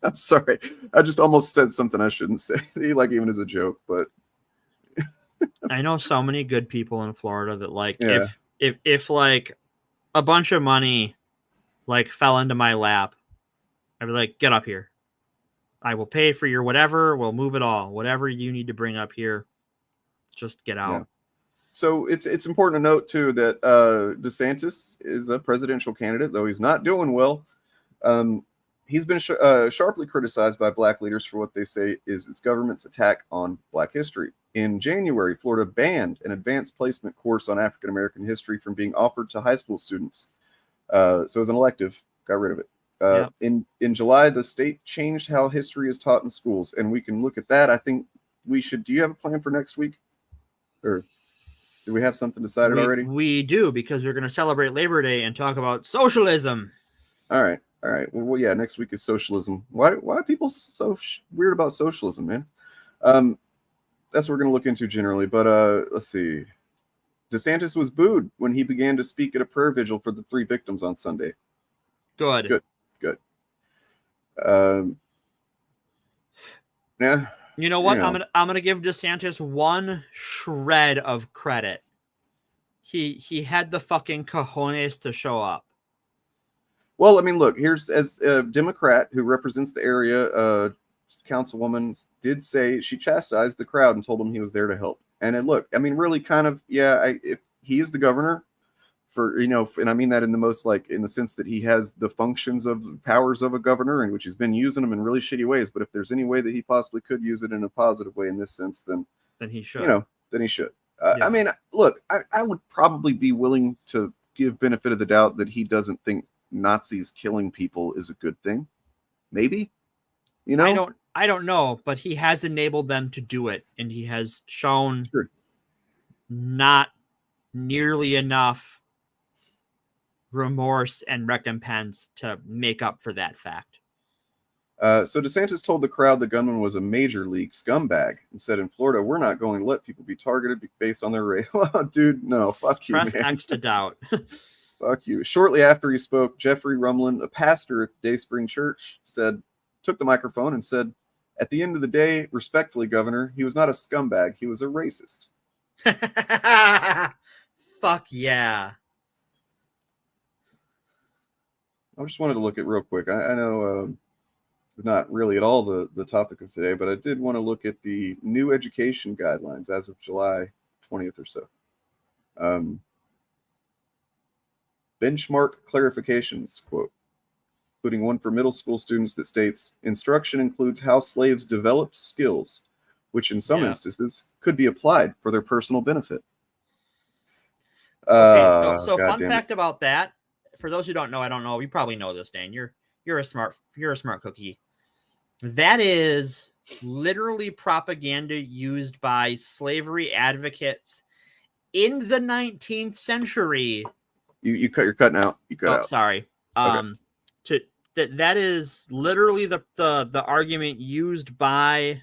I'm sorry, I just almost said something I shouldn't say, like even as a joke, but I know so many good people in Florida that like, yeah. if like a bunch of money like fell into my lap, I'd be like, get up here. I will pay for your whatever. We'll move it all. Whatever you need to bring up here, just get out. Yeah. So it's important to note too that DeSantis is a presidential candidate, though he's not doing well. He's been sharply criticized by black leaders for what they say is its government's attack on black history. In January, Florida banned an advanced placement course on African American history from being offered to high school students. So as an elective, got rid of it. In July, the state changed how history is taught in schools, and we can look at that. I think we should. Do you have a plan for next week, or do we have something decided already? We do, because we're going to celebrate Labor Day and talk about socialism. All right. Well, yeah. Next week is socialism. Why are people so weird about socialism, man? That's what we're going to look into generally. But let's see. DeSantis was booed when he began to speak at a prayer vigil for the 3 victims on Sunday. Good. Yeah. You know what? I'm gonna give DeSantis one shred of credit. He had the fucking cojones to show up. Well, I mean, look, here's as a Democrat who represents the area, councilwoman did say she chastised the crowd and told him he was there to help. And then look, I mean, really kind of, yeah, if he is the governor for, you know, and I mean that in the most like in the sense that he has the functions of powers of a governor, and which he's been using them in really shitty ways. But if there's any way that he possibly could use it in a positive way in this sense, then he should. You know, then he should. I mean, look, I would probably be willing to give benefit of the doubt that he doesn't think Nazis killing people is a good thing. Maybe, you know, I don't know, but he has enabled them to do it, and he has shown not nearly enough remorse and recompense to make up for that fact. So DeSantis told the crowd the gunman was a major league scumbag and said, in Florida, we're not going to let people be targeted based on their race. Dude, no, fuck you, Press man. X to doubt. Fuck you. Shortly after he spoke, Jeffrey Rumlin, a pastor at Dayspring Church, took the microphone and said, at the end of the day, respectfully, Governor, he was not a scumbag. He was a racist. Fuck yeah. I just wanted to look at real quick. I know not really at all the topic of today, but I did want to look at the new education guidelines as of July 20th or so. Benchmark clarifications, quote, including one for middle school students that states, instruction includes how slaves developed skills, which in some instances could be applied for their personal benefit. Okay, so fun fact about that, for those who don't know, I don't know, you probably know this, Dan. You're a smart cookie. That is literally propaganda used by slavery advocates in the 19th century. You're cutting out. You cut out. Sorry. That is literally the argument used by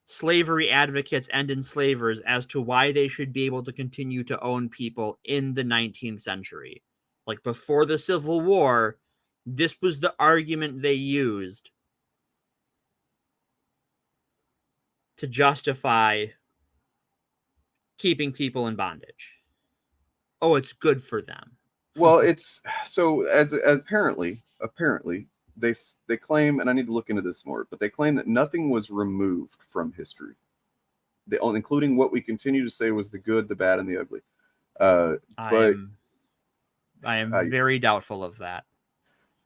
slavery advocates and enslavers as to why they should be able to continue to own people in the 19th century. Like before the Civil War, this was the argument they used to justify keeping people in bondage. Oh, it's good for them. Well, it's so as apparently they claim, and I need to look into this more, but they claim that nothing was removed from history, including what we continue to say was the good, the bad, and the ugly. I am very doubtful of that.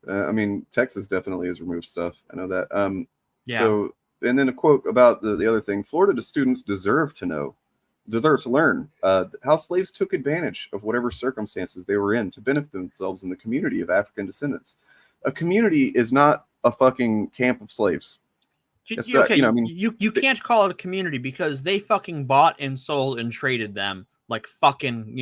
I mean, Texas definitely has removed stuff. I know that. Yeah. So, and then a quote about the other thing: Florida students deserve to learn how slaves took advantage of whatever circumstances they were in to benefit themselves in the community of African descendants. A community is not a fucking camp of slaves. You can't call it a community because they fucking bought and sold and traded them like fucking,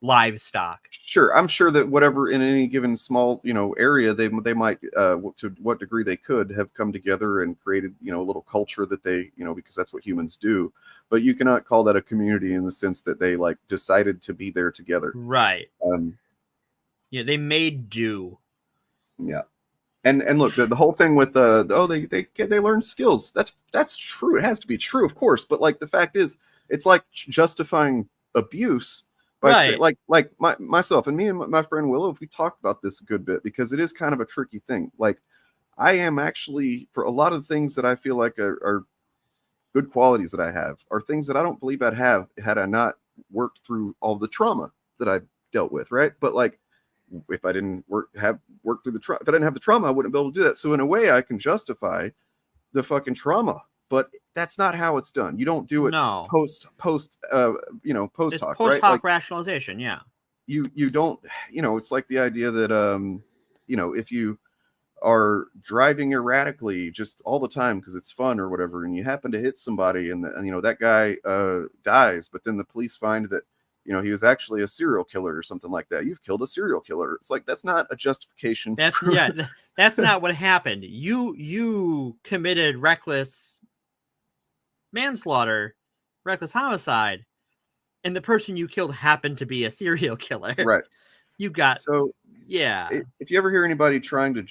livestock. Sure, I'm sure that whatever in any given small, area, they might, to what degree they could have come together and created, a little culture that they, because that's what humans do. But you cannot call that a community in the sense that they like decided to be there together. Right. Yeah, they made do. Yeah. And look, the whole thing with they learn skills. That's true. It has to be true, of course. But like the fact is, it's like justifying abuse by myself and me and my friend Willow. If we talked about this a good bit, because it is kind of a tricky thing. Like I am actually, for a lot of things that I feel like are good qualities that I have, are things that I don't believe I'd have had I not worked through all the trauma that I dealt with. Right, but like, if I didn't if I didn't have the trauma, I wouldn't be able to do that. So in a way, I can justify the fucking trauma, but that's not how it's done. You don't do it post hoc, post hoc right? Rationalization. Yeah. You don't, it's like the idea that, if you are driving erratically just all the time because it's fun or whatever, and you happen to hit somebody and that guy dies, but then the police find that, he was actually a serial killer or something like that. You've killed a serial killer. It's like, that's not a justification. That's not what happened. You committed reckless manslaughter, reckless homicide, and the person you killed happened to be a serial killer. Right. You got yeah. If you ever hear anybody trying to,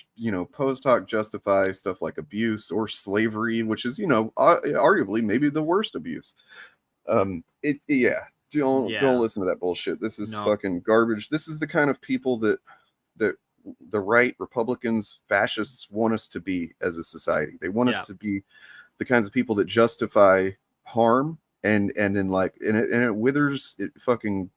post hoc justify stuff like abuse or slavery, which is, arguably maybe the worst abuse, Don't listen to that bullshit. This is fucking garbage. This is the kind of people that the right, Republicans, fascists want us to be as a society. They want us to be the kinds of people that justify harm and it fucking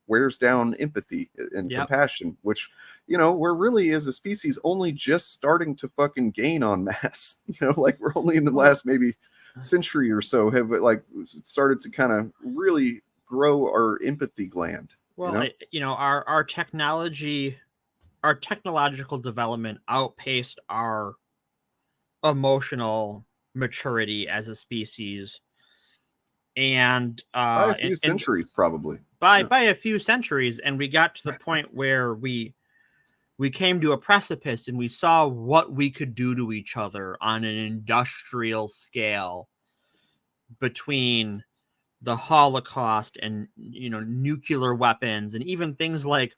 wears down empathy and compassion, which, we're really as a species only just starting to fucking gain en masse. Like we're only in the last maybe century or so have like started to kind of really grow our empathy gland. Well, our technological development outpaced our emotional maturity as a species, and by a few centuries, probably by a few centuries, and we got to the point where we came to a precipice and we saw what we could do to each other on an industrial scale between the Holocaust and nuclear weapons and even things like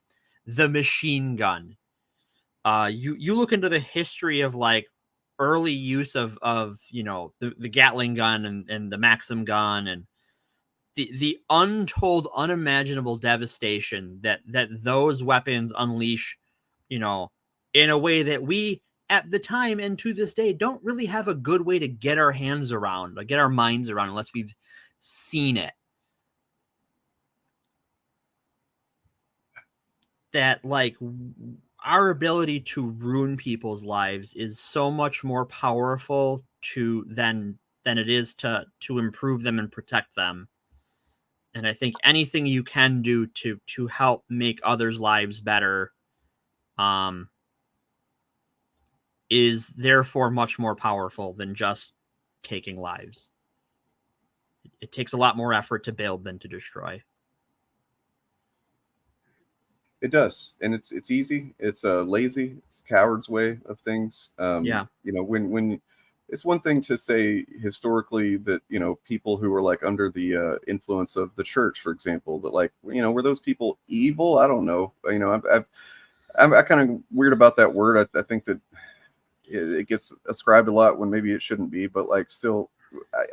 the machine gun. You look into the history of like early use of the Gatling gun and the Maxim gun and the untold, unimaginable devastation that those weapons unleash, in a way that we at the time and to this day don't really have a good way to get our hands around, like get our minds around, unless we've seen it. That like our ability to ruin people's lives is so much more powerful than it is to improve them and protect them. And I think anything you can do to help make others' lives better is therefore much more powerful than just taking lives. It takes a lot more effort to build than to destroy. It does, and it's easy. It's lazy. It's a coward's way of things. Yeah. You know, when it's one thing to say historically that, you know, people who were like under the influence of the church, for example, that like, you know, were those people evil? I don't know. You know, I'm kind of weird about that word. I think that it gets ascribed a lot when maybe it shouldn't be, but like still,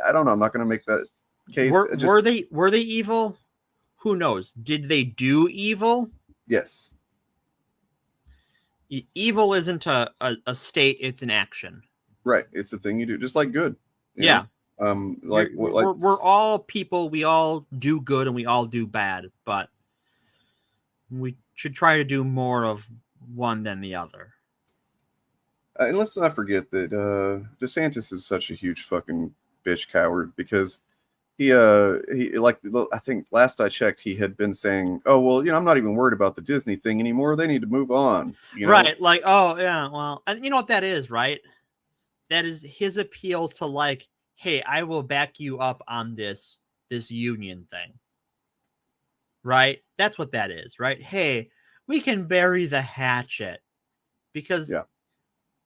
I don't know. I'm not going to make that case. Were they evil? Who knows? Did they do evil? Yes. Evil isn't a state, it's an action. Right. It's a thing you do, just like good. Yeah. Like we're all people. We all do good and we all do bad, but we should try to do more of one than the other. And let's not forget that DeSantis is such a huge fucking bitch coward, because he like, I think last I checked, he had been saying, oh, well, you know, I'm not even worried about the Disney thing anymore. They need to move on. You know? Right. Like, oh, yeah, well, and you know what that is, right? That is his appeal to like, hey, I will back you up on this union thing. Right? That's what that is, right? Hey, we can bury the hatchet because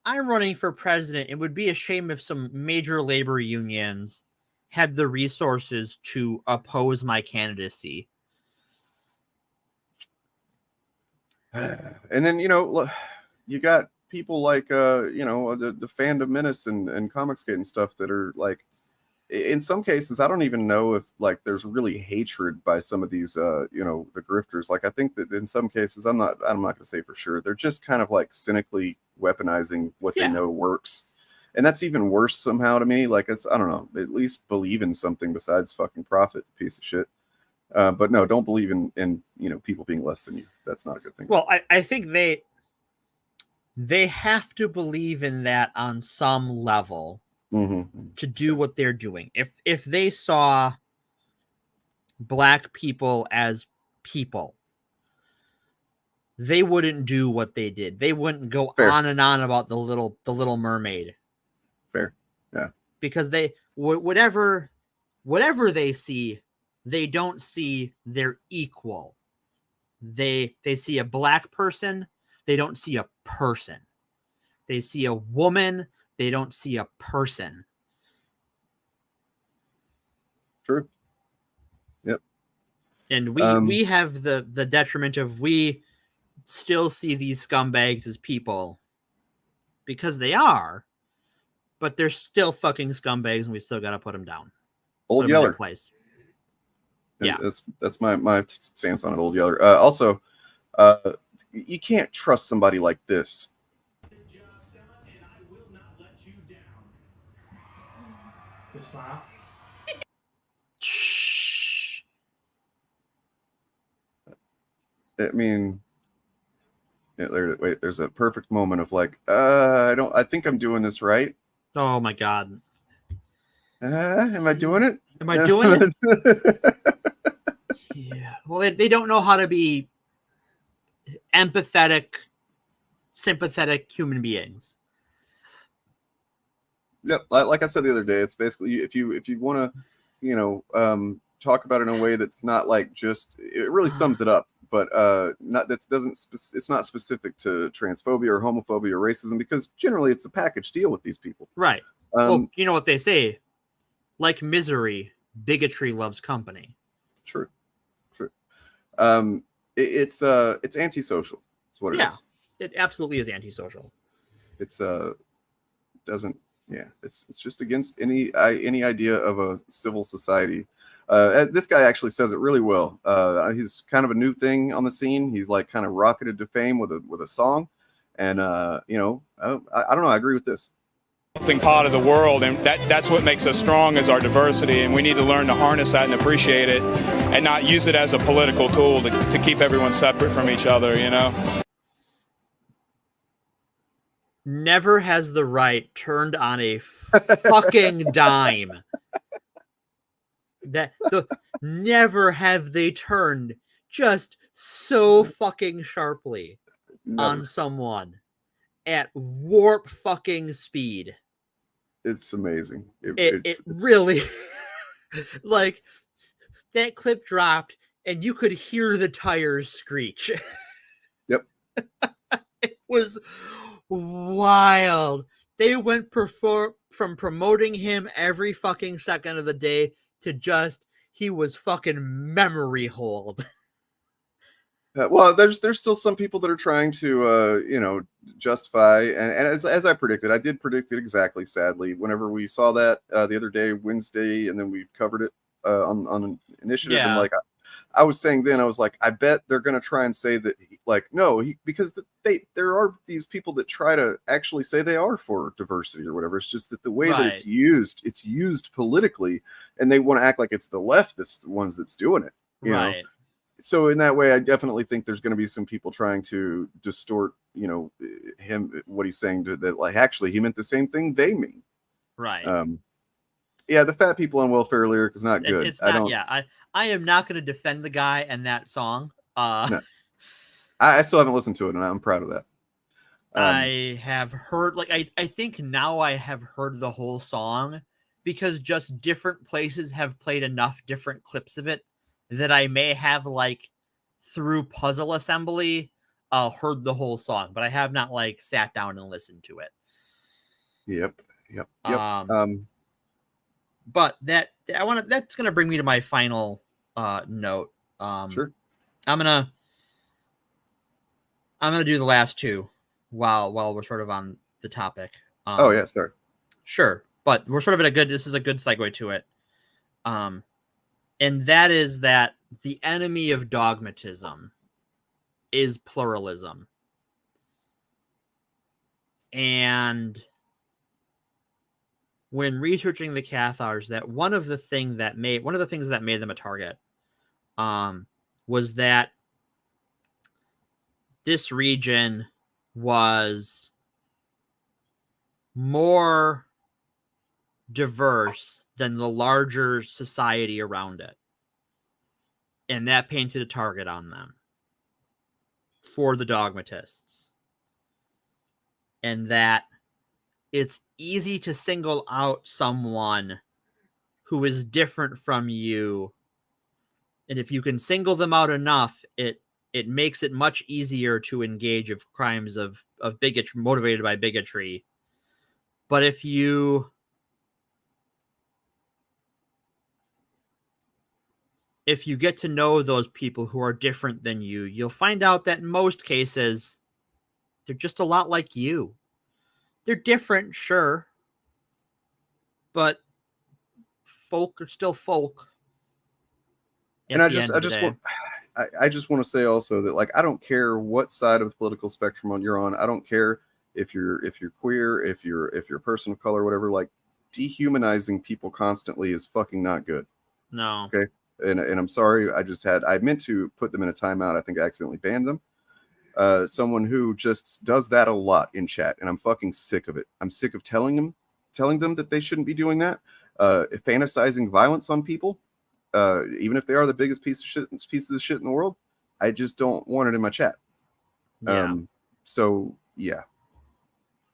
I'm running for president. It would be a shame if some major labor unions had the resources to oppose my candidacy. And then, you know, you got people like, you know, the Fandom Menace and Comicsgate and stuff that are like, in some cases, I don't even know if like there's really hatred by some of these, you know, the grifters. Like, I think that in some cases, I'm not going to say for sure. They're just kind of like cynically weaponizing what they know works. And that's even worse somehow to me. Like, it's, I don't know, at least believe in something besides fucking profit, piece of shit. But no, don't believe in, you know, people being less than you. That's not a good thing. Well, I think they have to believe in that on some level to do what they're doing. If they saw black people as people, they wouldn't do what they did. They wouldn't go on and on about the Little Mermaid. Fair. Yeah. Because they whatever they see, they don't see their equal. They see a black person, they don't see a person. They see a woman, they don't see a person. True. Yep. And we have the detriment of we still see these scumbags as people because they are, but they're still fucking scumbags and we still got to put them down. Old Yeller. Place. Yeah. That's my stance on it, Old Yeller. Also, you can't trust somebody like this. I mean, there's a perfect moment of like, I think I'm doing this right. Oh my God. Am I doing it? Am I doing it? Yeah. Well, they don't know how to be empathetic, sympathetic human beings. Yep. Like I said the other day, it's basically if you want to, you know, talk about it in a way that's not like just, it really sums it up, but it's not specific to transphobia or homophobia or racism, because generally it's a package deal with these people. Right. Well, you know what they say, like misery, bigotry loves company. True. It's antisocial. That's what it is. It absolutely is antisocial. It's it's just against any idea of a civil society. This guy actually says it really well. He's kind of a new thing on the scene. He's like kind of rocketed to fame with a song, And you know, I don't know. I agree with this. Part of the world, and that's what makes us strong is our diversity, and we need to learn to harness that and appreciate it, and not use it as a political tool to keep everyone separate from each other. You know. Never has the right turned on a fucking dime. Never have they turned just so fucking sharply on someone at warp fucking speed. It's amazing. It really like that clip dropped and you could hear the tires screech. Yep. It was wild. They went from promoting him every fucking second of the day to just he was fucking memory hold. Well, there's still some people that are trying to you know, justify, and as I predicted, I did predict it exactly. Sadly, whenever we saw that the other day, Wednesday, and then we covered it on an initiative, and like I was saying then, I was like, I bet they're gonna try and say that because there are these people that try to actually say they are for diversity or whatever. It's just that the way that it's used politically, and they want to act like it's the left that's the ones that's doing it. You know? So in that way, I definitely think there's going to be some people trying to distort, you know, what he's saying that like actually he meant the same thing they mean. Right. Yeah, the fat people on welfare lyric is not good. It's not. I am not going to defend the guy and that song. No. I still haven't listened to it, and I'm proud of that. I have heard, like, I think now I have heard the whole song because just different places have played enough different clips of it that I may have, like, through puzzle assembly, heard the whole song, but I have not, like, sat down and listened to it. Yep. But that's gonna bring me to my final note. Sure. I'm gonna do the last two while we're sort of on the topic. Oh yeah, sorry. Sure, but we're sort of this is a good segue to it. And that is that the enemy of dogmatism is pluralism. And when researching the Cathars, that one of the things that made them a target was that this region was more diverse than the larger society around it. And that painted a target on them for the dogmatists. And that it's easy to single out someone who is different from you. And if you can single them out enough, it makes it much easier to engage of crimes of bigotry, motivated by bigotry. But if you get to know those people who are different than you, you'll find out that in most cases, they're just a lot like you. They're different, sure, but folk are still folk. And I just want to say also that, like, I don't care what side of the political spectrum you're on. I don't care if you're queer, if you're a person of color, whatever. Like, dehumanizing people constantly is fucking not good. No. Okay. And I'm sorry. I meant to put them in a timeout. I think I accidentally banned them. Someone who just does that a lot in chat, and I'm fucking sick of it. I'm sick of telling them that they shouldn't be doing that. Fantasizing violence on people, even if they are the biggest pieces of shit in the world. I just don't want it in my chat. Yeah. So yeah.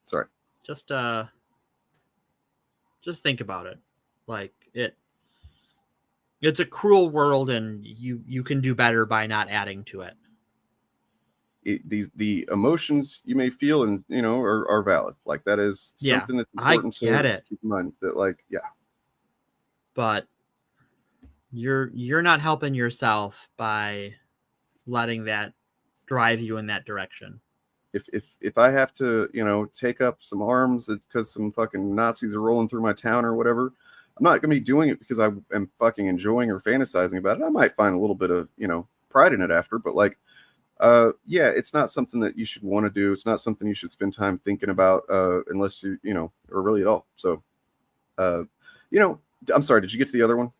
Sorry. Just think about it. Like it's a cruel world, and you can do better by not adding to it. The emotions you may feel and are valid. Like, that is something that's important to keep in mind. That, like, yeah. But you're not helping yourself by letting that drive you in that direction. If I have to take up some arms because some fucking Nazis are rolling through my town or whatever, I'm not gonna be doing it because I am fucking enjoying or fantasizing about it. I might find a little bit of pride in it after, but like, yeah, it's not something that you should want to do. It's not something you should spend time thinking about, unless you know, or really at all. So, you know, I'm sorry, did you get to the other one?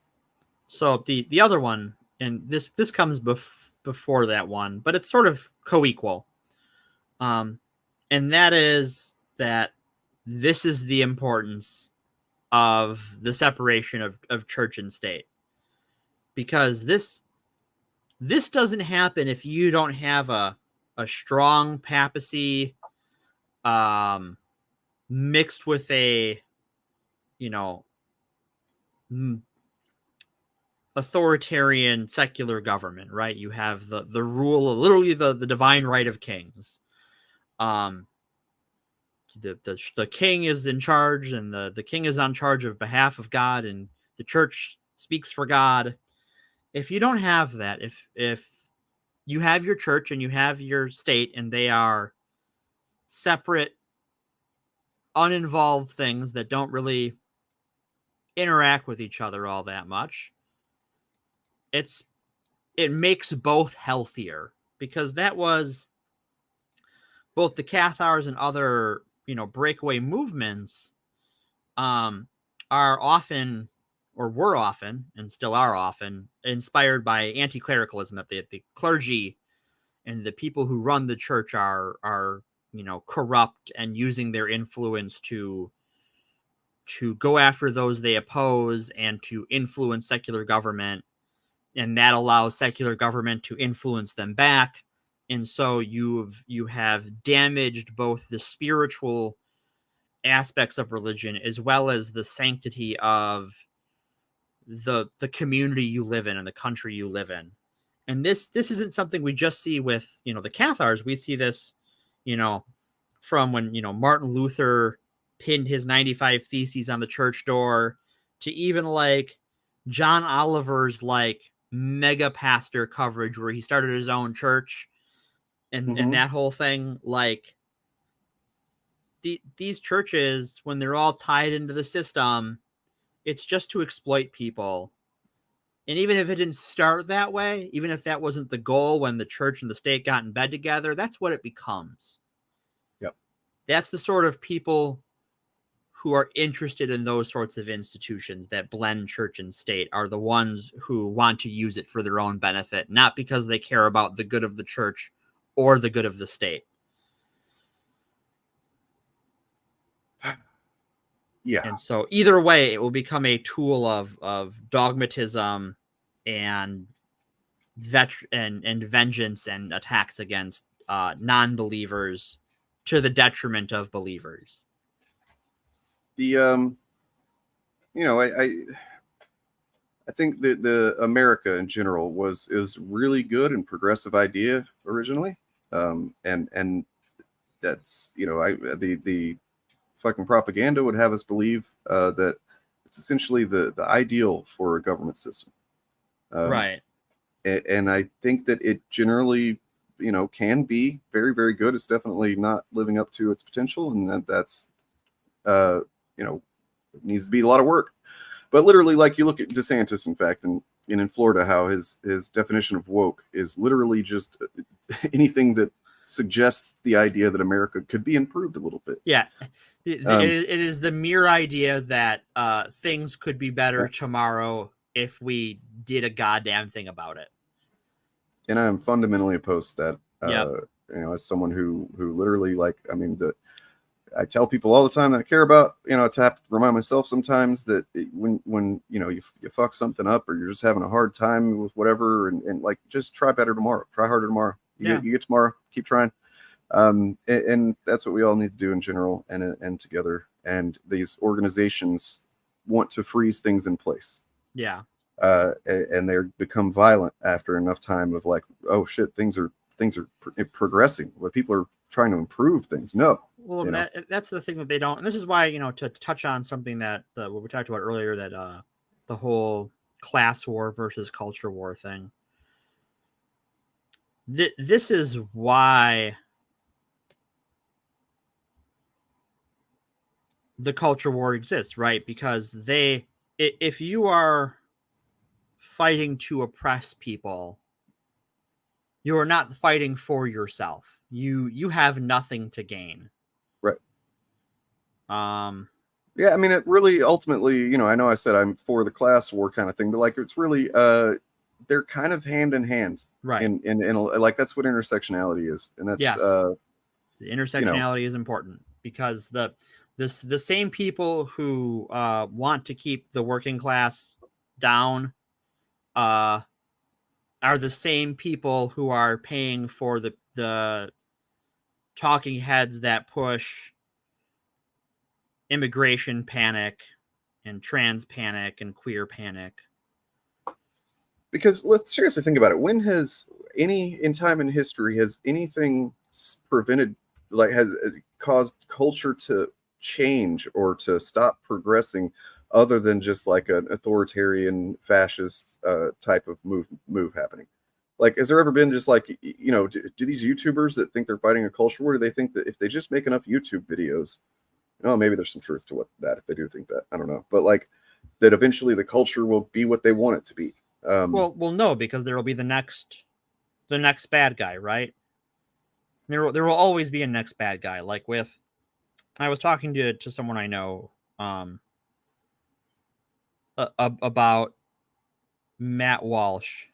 So the other one, and this comes before that one, but it's sort of co-equal. And that is that this is the importance of the separation of church and state. Because this doesn't happen if you don't have a strong papacy mixed with a, you know, authoritarian secular government, right? You have the rule, literally the divine right of kings. The king is in charge, and the king is on charge of behalf of God, and the church speaks for God. If you don't have that, if you have your church and you have your state, and they are separate, uninvolved things that don't really interact with each other all that much, it makes both healthier, because that was both the Cathars and other, you know, breakaway movements are often, or were often, and still are often, inspired by anti-clericalism, that the clergy and the people who run the church are you know, corrupt and using their influence to go after those they oppose and to influence secular government, and that allows secular government to influence them back. And so you have damaged both the spiritual aspects of religion as well as the sanctity of the community you live in and the country you live in. And this isn't something we just see with, you know, the Cathars. We see this, you know, from when, you know, Martin Luther pinned his 95 Theses on the church door, to even like John Oliver's like mega pastor coverage where he started his own church and that whole thing. Like these churches, when they're all tied into the system, it's just to exploit people. And even if it didn't start that way, even if that wasn't the goal when the church and the state got in bed together, that's what it becomes. Yep. That's the sort of people who are interested in those sorts of institutions that blend church and state, are the ones who want to use it for their own benefit, not because they care about the good of the church or the good of the state. Yeah. And so either way, it will become a tool of dogmatism and vengeance and attacks against non-believers to the detriment of believers. The you know, I think that the America in general is really good and progressive idea originally, and that's, you know, the fucking propaganda would have us believe that it's essentially the ideal for a government system, right? And I think that it generally, you know, can be very, very good. It's definitely not living up to its potential, and that's you know, it needs to be a lot of work. But literally, like, you look at DeSantis, in fact, and in Florida, how his definition of woke is literally just anything that suggests the idea that America could be improved a little bit. Yeah. It is the mere idea that things could be better tomorrow if we did a goddamn thing about it. And I am fundamentally opposed to that. Yep. You know, as someone who literally, like, I mean, I tell people all the time that I care about, you know, to have to remind myself sometimes that when you know, you fuck something up, or you're just having a hard time with whatever, and like, just try better tomorrow, try harder tomorrow. You get tomorrow, keep trying. And that's what we all need to do in general, and together. And these organizations want to freeze things in place. Yeah. And they become violent after enough time of like, oh shit, things are progressing. Where people are trying to improve things. No. Well, that's the thing that they don't. And this is why, you know, to touch on something that what we talked about earlier, that the whole class war versus culture war thing. This is why the culture war exists, right? Because if you are fighting to oppress people, You are not fighting for yourself. You have nothing to gain. Right. Yeah, I mean, it really ultimately, I know I said I'm for the class war kind of thing, but like it's really they're kind of hand in hand. Right. In like that's what intersectionality is. And that's yes. The intersectionality is important because the same people who want to keep the working class down are the same people who are paying for the talking heads that push immigration panic and trans panic and queer panic. Because let's seriously think about it. When has in time in history has anything prevented, like has caused culture to change or to stop progressing other than just like an authoritarian fascist type of move happening? Like, has there ever been just like, do these YouTubers that think they're fighting a culture war, do they think that if they just make enough YouTube videos, maybe there's some truth to that if they do think that, I don't know, but like that eventually the culture will be what they want it to be. Well, no, because there will be the next bad guy, right? There will always be a next bad guy. Like I was talking to someone I know about Matt Walsh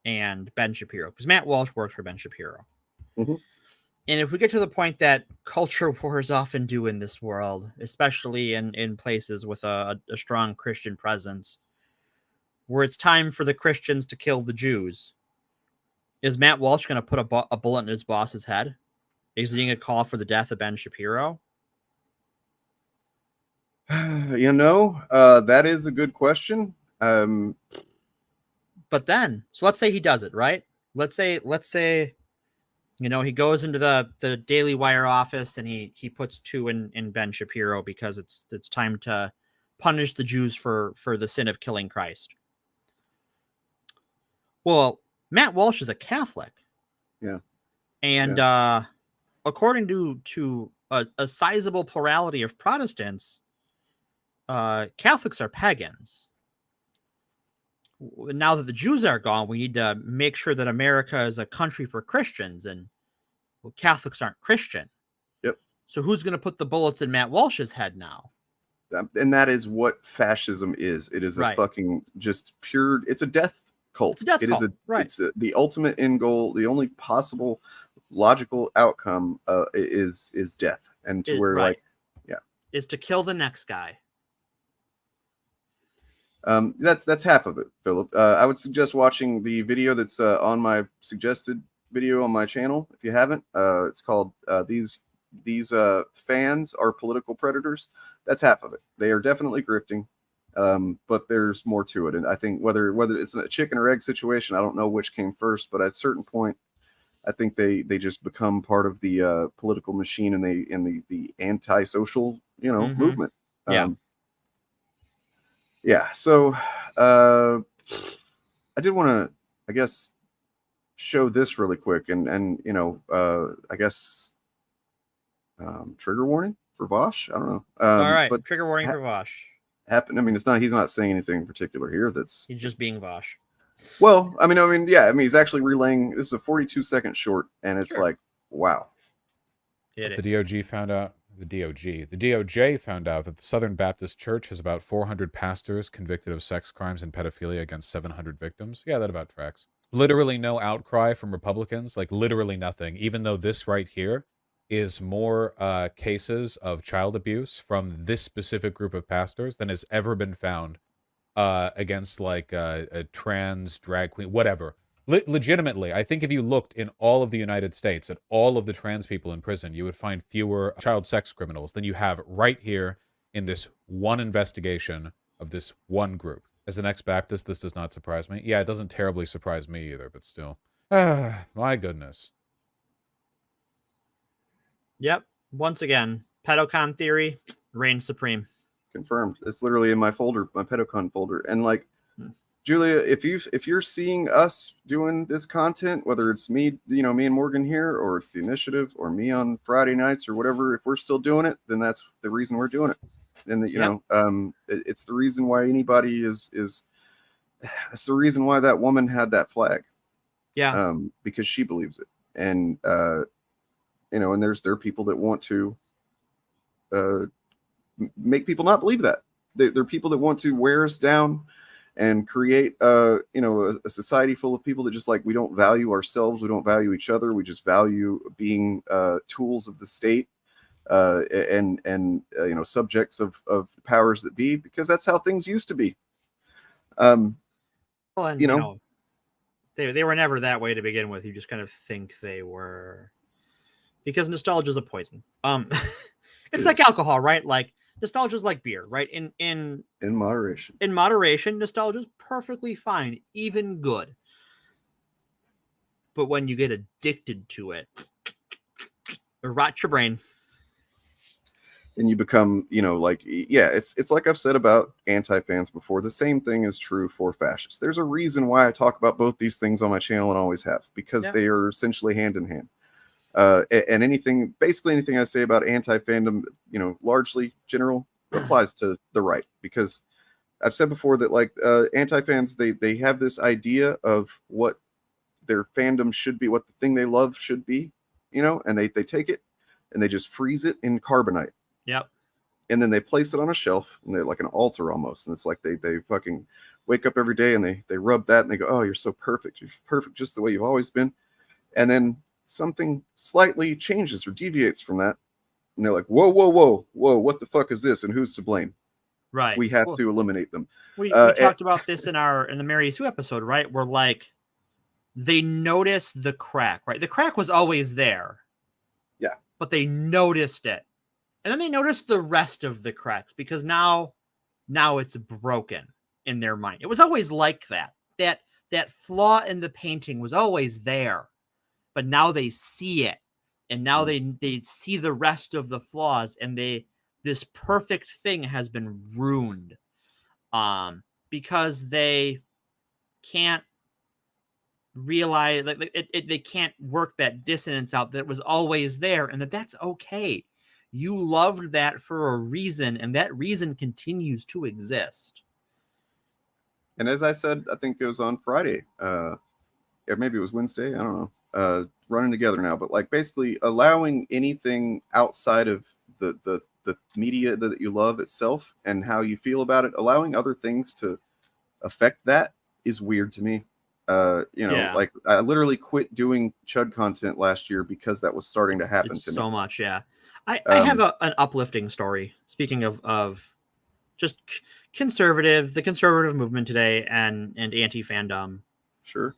and Ben Shapiro, because Matt Walsh works for Ben Shapiro. Mm-hmm. And if we get to the point that culture wars often do in this world, especially in places with a strong Christian presence, where it's time for the Christians to kill the Jews, is Matt Walsh going to put a bullet in his boss's head? Is he going to call for the death of Ben Shapiro? That is a good question. But then, so let's say he does it, right? Let's say, he goes into the Daily Wire office and he puts 2 in Ben Shapiro because it's time to punish the Jews for the sin of killing Christ. Well, Matt Walsh is a Catholic. Yeah. And according to a sizable plurality of Protestants, Catholics are pagans. Now that the Jews are gone, we need to make sure that America is a country for Christians, and Catholics aren't Christian. Yep. So who's going to put the bullets in Matt Walsh's head now? And that is what fascism is. It is a fucking just pure. It's a death cult. It's a death cult. It's the ultimate end goal. The only possible logical outcome is death, and to where is to kill the next guy. That's half of it, Philip. I would suggest watching the video that's on my suggested video on my channel. If you haven't, it's called these fans are political predators. That's half of it. They are definitely grifting, but there's more to it. And I think whether it's a chicken or egg situation, I don't know which came first, but at a certain point, I think they just become part of the political machine and the anti-social movement. So I did want to, I guess, show this really quick and I guess trigger warning for Vosh. I don't know. All right, but trigger warning for Vosh. He's not saying anything in particular here. He's just being Vosh. Well, he's actually relaying. This is a 42-second short, and it's like, wow. The DOJ found out that the Southern Baptist Church has about 400 pastors convicted of sex crimes and pedophilia against 700 victims. Yeah, that about tracks. Literally no outcry from Republicans, like literally nothing, even though this right here is more cases of child abuse from this specific group of pastors than has ever been found against like a trans, drag queen, whatever. Legitimately, I think if you looked in all of the United States at all of the trans people in prison, you would find fewer child sex criminals than you have right here in this one investigation of this one group. As an ex-Baptist, this does not surprise me. Yeah, it doesn't terribly surprise me either, but still. My goodness. Yep. Once again, pedocon theory reigns supreme. Confirmed. It's literally in my folder, my pedocon folder. And like, Julia, if you're seeing us doing this content, whether it's me and Morgan here, or it's the initiative, or me on Friday nights or whatever, if we're still doing it, then that's the reason we're doing it. And it's the reason why anybody is it's the reason why that woman had that flag. Yeah. Because she believes it. And, and there are people that want to make people not believe that. There are people that want to wear us down and create, a society full of people that just like, we don't value ourselves. We don't value each other. We just value being tools of the state and subjects of the powers that be, because that's how things used to be. Well, and, they were never that way to begin with. You just kind of think they were, because nostalgia is a poison. It's like alcohol, right? Like nostalgia is like beer, right? In moderation. In moderation, nostalgia is perfectly fine, even good. But when you get addicted to it, it rots your brain. And you become, it's like I've said about anti-fans before. The same thing is true for fascists. There's a reason why I talk about both these things on my channel and always have, because they are essentially hand in hand. And basically anything I say about anti-fandom, largely general, applies to the right, because I've said before that like anti-fans, they have this idea of what their fandom should be, what the thing they love should be, and they take it and they just freeze it in carbonite. Yep. And then they place it on a shelf, and they're like an altar almost. And it's like they fucking wake up every day and they rub that and they go, oh, you're so perfect. You're perfect just the way you've always been. And then something slightly changes or deviates from that. And they're like, whoa, what the fuck is this? And who's to blame? Right. We have to eliminate them. We talked about this in the Mary Sue episode, right? Where like they noticed the crack, right? The crack was always there. Yeah. But they noticed it. And then they noticed the rest of the cracks, because now it's broken in their mind. It was always like that. That flaw in the painting was always there, but now they see it, and now they see the rest of the flaws, and this perfect thing has been ruined, because they can't realize they can't work that dissonance out, that it was always there, and that's okay. You loved that for a reason, and that reason continues to exist. And as I said, I think it was on Friday, or maybe it was Wednesday, I don't know, running together now, but like basically allowing anything outside of the media that you love itself and how you feel about it, allowing other things to affect that is weird to me. Like I literally quit doing Chud content last year because that was starting to happen to me. So much, yeah. I have an uplifting story. Speaking of just the conservative movement today and anti-fandom. Sure.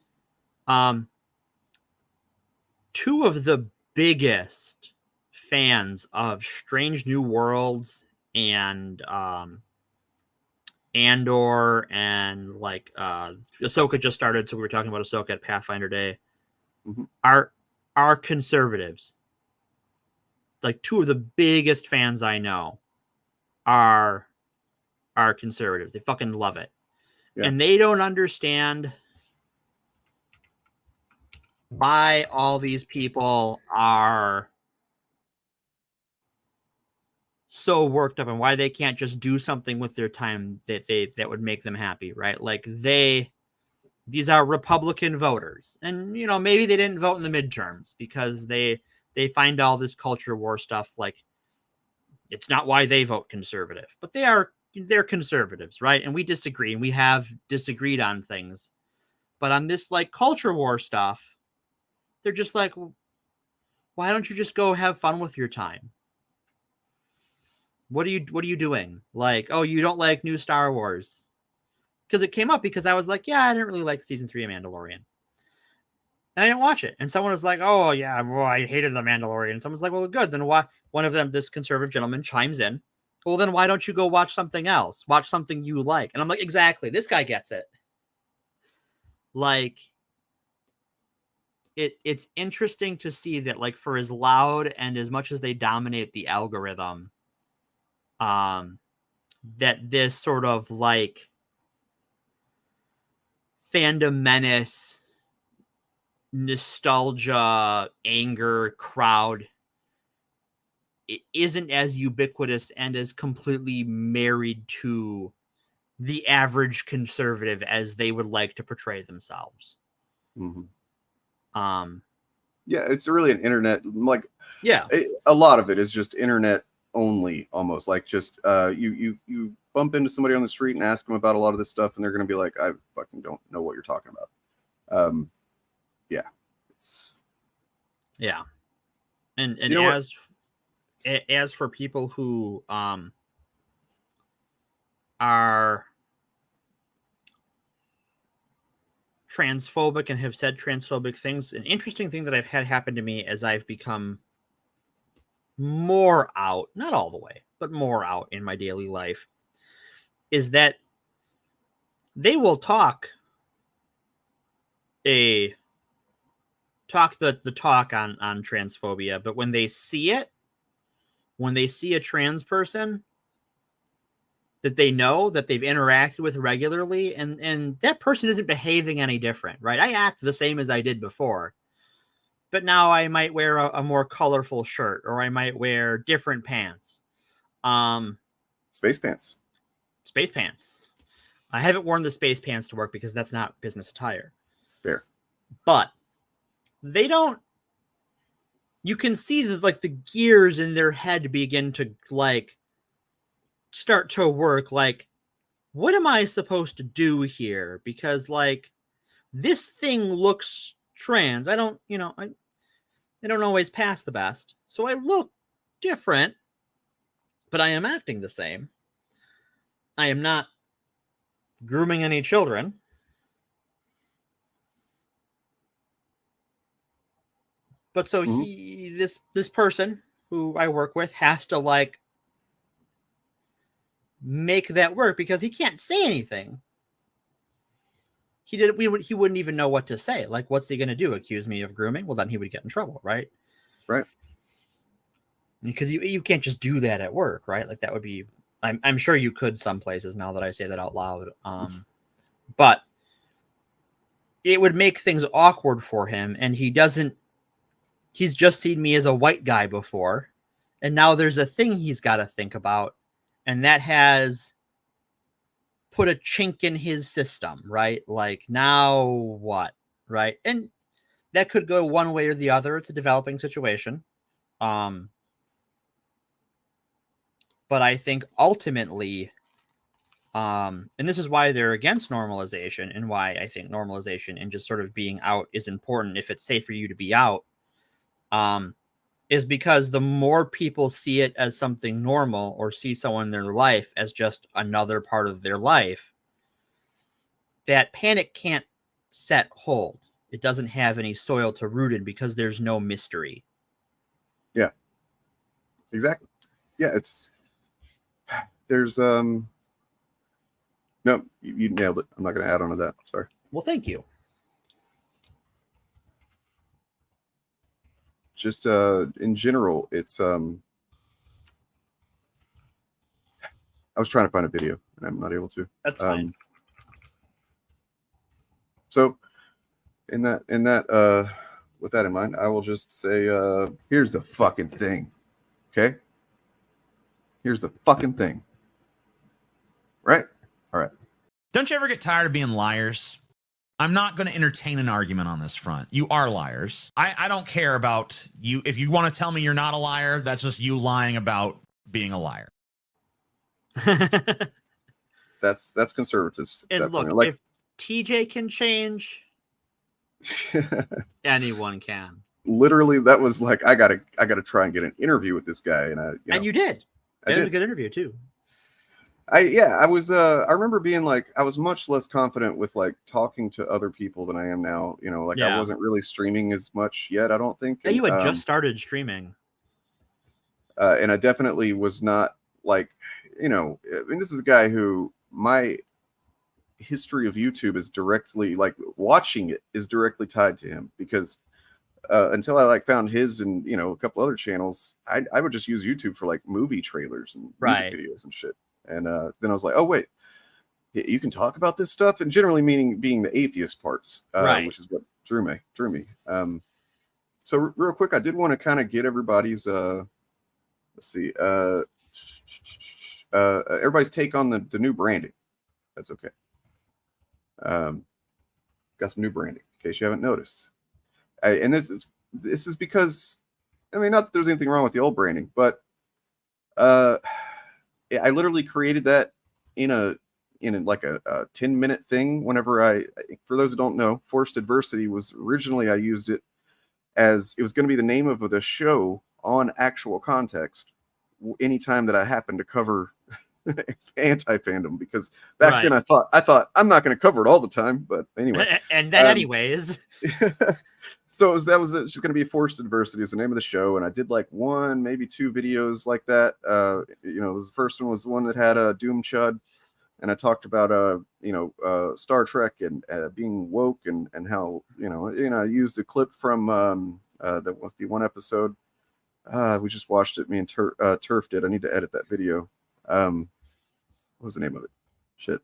Two of the biggest fans of Strange New Worlds and Andor and like Ahsoka just started, so we were talking about Ahsoka at Pathfinder Day. Mm-hmm. Are conservatives. Like two of the biggest fans I know are conservatives. They fucking love it. Yeah. And they don't understand why all these people are so worked up and why they can't just do something with their time that would make them happy, right? Like these are Republican voters, and maybe they didn't vote in the midterms because they find all this culture war stuff, like it's not why they vote conservative, but they're conservatives, right? And we disagree, and we have disagreed on things, but on this like culture war stuff, they're just like, why don't you just go have fun with your time? What are you doing? Like, oh, you don't like new Star Wars? Because it came up because I was like, yeah, I didn't really like season 3 of Mandalorian. And I didn't watch it. And someone was like, oh, yeah, well, I hated The Mandalorian. And someone's like, well, good. Then why? One of them, this conservative gentleman, chimes in. Well, then why don't you go watch something else? Watch something you like. And I'm like, exactly. This guy gets it. Like, it's interesting to see that, like, for as loud and as much as they dominate the algorithm, that this sort of, like, fandom menace, nostalgia, anger crowd, it isn't as ubiquitous and as completely married to the average conservative as they would like to portray themselves. Mm-hmm. Yeah, it's really an internet, like, yeah, a lot of it is just internet only, almost like just you bump into somebody on the street and ask them about a lot of this stuff, and they're going to be like, I fucking don't know what you're talking about. Yeah, it's and you know as for people who are transphobic and have said transphobic things, an interesting thing that I've had happen to me as I've become more out, not all the way, but more out in my daily life, is that they will talk the talk on transphobia, but when they see a trans person that they know, that they've interacted with regularly, and that person isn't behaving any different, right? I act the same as I did before, but now I might wear a more colorful shirt, or I might wear different pants. Space pants. Space pants. I haven't worn the space pants to work because that's not business attire. Fair. But they don't, you can see that, like, the gears in their head begin to, like, start to work. Like, what am I supposed to do here? Because, like, this thing looks trans. I don't always pass the best. So I look different, but I am acting the same. I am not grooming any children. But so this person who I work with has to, like, make that work because he can't say anything. He wouldn't even know what to say. Like, what's he going to do? Accuse me of grooming? Well, then he would get in trouble, right? Right. Because you can't just do that at work, right? Like, that would be, I'm sure you could some places now that I say that out loud. But it would make things awkward for him, and he's just seen me as a white guy before, and now there's a thing he's got to think about, and that has put a chink in his system, right? Like, now what, right? And that could go one way or the other. It's a developing situation. But I think ultimately, and this is why they're against normalization, and why I think normalization and just sort of being out is important if it's safe for you to be out, is because the more people see it as something normal, or see someone in their life as just another part of their life, that panic can't set hold. It doesn't have any soil to root in because there's no mystery. Yeah, exactly. Yeah, there's no, you nailed it. I'm not going to add on to that. Sorry. Well, thank you. Just in general, it's I was trying to find a video and I'm not able to. That's fine. So in that with that in mind, I will just say here's the fucking thing. Okay? Here's the fucking thing. Right? All right. Don't you ever get tired of being liars? I'm not going to entertain an argument on this front. You are liars. I don't care about you. If you want to tell me you're not a liar, that's just you lying about being a liar. That's conservatives. And look, like, if TJ can change, anyone can. Literally, that was like, I gotta try and get an interview with this guy, and you did. It was a good interview too. I remember being like, I was much less confident with like talking to other people than I am now. I wasn't really streaming as much yet, I don't think. Yeah, you had just started streaming. And I definitely was not like, I mean, this is a guy who my history of YouTube is directly, like, watching it is directly tied to him, because until I like found his and a couple other channels, I would just use YouTube for like movie trailers and music videos and shit. And then I was like, oh wait, you can talk about this stuff, and generally meaning being the atheist parts, which is what drew me. So real quick, I did want to kind of get everybody's let's see, everybody's take on the new branding. That's okay. Got some new branding in case you haven't noticed. And this is because, I mean, not that there's anything wrong with the old branding, but I literally created that in a 10-minute thing. Whenever for those who don't know, Forced Adversity was originally, I used it as it was going to be the name of the show on actual context anytime that I happened to cover anti-fandom, because back then I thought I'm not going to cover it all the time, but anyway. And then anyways. So it's just going to be Forced Adversity is the name of the show, and I did like 1, maybe 2 videos like that. The first one was the one that had Doom Chud, and I talked about Star Trek and being woke and how I used a clip from the one episode. We just watched it. Me and Turf did. I need to edit that video. What was the name of it? Shit.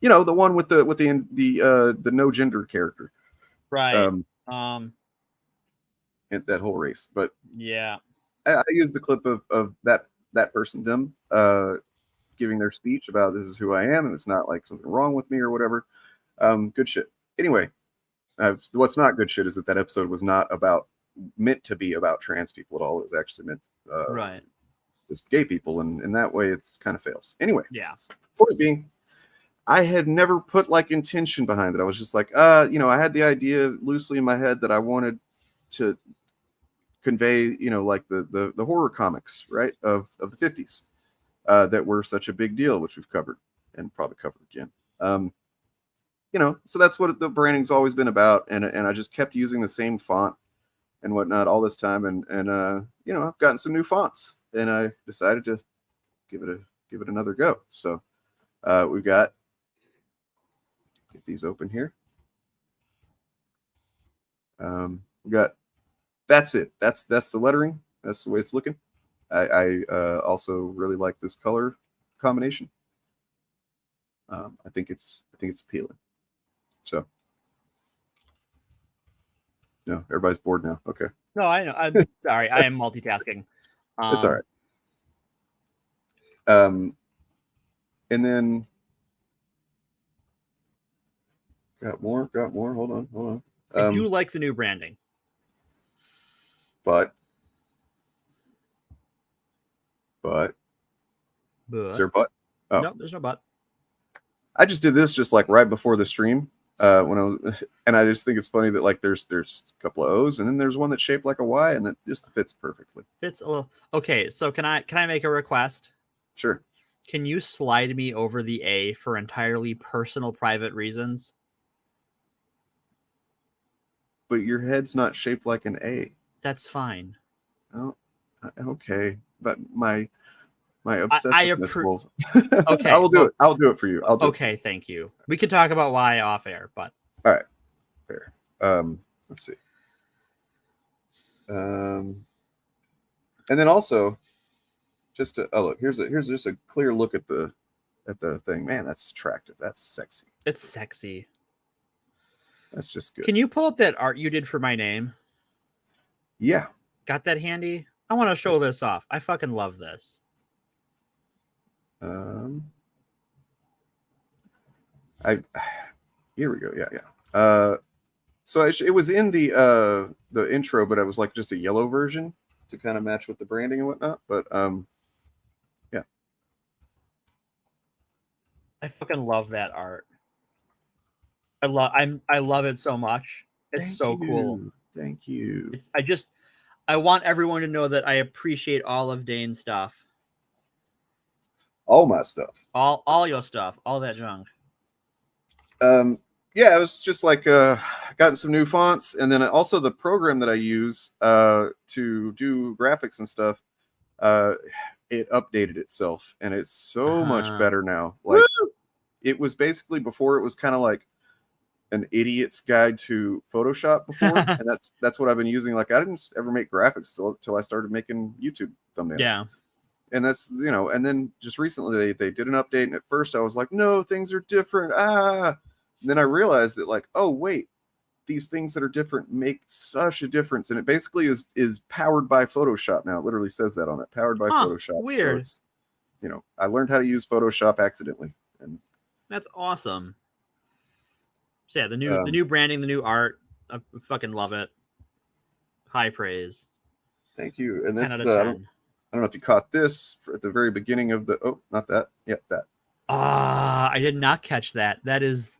The one with the no gender character. Right. That whole race. But yeah, I used the clip of that person, them, giving their speech about this is who I am and it's not like something wrong with me or whatever. Good shit. Anyway, what's not good shit is that episode was not meant to be about trans people at all. It was actually meant just gay people, and in that way it's kind of fails. Anyway, yeah. Point being, I had never put like intention behind it. I was just like, I had the idea loosely in my head that I wanted to convey, like the horror comics, right, of the 50s that were such a big deal, which we've covered and probably cover again. So that's what the branding's always been about, and I just kept using the same font and whatnot all this time, and I've gotten some new fonts, and I decided to give it another go. So we've got, get these open here. We got, that's it. That's the lettering. That's the way it's looking. I also really like this color combination. I think it's appealing. So, no, everybody's bored now. Okay. No, I know. I'm sorry. I am multitasking. It's all right. And then got more. Hold on. I do like the new branding. But is there a but? Oh. No, there's no but. I just did this just like right before the stream and I just think it's funny that like there's a couple of O's and then there's one that's shaped like a Y and that just fits perfectly. Fits a little. Okay, so can I make a request? Sure. Can you slide me over the A for entirely personal, private reasons? But your head's not shaped like an A. That's fine. Oh, okay. But my obsessiveness will. Okay, I will do it. I'll do it for you. Okay, thank you. We could talk about why off air, but all right, fair. Let's see. And then also, just to look, here's just a clear look at the thing. Man, that's attractive. That's sexy. It's sexy. That's just good. Can you pull up that art you did for my name? Yeah. Got that handy? I want to show this off. I fucking love this. Here we go. Yeah. So it was in the intro, but it was like just a yellow version to kind of match with the branding and whatnot. But yeah. I fucking love that art. I love it so much. It's so cool. Thank you. I want everyone to know that I appreciate all of Dane's stuff. All my stuff. All your stuff. All that junk. Yeah, it was just like gotten some new fonts, and then also the program that I use to do graphics and stuff, it updated itself, and it's so much better now. Like it was basically before it was kind of like an idiot's guide to Photoshop before, and that's what I've been using. Like I didn't ever make graphics till I started making YouTube thumbnails. Yeah. And that's, and then just recently they did an update, and at first I was like, no, things are different. And then I realized that like, oh wait, these things that are different make such a difference. And it basically is powered by Photoshop now. It literally says that on it, powered by Photoshop. Weird. So it's, I learned how to use Photoshop accidentally. And that's awesome. So yeah, the new branding, the new art, I fucking love it. High praise. Thank you. And 10 this, out of I 10. don't know if you caught this at the very beginning of the. Oh, not that. Yep, that. I did not catch that. That is.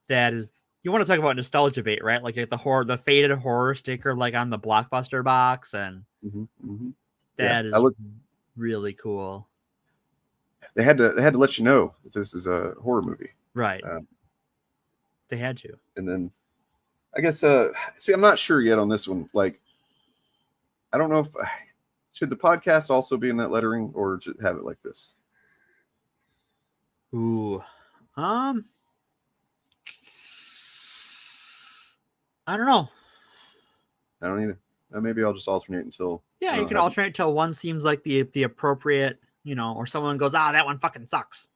You want to talk about nostalgia bait, right? Like the faded horror sticker, like on the Blockbuster box, and that is really cool. They had to let you know that this is a horror movie, right? They had to. And then, I guess, see, I'm not sure yet on this one. Like, I don't know if should the podcast also be in that lettering or should have it like this. Ooh, I don't know. I don't either. Maybe I'll just alternate until. Yeah, you can alternate till one seems like the appropriate, or someone goes, that one fucking sucks.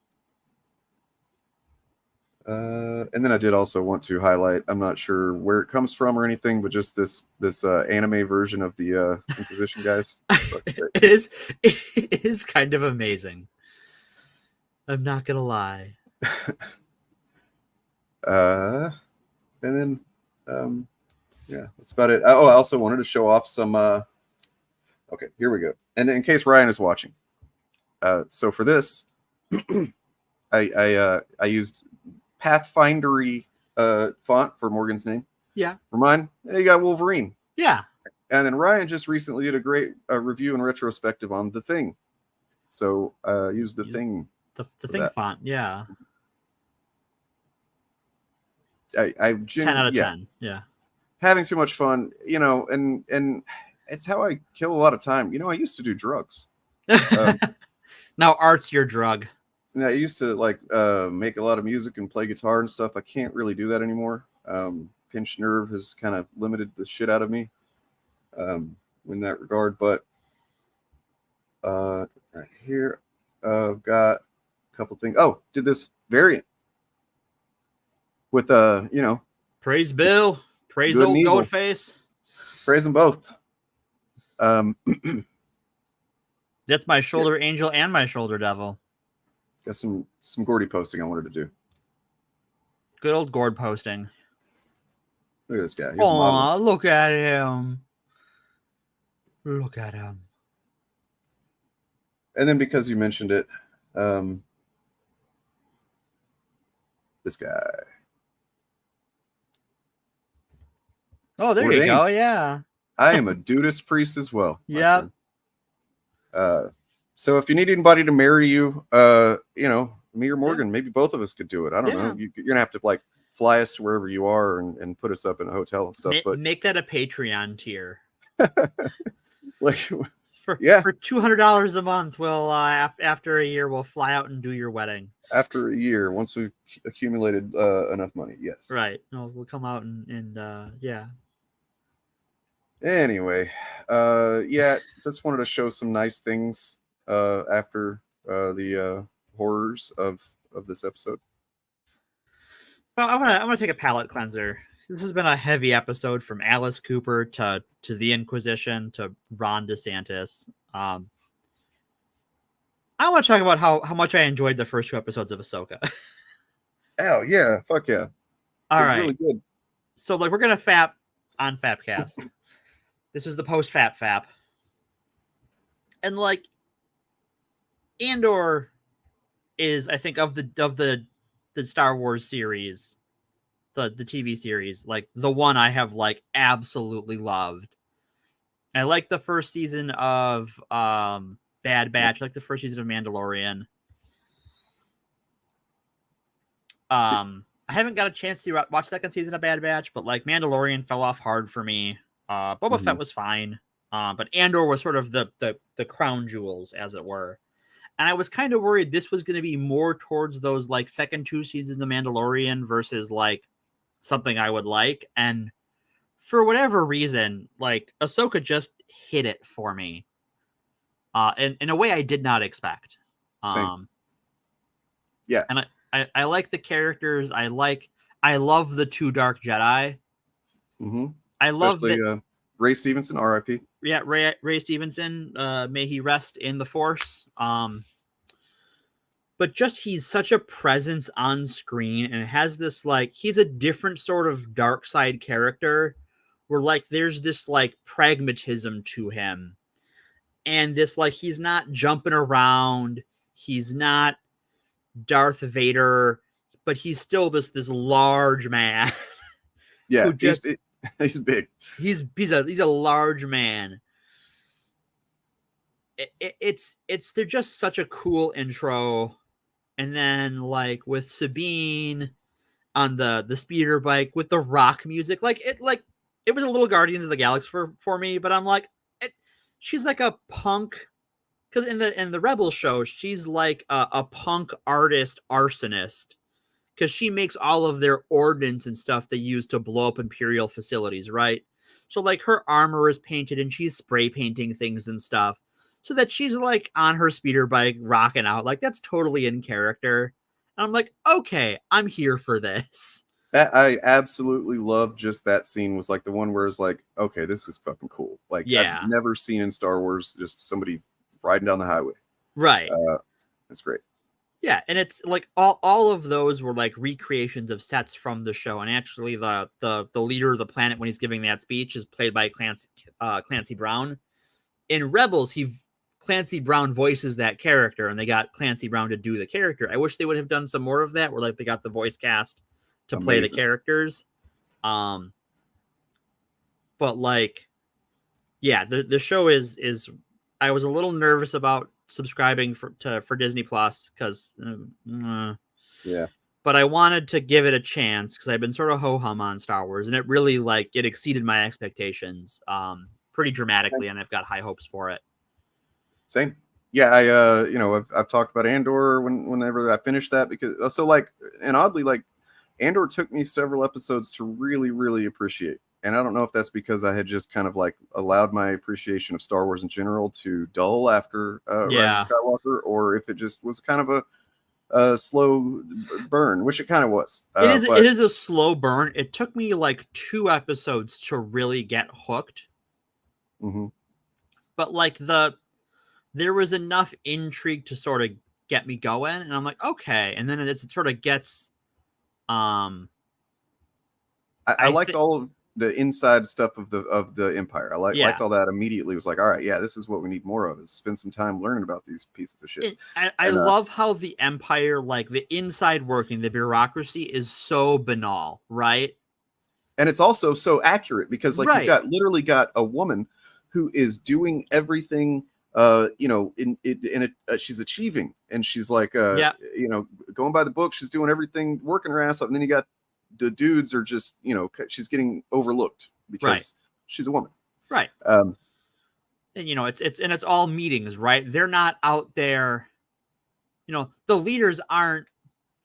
And then I did also want to highlight, I'm not sure where it comes from or anything, but just this anime version of the Inquisition guys. It is kind of amazing. I'm not gonna lie. And then yeah, that's about it. Oh, I also wanted to show off some okay, here we go. And in case Ryan is watching, so for this I used Pathfindery font for Morgan's name. Yeah. For mine, you got Wolverine. Yeah. And then Ryan just recently did a great review and retrospective on The Thing. So use The Thing. The Thing font, yeah. I 10 out of 10. Yeah. Having too much fun, and it's how I kill a lot of time. I used to do drugs. Now art's your drug. I used to make a lot of music and play guitar and stuff. I can't really do that anymore. Pinched nerve has kind of limited the shit out of me in that regard. But right here, I've got a couple things. Oh, did this variant with praise Bill, praise old Goldface, praise them both. That's my shoulder angel and my shoulder devil. Got some Gordy posting I wanted to do. Good old Gord posting. Look at this guy. Oh, look at him. Look at him. And then because you mentioned it, this guy. Oh, there you go. Yeah. I am a Dudist priest as well. Yep. So if you need anybody to marry you, me or Morgan, maybe both of us could do it. I don't know. You're gonna have to fly us to wherever you are and put us up in a hotel and stuff. But make that a Patreon tier. For $200 a month, we'll after a year we'll fly out and do your wedding. After a year, once we've accumulated enough money, yes. Right. No, we'll come out and yeah. Anyway, just wanted to show some nice things after the horrors of this episode. Well, I'm gonna take a palate cleanser. This has been a heavy episode, from Alice Cooper to the Inquisition to Ron DeSantis. I want to talk about how much I enjoyed the first 2 episodes of Ahsoka. Oh yeah, fuck yeah! All right, really good. So we're gonna fap on Fapcast. This is the post fap, and Andor is, I think, of the Star Wars series, the TV series, the one I have absolutely loved. I like the first season of Bad Batch. I like the first season of Mandalorian. I haven't got a chance to watch second season of Bad Batch, but Mandalorian fell off hard for me. Boba Fett was fine, but Andor was sort of the crown jewels, as it were. And I was kind of worried this was going to be more towards those second 2 seasons of Mandalorian versus something I would like. And for whatever reason, Ahsoka just hit it for me. In a way I did not expect. Same. Yeah. And I like the characters. I love the 2 Dark Jedi. Mm-hmm. I love that. Ray Stevenson, R.I.P. Yeah, Ray Stevenson. May he rest in the Force. But just he's such a presence on screen, and it has this he's a different sort of dark side character, where like there's this like pragmatism to him, and this like he's not jumping around, he's not Darth Vader, but he's still this Large man. Yeah, just, he's big. He's a large man. They're just such a cool intro, and then like with Sabine on the speeder bike with the rock music, it was a little Guardians of the Galaxy for me, but I'm like, she's like a punk, because in the Rebel show she's like a punk artist arsonist, because she makes all of their ordnance and stuff they use to blow up Imperial facilities, right? So like her armor is painted and she's spray painting things and stuff, so that she's like on her speeder bike rocking out. Like that's totally in character. And I'm like, okay, I'm here for this. That I absolutely love. Just that scene was like the one where it's like, okay, this is fucking cool. Like, yeah. I've never seen in Star Wars just somebody riding down the highway. Right. It's great. Yeah, and it's like all of those were like recreations of sets from the show. And actually the leader of the planet when he's giving that speech is played by Clancy Brown. In Rebels, Clancy Brown voices that character, and they got Clancy Brown to do the character. I wish they would have done some more of that, where like they got the voice cast to play the characters. But like, yeah, the show is I was a little nervous about subscribing for Disney Plus, because yeah, but I wanted to give it a chance because I've been sort of ho-hum on Star Wars, and it really like it exceeded my expectations pretty dramatically, and I've got high hopes for it. Same. Yeah, I've talked about Andor whenever I finished that, because so like, and oddly, like Andor took me several episodes to really, really appreciate. And I don't know if that's because I had just kind of like allowed my appreciation of Star Wars in general to dull after Rise of Skywalker, or if it just was kind of a slow burn, which it kind of was. It is a slow burn. It took me like 2 episodes to really get hooked. Mm-hmm. But like there was enough intrigue to sort of get me going, and I'm like, okay. And then it sort of gets I liked all of the inside stuff of the Empire. I liked all that immediately. It was like, all right, yeah, this is what we need more of, is spend some time learning about these pieces of shit. I love how the Empire, like the inside working, the bureaucracy is so banal, right? And it's also so accurate, because like you've literally got a woman who is doing everything, she's achieving, and she's like, going by the book, she's doing everything, working her ass off. And then you got the dudes are just, she's getting overlooked because she's a woman. Right. And it's all meetings, right? They're not out there, the leaders aren't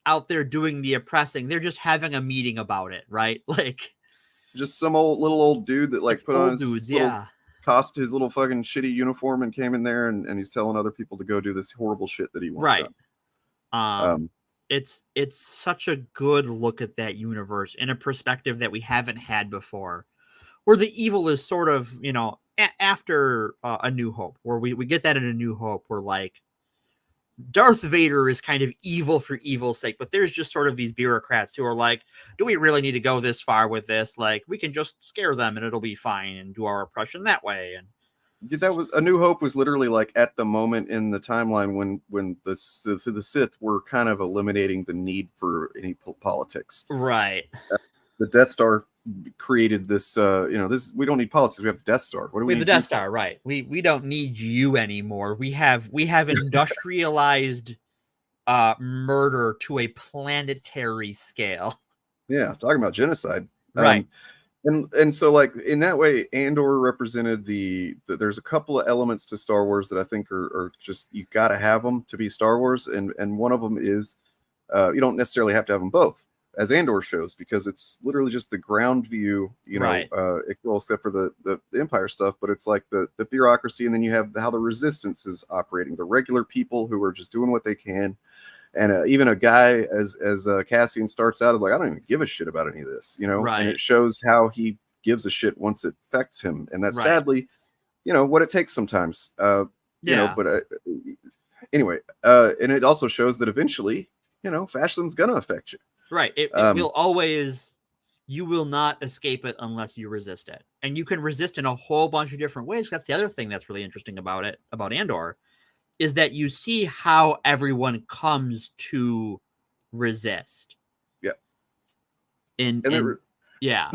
out there doing the oppressing. They're just having a meeting about it, right? Like just some little old dude that like put on his his little fucking shitty uniform and came in there, and he's telling other people to go do this horrible shit that he wants. Right. It's such a good look at that universe in a perspective that we haven't had before, where the evil is sort of, after A New Hope, where we get that in A New Hope, where like Darth Vader is kind of evil for evil's sake, but there's just sort of these bureaucrats who are like, do we really need to go this far with this? Like, we can just scare them and it'll be fine and do our oppression that way. And that was A New Hope was literally like at the moment in the timeline when the Sith were kind of eliminating the need for any politics. Right. The Death Star created this, this, we don't need politics. We have the Death Star. What do we need? The Death Star, right. We don't need you anymore. We have industrialized murder to a planetary scale. Yeah, talking about genocide. Right. And so like in that way, Andor represented there's a couple of elements to Star Wars that I think are just, you got to have them to be Star Wars. And one of them is you don't necessarily have to have them both, as Andor shows, because it's literally just the ground view, except for the Empire stuff, but it's like the bureaucracy, and then you have how the Resistance is operating, the regular people who are just doing what they can. And even a guy as Cassian starts out is like, I don't even give a shit about any of this, Right. And it shows how he gives a shit once it affects him, and that's sadly, what it takes sometimes. But anyway, and it also shows that eventually, fascism's gonna affect you. Right. It will always, you will not escape it unless you resist it. And you can resist in a whole bunch of different ways. That's the other thing that's really interesting about it, about Andor, is that you see how everyone comes to resist. Yeah. Yeah.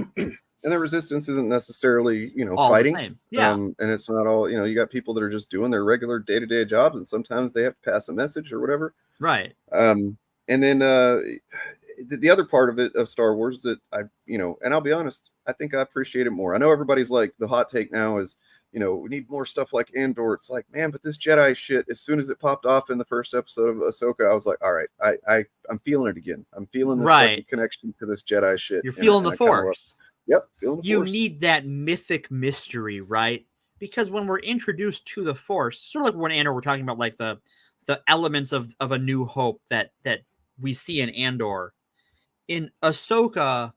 And the resistance isn't necessarily, all fighting. The same. Yeah. And it's not all, you got people that are just doing their regular day-to-day jobs, and sometimes they have to pass a message or whatever. Right. And then the other part of it, of Star Wars, that and I'll be honest, I think I appreciate it more. I know everybody's like, the hot take now is, we need more stuff like Andor. It's like, man, but this Jedi shit, as soon as it popped off in the first episode of Ahsoka, I was like, all right, I'm feeling it again. I'm feeling this fucking connection to this Jedi shit. You're feeling the Force. Yep. Feeling the you Force. need that mythic mystery, right? Because when we're introduced to the Force, sort of like when Andor, we're talking about like the elements of A New Hope that we see in Andor. In Ahsoka,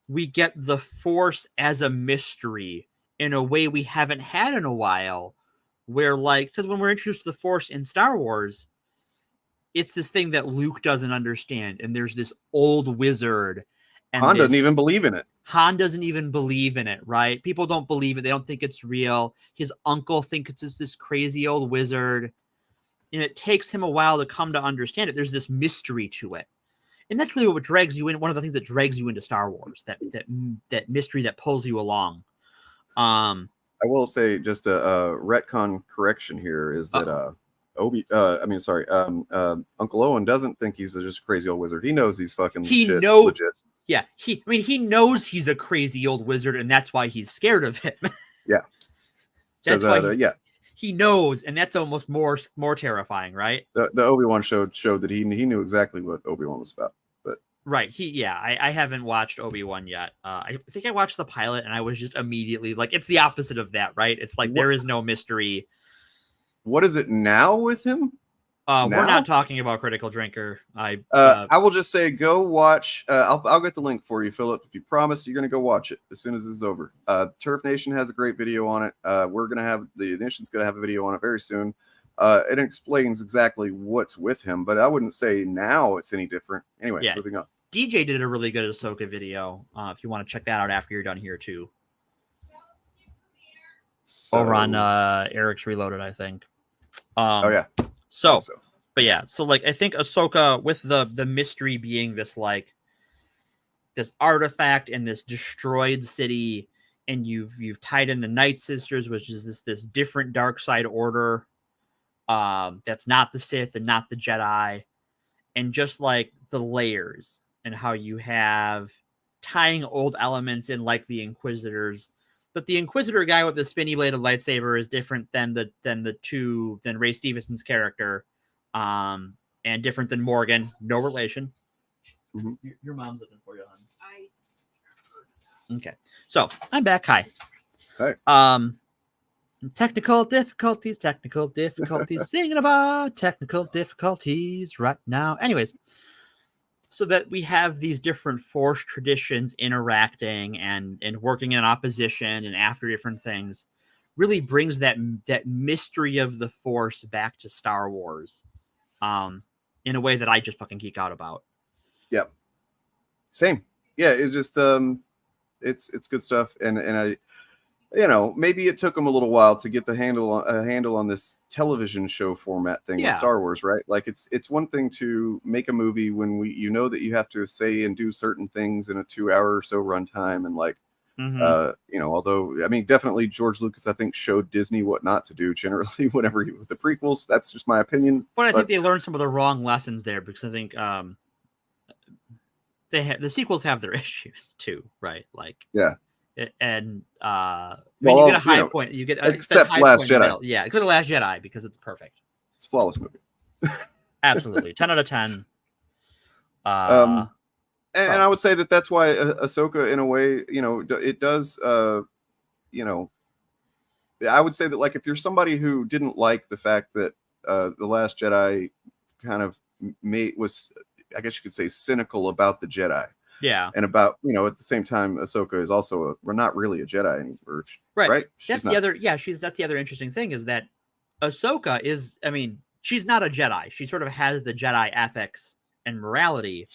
we get the Force as a mystery in a way we haven't had in a while, where because when we're introduced to the Force in Star Wars, it's this thing that Luke doesn't understand, and there's this old wizard, and Han doesn't even believe in it. Han doesn't even believe in it, right? People don't believe it. They don't think it's real. His uncle thinks it's this crazy old wizard, and it takes him a while to come to understand it. There's this mystery to it. And that's really what drags you in. One of the things that drags you into Star Wars, that mystery that pulls you along. I will say just a retcon correction here is that Uncle Owen doesn't think he's just a crazy old wizard. He knows he's fucking shit legit. Yeah, he knows he's a crazy old wizard, and that's why he's scared of him. Yeah, that's why. He knows, and that's almost more terrifying, right? The Obi-Wan showed that he knew exactly what Obi-Wan was about. But right, I haven't watched Obi-Wan yet. I think I watched the pilot, and I was just immediately like, it's the opposite of that, right? It's like there is no mystery. What is it now with him? We're not talking about Critical Drinker. I will just say, go watch. I'll get the link for you, Philip. If you promise, you're gonna go watch it as soon as this is over. Turf Nation has a great video on it. We're gonna have the Nation's gonna have a video on it very soon. It explains exactly what's with him, but I wouldn't say now it's any different. Anyway, moving on. DJ did a really good Ahsoka video. If you want to check that out after you're done here too. Over on Eric's Reloaded, I think. Oh yeah. So, but yeah, so I think Ahsoka, with the mystery being this this artifact in this destroyed city, and you've tied in the Night Sisters, which is this different dark side order, that's not the Sith and not the Jedi, and just the layers and how you have tying old elements in the Inquisitors. But the Inquisitor guy with the spinny bladed lightsaber is different than Ray Stevenson's character, and different than Morgan. No relation. Mm-hmm. Your mom's looking for you, hon. Okay, so I'm back. Hi. Technical difficulties. Singing about technical difficulties right now. Anyways. So that we have these different Force traditions interacting and working in opposition and after different things, really brings that mystery of the Force back to Star Wars, in a way that I just fucking geek out about. Yep. Same. Yeah. It just it's good stuff, and I. Maybe it took them a little while to get a handle on this television show format thing with Star Wars, right? It's one thing to make a movie when that you have to say and do certain things in a 2-hour or so runtime, and although definitely George Lucas, I think, showed Disney what not to do generally whenever with the prequels. That's just my opinion. But I think they learned some of the wrong lessons there, because I think the sequels have their issues too, right? Yeah. And you get a high point. You get except Last Jedi. Yeah, except the Last Jedi, because it's perfect. It's a flawless movie. Absolutely, 10 out of 10. And I would say that's why Ahsoka, in a way, it does. I would say that if you're somebody who didn't like the fact that the Last Jedi kind of was, I guess you could say, cynical about the Jedi. Yeah. And about, at the same time, Ahsoka is also we're not really a Jedi anymore. Right. That's the other interesting thing, is that Ahsoka is, she's not a Jedi. She sort of has the Jedi ethics and morality,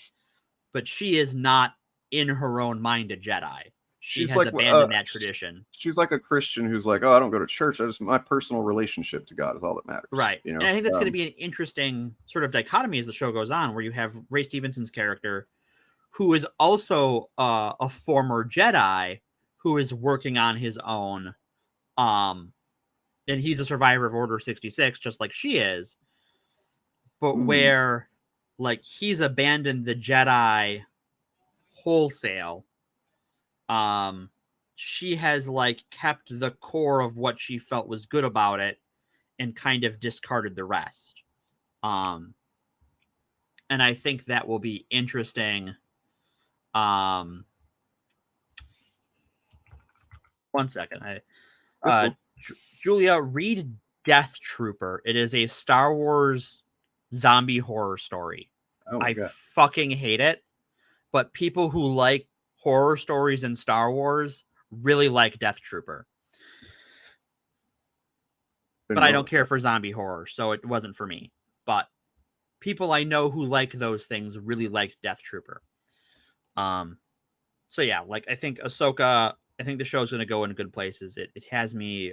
but she is not in her own mind a Jedi. She She's has like, abandoned that tradition. She's like a Christian who's like, oh, I don't go to church. My personal relationship to God is all that matters. Right. You know? And I think that's going to be an interesting sort of dichotomy as the show goes on, where you have Ray Stevenson's character, who is also a former Jedi who is working on his own. And he's a survivor of Order 66, just like she is. But where, like, he's abandoned the Jedi wholesale. She has, like, kept the core of what she felt was good about it and kind of discarded the rest. And I think that will be interesting. One second. Julia, read Death Trooper. It is a Star Wars zombie horror story. I fucking hate it. But people who like horror stories in Star Wars really like Death Trooper. But I don't care for zombie horror, so it wasn't for me. But people I know who like those things really like Death Trooper. So yeah, like I think Ahsoka, I think the show's going to go in good places. It has me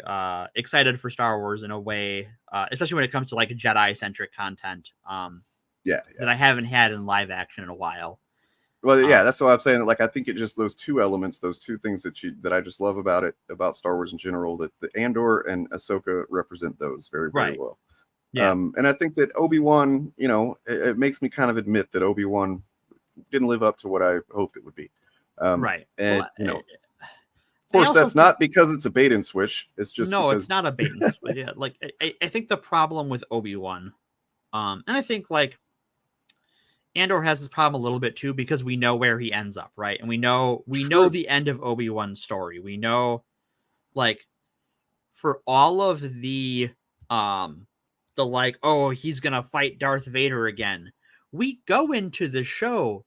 excited for Star Wars in a way, especially when it comes to like Jedi-centric content. That I haven't had in live action in a while. Well, yeah, that's why I'm saying that. Like, I think it just those two elements, those two things that I just love about it, about Star Wars in general, that the Andor and Ahsoka represent those very, very well. Yeah. And I think that Obi-Wan, you know, it makes me kind of admit that Obi-Wan didn't live up to what I hoped it would be. Right. And, you know, of course, that's not because it's a bait and switch. It's just it's not a bait and switch. Yeah, like I think the problem with Obi-Wan, and I think like Andor has this problem a little bit too, because we know where he ends up, right? And we know the end of Obi-Wan's story. We know, like, for all of the like, oh, he's gonna fight Darth Vader again. We go into the show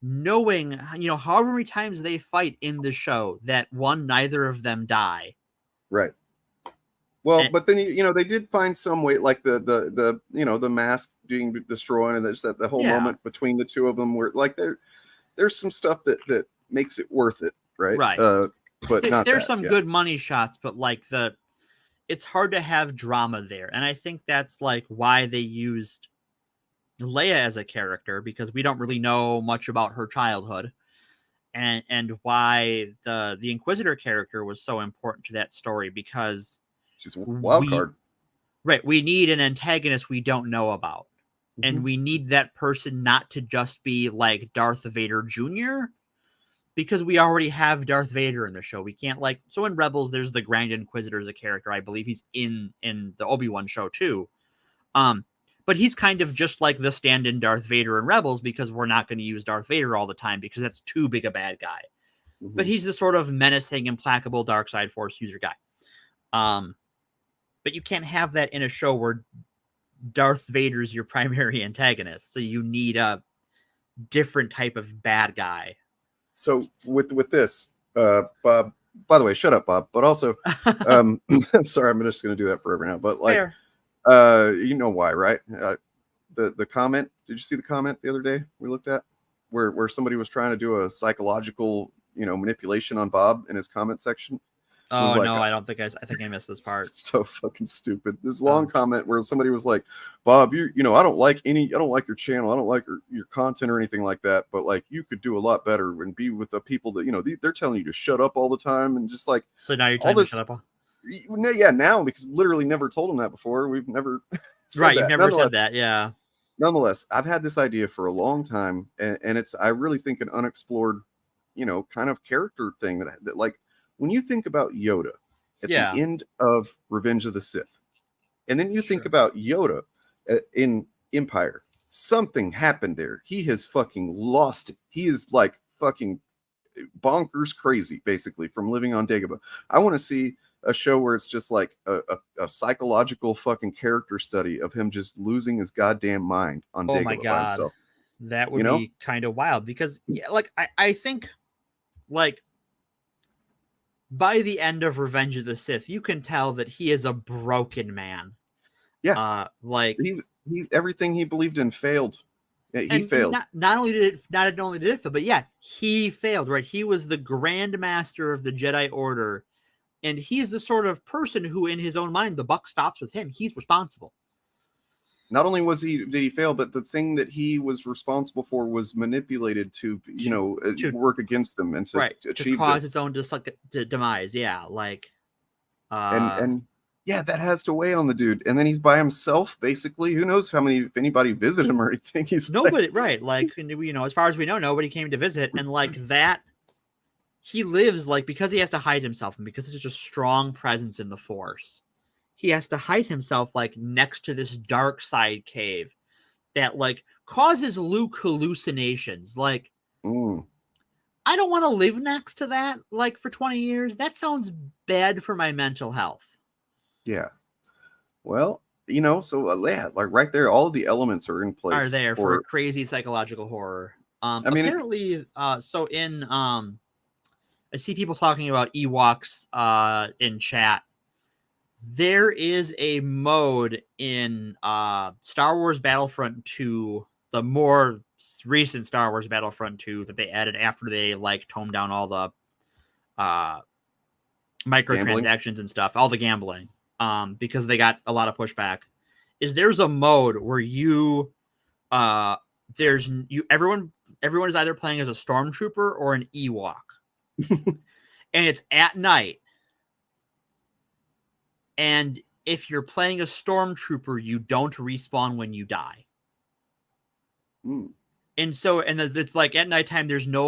knowing, you know, however many times they fight in the show, that neither of them die. Right. Well, but then you know, they did find some way, like the you know, the mask being destroyed, and there's the whole moment between the two of them where like there's some stuff that makes it worth it, right? Right. But there's some good money shots, but like it's hard to have drama there, and I think that's like why they used Leia as a character, because we don't really know much about her childhood, and why the Inquisitor character was so important to that story, because she's a wild card. Right. We need an antagonist we don't know about. And we need that person not to just be like Darth Vader Jr., because we already have Darth Vader in the show. We can't like, so in Rebels, there's the Grand Inquisitor as a character. I believe he's in the Obi-Wan show too. But he's kind of just like the stand-in Darth Vader in Rebels, because we're not going to use Darth Vader all the time because that's too big a bad guy. But he's the sort of menacing, implacable dark side force user guy. But you can't have that in a show where Darth Vader's your primary antagonist. So you need a different type of bad guy. So with this, Bob, by the way, shut up, Bob. But also, I'm sorry, I'm just going to do that forever now. But like, you know why, right? The comment. Did you see the comment the other day we looked at, where somebody was trying to do a psychological, you know, manipulation on Bob in his comment section? Oh like, no, I don't think I think I missed this part. So fucking stupid. This long comment where somebody was like, Bob, you know, I don't like your channel. I don't like your content or anything like that. But like, you could do a lot better and be with the people that, you know, they're telling you to shut up all the time. And just like, so now you're telling me to shut up. Yeah, now, because literally never told them that before. We've never right. You've never said that. Yeah. Nonetheless, I've had this idea for a long time, and it's, I really think, an unexplored, you know, kind of character thing that like, when you think about Yoda at the end of Revenge of the Sith, and then you think about Yoda in Empire, something happened there. He has fucking lost it. He is like fucking bonkers crazy, basically, from living on Dagobah. I want to see a show where it's just like a psychological fucking character study of him just losing his goddamn mind on Dagobah my God. by himself. That would be kind of wild, because like I think like by the end of Revenge of the Sith, you can tell that he is a broken man. Yeah. Like he everything he believed in failed. Yeah, he failed. Not only did it fail, but yeah, he failed, right? He was the Grand Master of the Jedi Order, and he's the sort of person who, in his own mind, the buck stops with him. He's responsible. Not only did he fail, but the thing that he was responsible for was manipulated to work against them and to achieve to cause this. its own demise. Yeah, like and yeah, that has to weigh on the dude. And then he's by himself, basically. Who knows if anybody visited him or anything? He's nobody, right? Like, as far as we know, nobody came to visit, and like that, he lives because he has to hide himself, and because there's such a strong presence in the Force. He has to hide himself next to this dark side cave that causes Luke hallucinations. I don't want to live next to that for 20 years. That sounds bad for my mental health. Yeah. Well, right there, all of the elements are in place. Are there for a crazy psychological horror. Apparently, so in I see people talking about Ewoks in chat. There is a mode in Star Wars Battlefront 2, the more recent Star Wars Battlefront 2 that they added after they toned down all the microtransactions and stuff, all the gambling, because they got a lot of pushback. There's a mode where everyone is either playing as a stormtrooper or an Ewok, and it's at night. And if you're playing a stormtrooper, you don't respawn when you die. And it's at nighttime, there's no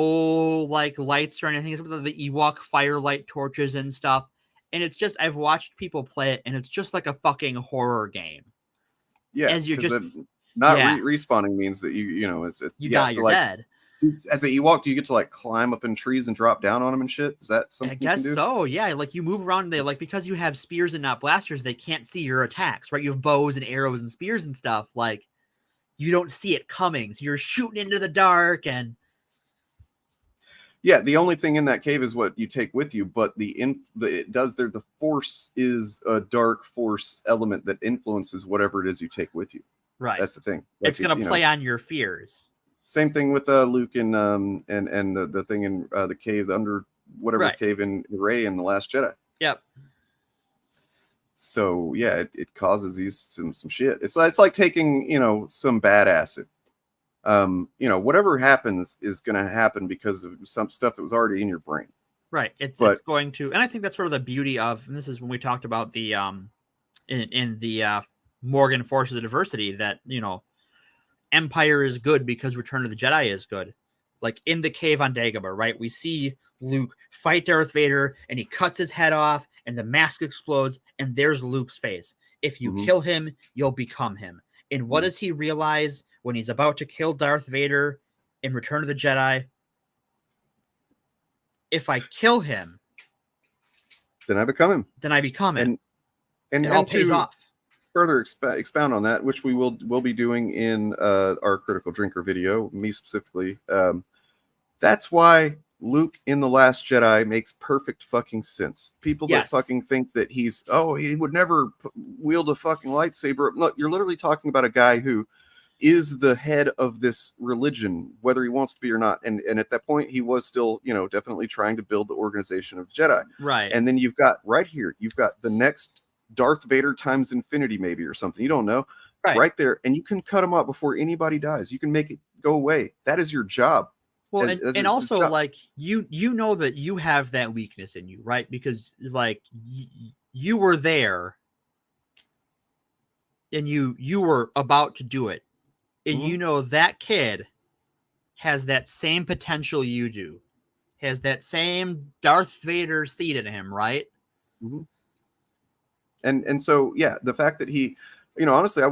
lights or anything. It's the Ewok firelight torches and stuff. And it's just, I've watched people play it, and it's just like a fucking horror game. Yeah, as you're just respawning means that you die, you're dead. As an Ewok, do you get to climb up in trees and drop down on them and shit? Is that something? I guess so. Yeah, you move around. And they because you have spears and not blasters, they can't see your attacks, right? You have bows and arrows and spears and stuff. You don't see it coming, so you're shooting into the dark. And yeah, the only thing in that cave is what you take with you. But the Force is a dark Force element that influences whatever it is you take with you. Right. That's the thing. It's going to play on your fears. Same thing with Luke and the thing in the cave under whatever cave in Rey in The Last Jedi. Yep. So yeah, it causes you some shit. It's like taking some bad acid. Whatever happens is going to happen because of some stuff that was already in your brain. Right. It's going to, and I think that's sort of the beauty of, and this is when we talked about the in the Morgan Forces of Diversity that Empire is good because Return of the Jedi is good. In the cave on Dagobah, right? We see Luke fight Darth Vader, and he cuts his head off, and the mask explodes, and there's Luke's face. If you kill him, you'll become him. And what does he realize when he's about to kill Darth Vader in Return of the Jedi? If I kill him, then I become him. And it all pays off. Further expound on that, which we'll be doing in our Critical Drinker video, me specifically. That's why Luke in The Last Jedi makes perfect fucking sense. People that fucking think that he would never wield a fucking lightsaber. Look, you're literally talking about a guy who is the head of this religion, whether he wants to be or not. And at that point, he was still, definitely trying to build the organization of Jedi. Right. And then you've got the next Darth Vader times infinity, maybe, or something. You don't know. Right there. And you can cut him up before anybody dies. You can make it go away. That is your job. Well, and also you know that you have that weakness in you, right? Because you were there and you were about to do it. And that kid has that same potential you do. Has that same Darth Vader seed in him, right? Mm-hmm. And so yeah, the fact that he, honestly,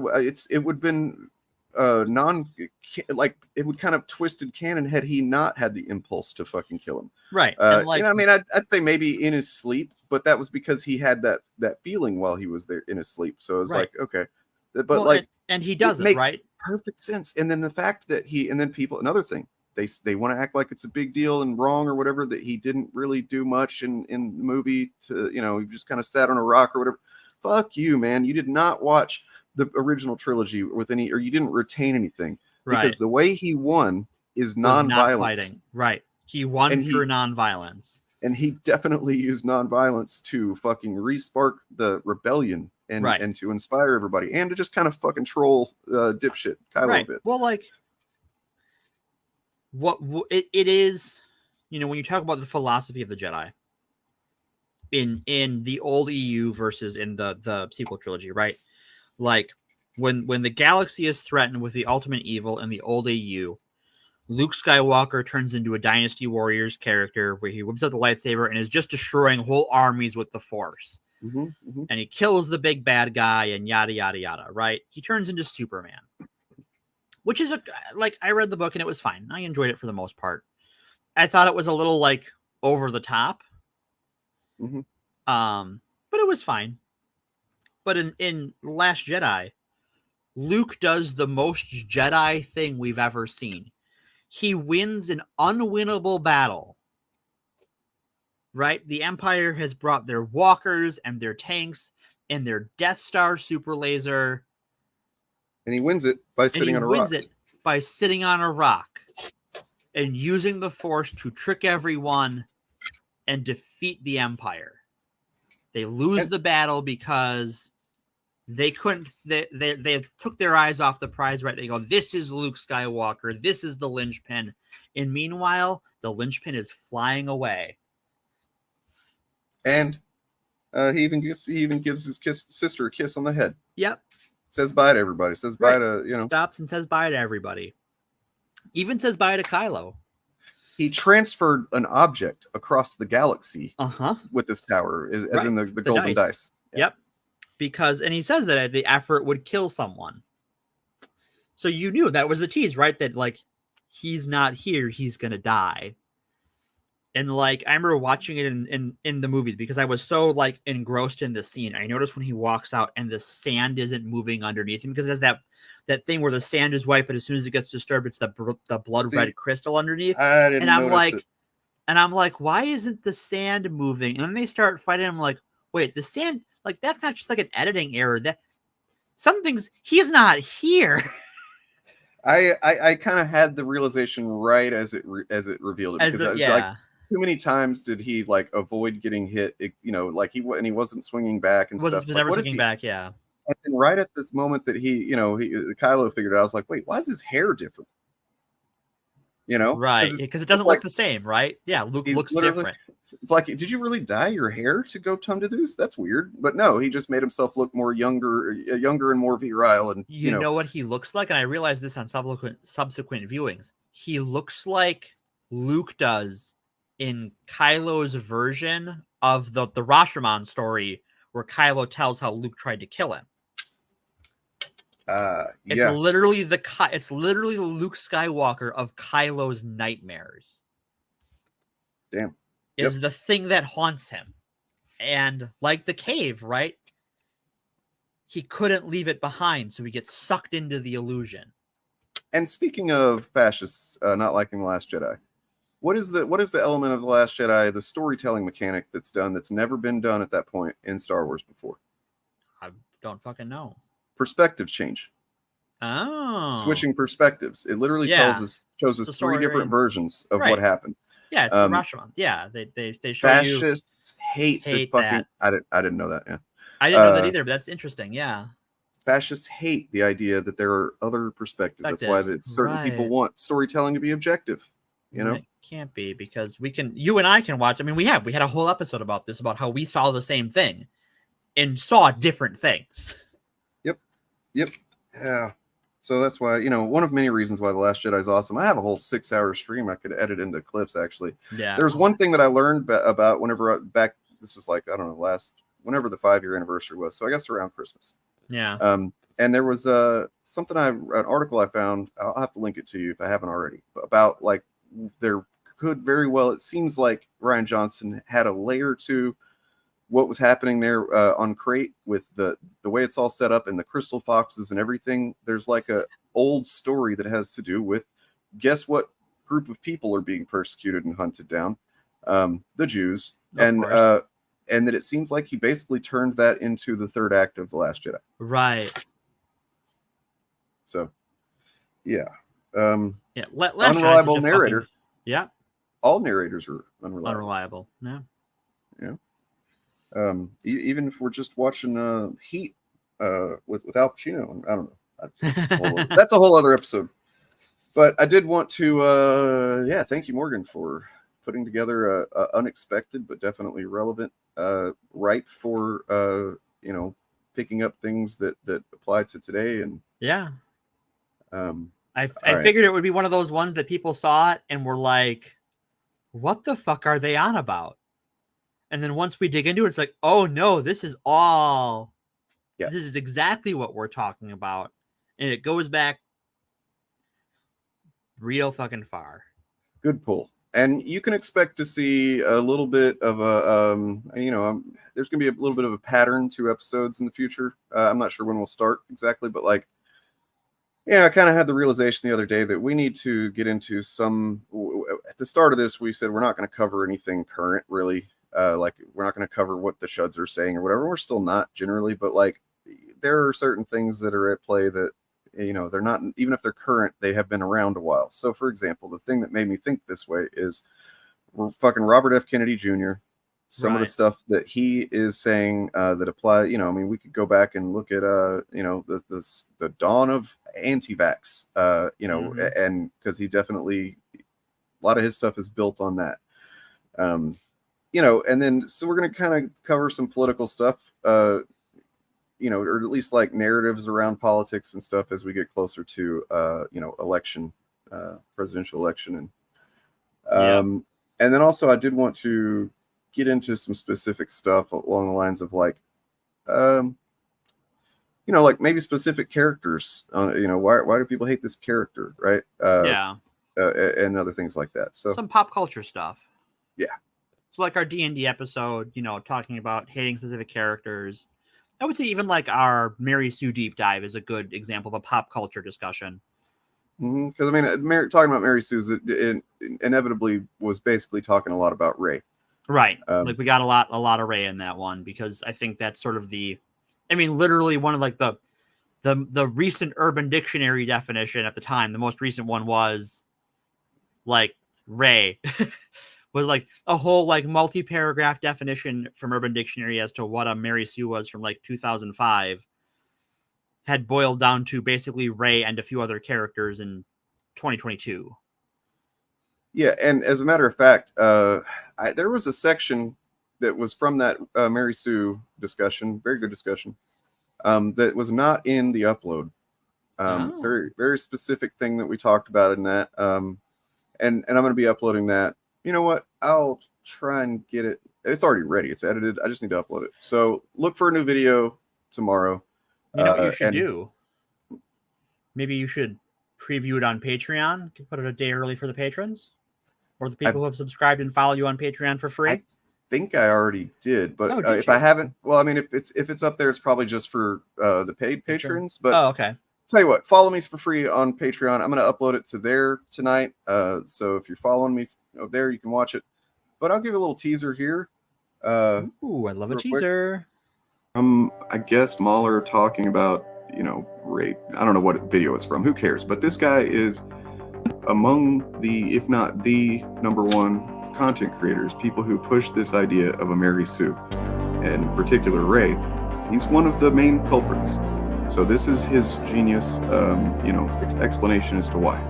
it would have been it would kind of twisted canon had he not had the impulse to fucking kill him. Right. I'd say maybe in his sleep, but that was because he had that feeling while he was there in his sleep. So it was okay, but and he does it right. Perfect sense. And then the fact that another thing, they want to act like it's a big deal and wrong or whatever, that he didn't really do much in the movie to, he just kind of sat on a rock or whatever. Fuck you, man. You did not watch the original trilogy or you didn't retain anything. because the way he won is non-violence. Right. He won And through non-violence. And he definitely used non-violence to fucking re-spark the rebellion and to inspire everybody and to just kind of fucking troll dipshit Kylo a bit. Well, like, it is, when you talk about the philosophy of the Jedi in the old EU versus in the sequel trilogy, right? Like, when the galaxy is threatened with the ultimate evil in the old EU, Luke Skywalker turns into a Dynasty Warriors character where he whips out the lightsaber and is just destroying whole armies with the Force. And he kills the big bad guy and yada, yada, yada, right? He turns into Superman, which is I read the book and it was fine. I enjoyed it for the most part. I thought it was a little over the top. But it was fine. But in Last Jedi, Luke does the most Jedi thing we've ever seen. He wins an unwinnable battle. Right? The Empire has brought their walkers and their tanks and their Death Star super laser. And he wins it by sitting on a rock. He wins it by sitting on a rock and using the Force to trick everyone and defeat the Empire. They lose the battle because they couldn't. They took their eyes off the prize. Right? They go, "This is Luke Skywalker. This is the linchpin." And meanwhile, the linchpin is flying away. And he even gives his sister a kiss on the head. Yep. Says bye to everybody. Says bye to Stops and says bye to everybody. Even says bye to Kylo. He transferred an object across the galaxy with this power, as in the golden dice. Yep. And he says that the effort would kill someone. So you knew that was the tease, right? That he's not here, he's gonna die. And I remember watching it in the movies because I was so engrossed in the scene. I noticed when he walks out and the sand isn't moving underneath him because there's that thing where the sand is white, but as soon as it gets disturbed, it's the blood red crystal underneath. And I'm like, why isn't the sand moving? And then they start fighting. I'm like, wait, the sand, that's not just an editing error. That he's not here. I kind of had the realization right as it revealed it because I was too many times did he avoid getting hit, he wasn't swinging back and stuff. Was never swinging back, yeah. And then right at this moment that Kylo figured out, I was like, wait, why is his hair different? Right, because it doesn't look the same, right? Yeah, Luke looks different. It's like, did you really dye your hair to go Tum to Deuce? That's weird. But no, he just made himself look more younger and more virile. And you know what he looks like? And I realized this on subsequent viewings. He looks like Luke does in Kylo's version of the Rashomon story where Kylo tells how Luke tried to kill him. It's literally the Luke Skywalker of Kylo's nightmares. Damn. Is the thing that haunts him. And like the cave, right? He couldn't leave it behind, so he gets sucked into the illusion. And speaking of fascists not liking The Last Jedi, what is the element of The Last Jedi, the storytelling mechanic that's never been done at that point in Star Wars before? I don't fucking know. Perspective change. Oh. Switching perspectives. It literally shows us three different versions of what happened. Yeah, it's the Rashomon. Yeah, they show fascists hate the fucking. That. I didn't know that. Yeah, I didn't know that either. But that's interesting. Yeah, fascists hate the idea that there are other perspectives. That's why certain people want storytelling to be objective. It can't be because you and I can watch. I mean, we had a whole episode about this, about how we saw the same thing and saw different things. Yep. Yeah. So that's why, one of many reasons why The Last Jedi is awesome. I have a whole 6-hour stream I could edit into clips, actually. Yeah. There's one thing that I learned about this was whenever the 5-year anniversary was. So I guess around Christmas. Yeah. And there was an article I found, I'll have to link it to you if I haven't already, about there could very well, it seems like Rian Johnson had a layer to what was happening there on Crate with the way it's all set up and the crystal foxes and everything. There's a old story that has to do with, guess what group of people are being persecuted and hunted down? The Jews. And that it seems like he basically turned that into the third act of The Last Jedi. Right. So, yeah. Yeah, unreliable narrator. Yeah, all narrators are unreliable. Unreliable. Yeah. Yeah. Even if we're just watching Heat with Al Pacino, I don't know. That's a whole other episode. But I did want to, thank you, Morgan, for putting together a unexpected but definitely relevant, ripe for picking up things that apply to today. And I figured it would be one of those ones that people saw it and were like, "What the fuck are they on about?" And then once we dig into it, it's like, "Oh no, this is all. This is exactly what we're talking about," and it goes back real fucking far. Good pull. And you can expect to see a little bit of there's going to be a little bit of a pattern to episodes in the future. I'm not sure when we'll start exactly, but I kind of had the realization the other day that we need to get into at the start of this, we said we're not going to cover anything current, really. We're not going to cover what the Chuds are saying or whatever. We're still not generally, but there are certain things that are at play that, they're not, even if they're current, they have been around a while. So, for example, the thing that made me think this way is fucking Robert F. Kennedy Jr., some of the stuff that he is saying that apply, we could go back and look at, the dawn of anti-vax, and because he definitely, a lot of his stuff is built on that. And then, so we're going to kind of cover some political stuff, or at least narratives around politics and stuff as we get closer to, election, presidential election. And then also I did want to get into some specific stuff along the lines of maybe specific characters, why do people hate this character? Right. And other things like that. So some pop culture stuff. Yeah. So our D&D episode, talking about hating specific characters. I would say even our Mary Sue deep dive is a good example of a pop culture discussion. Because talking about Mary Sue it inevitably was basically talking a lot about Rey. Right. We got a lot of Rey in that one, because I think that's sort of literally one of the recent Urban Dictionary definition at the time. The most recent one was Rey. Was a whole multi-paragraph definition from Urban Dictionary as to what a Mary Sue was from 2005 had boiled down to basically Rey and a few other characters in 2022. Yeah, and as a matter of fact, there was a section that was from that Mary Sue discussion, very good discussion, that was not in the upload. It's very, very specific thing that we talked about in that. And I'm going to be uploading that. You know what? I'll try and get it. It's already ready. It's edited. I just need to upload it. So look for a new video tomorrow. You know what you should do? Maybe you should preview it on Patreon. You can put it a day early for the patrons or the people who have subscribed and follow you on Patreon for free. I think I already did, but if I haven't, if it's up there, it's probably just for the paid patrons. But okay. Tell you what, follow me for free on Patreon. I'm going to upload it to there tonight. So if you're following me there, you can watch it. But I'll give you a little teaser here. Ooh, I love a teaser. I guess Mahler talking about, Rey. I don't know what video it's from. Who cares? But this guy is among the, if not the number one content creators, people who push this idea of a Mary Sue, and in particular Rey. He's one of the main culprits. So this is his genius, explanation as to why.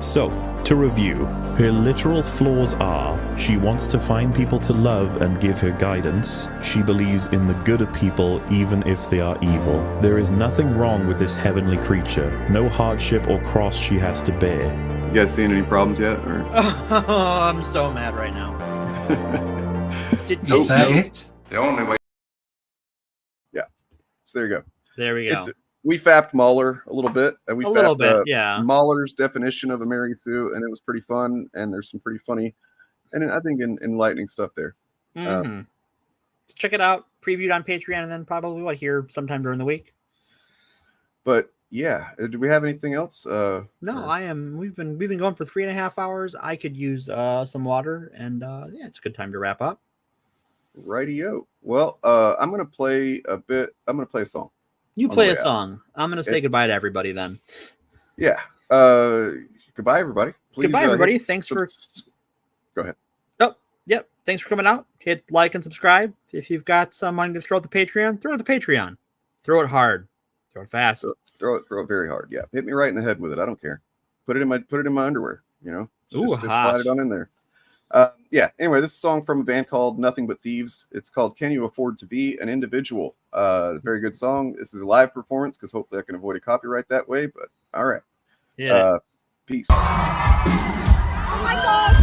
So, to review, her literal flaws are: she wants to find people to love and give her guidance. She believes in the good of people even if they are evil. There is nothing wrong with this heavenly creature. No hardship or cross she has to bear. You guys seen any problems yet? Or? Oh, I'm so mad right now. Is that it? The only way. Yeah. So there you go. There we go. We fapped Mahler a little bit. And we a little bit, yeah. Mahler's definition of a Mary Sue, and it was pretty fun. And there's some pretty funny, and I think enlightening stuff there. Check it out. Previewed on Patreon, and then probably here sometime during the week. But yeah, do we have anything else? No, We've been going for 3.5 hours. I could use some water, and it's a good time to wrap up. Rightio. Well, I'm gonna play a bit. I'm gonna play a song. You play a song. I'm going to say goodbye to everybody then. Yeah. Goodbye, everybody. Please, Goodbye, everybody. Thanks for. Go ahead. Oh, yep. Thanks for coming out. Hit like and subscribe. If you've got some money to throw at the Patreon, throw it at the Patreon. Throw it hard. Throw it fast. Throw it very hard. Yeah, hit me right in the head with it. I don't care. Put it in my underwear. You know. Just slide it on in there. Yeah. Anyway, this is a song from a band called Nothing But Thieves. It's called "Can You Afford to Be an Individual?" Very good song. This is a live performance because hopefully I can avoid a copyright that way. But all right. Yeah. Peace. Oh my God!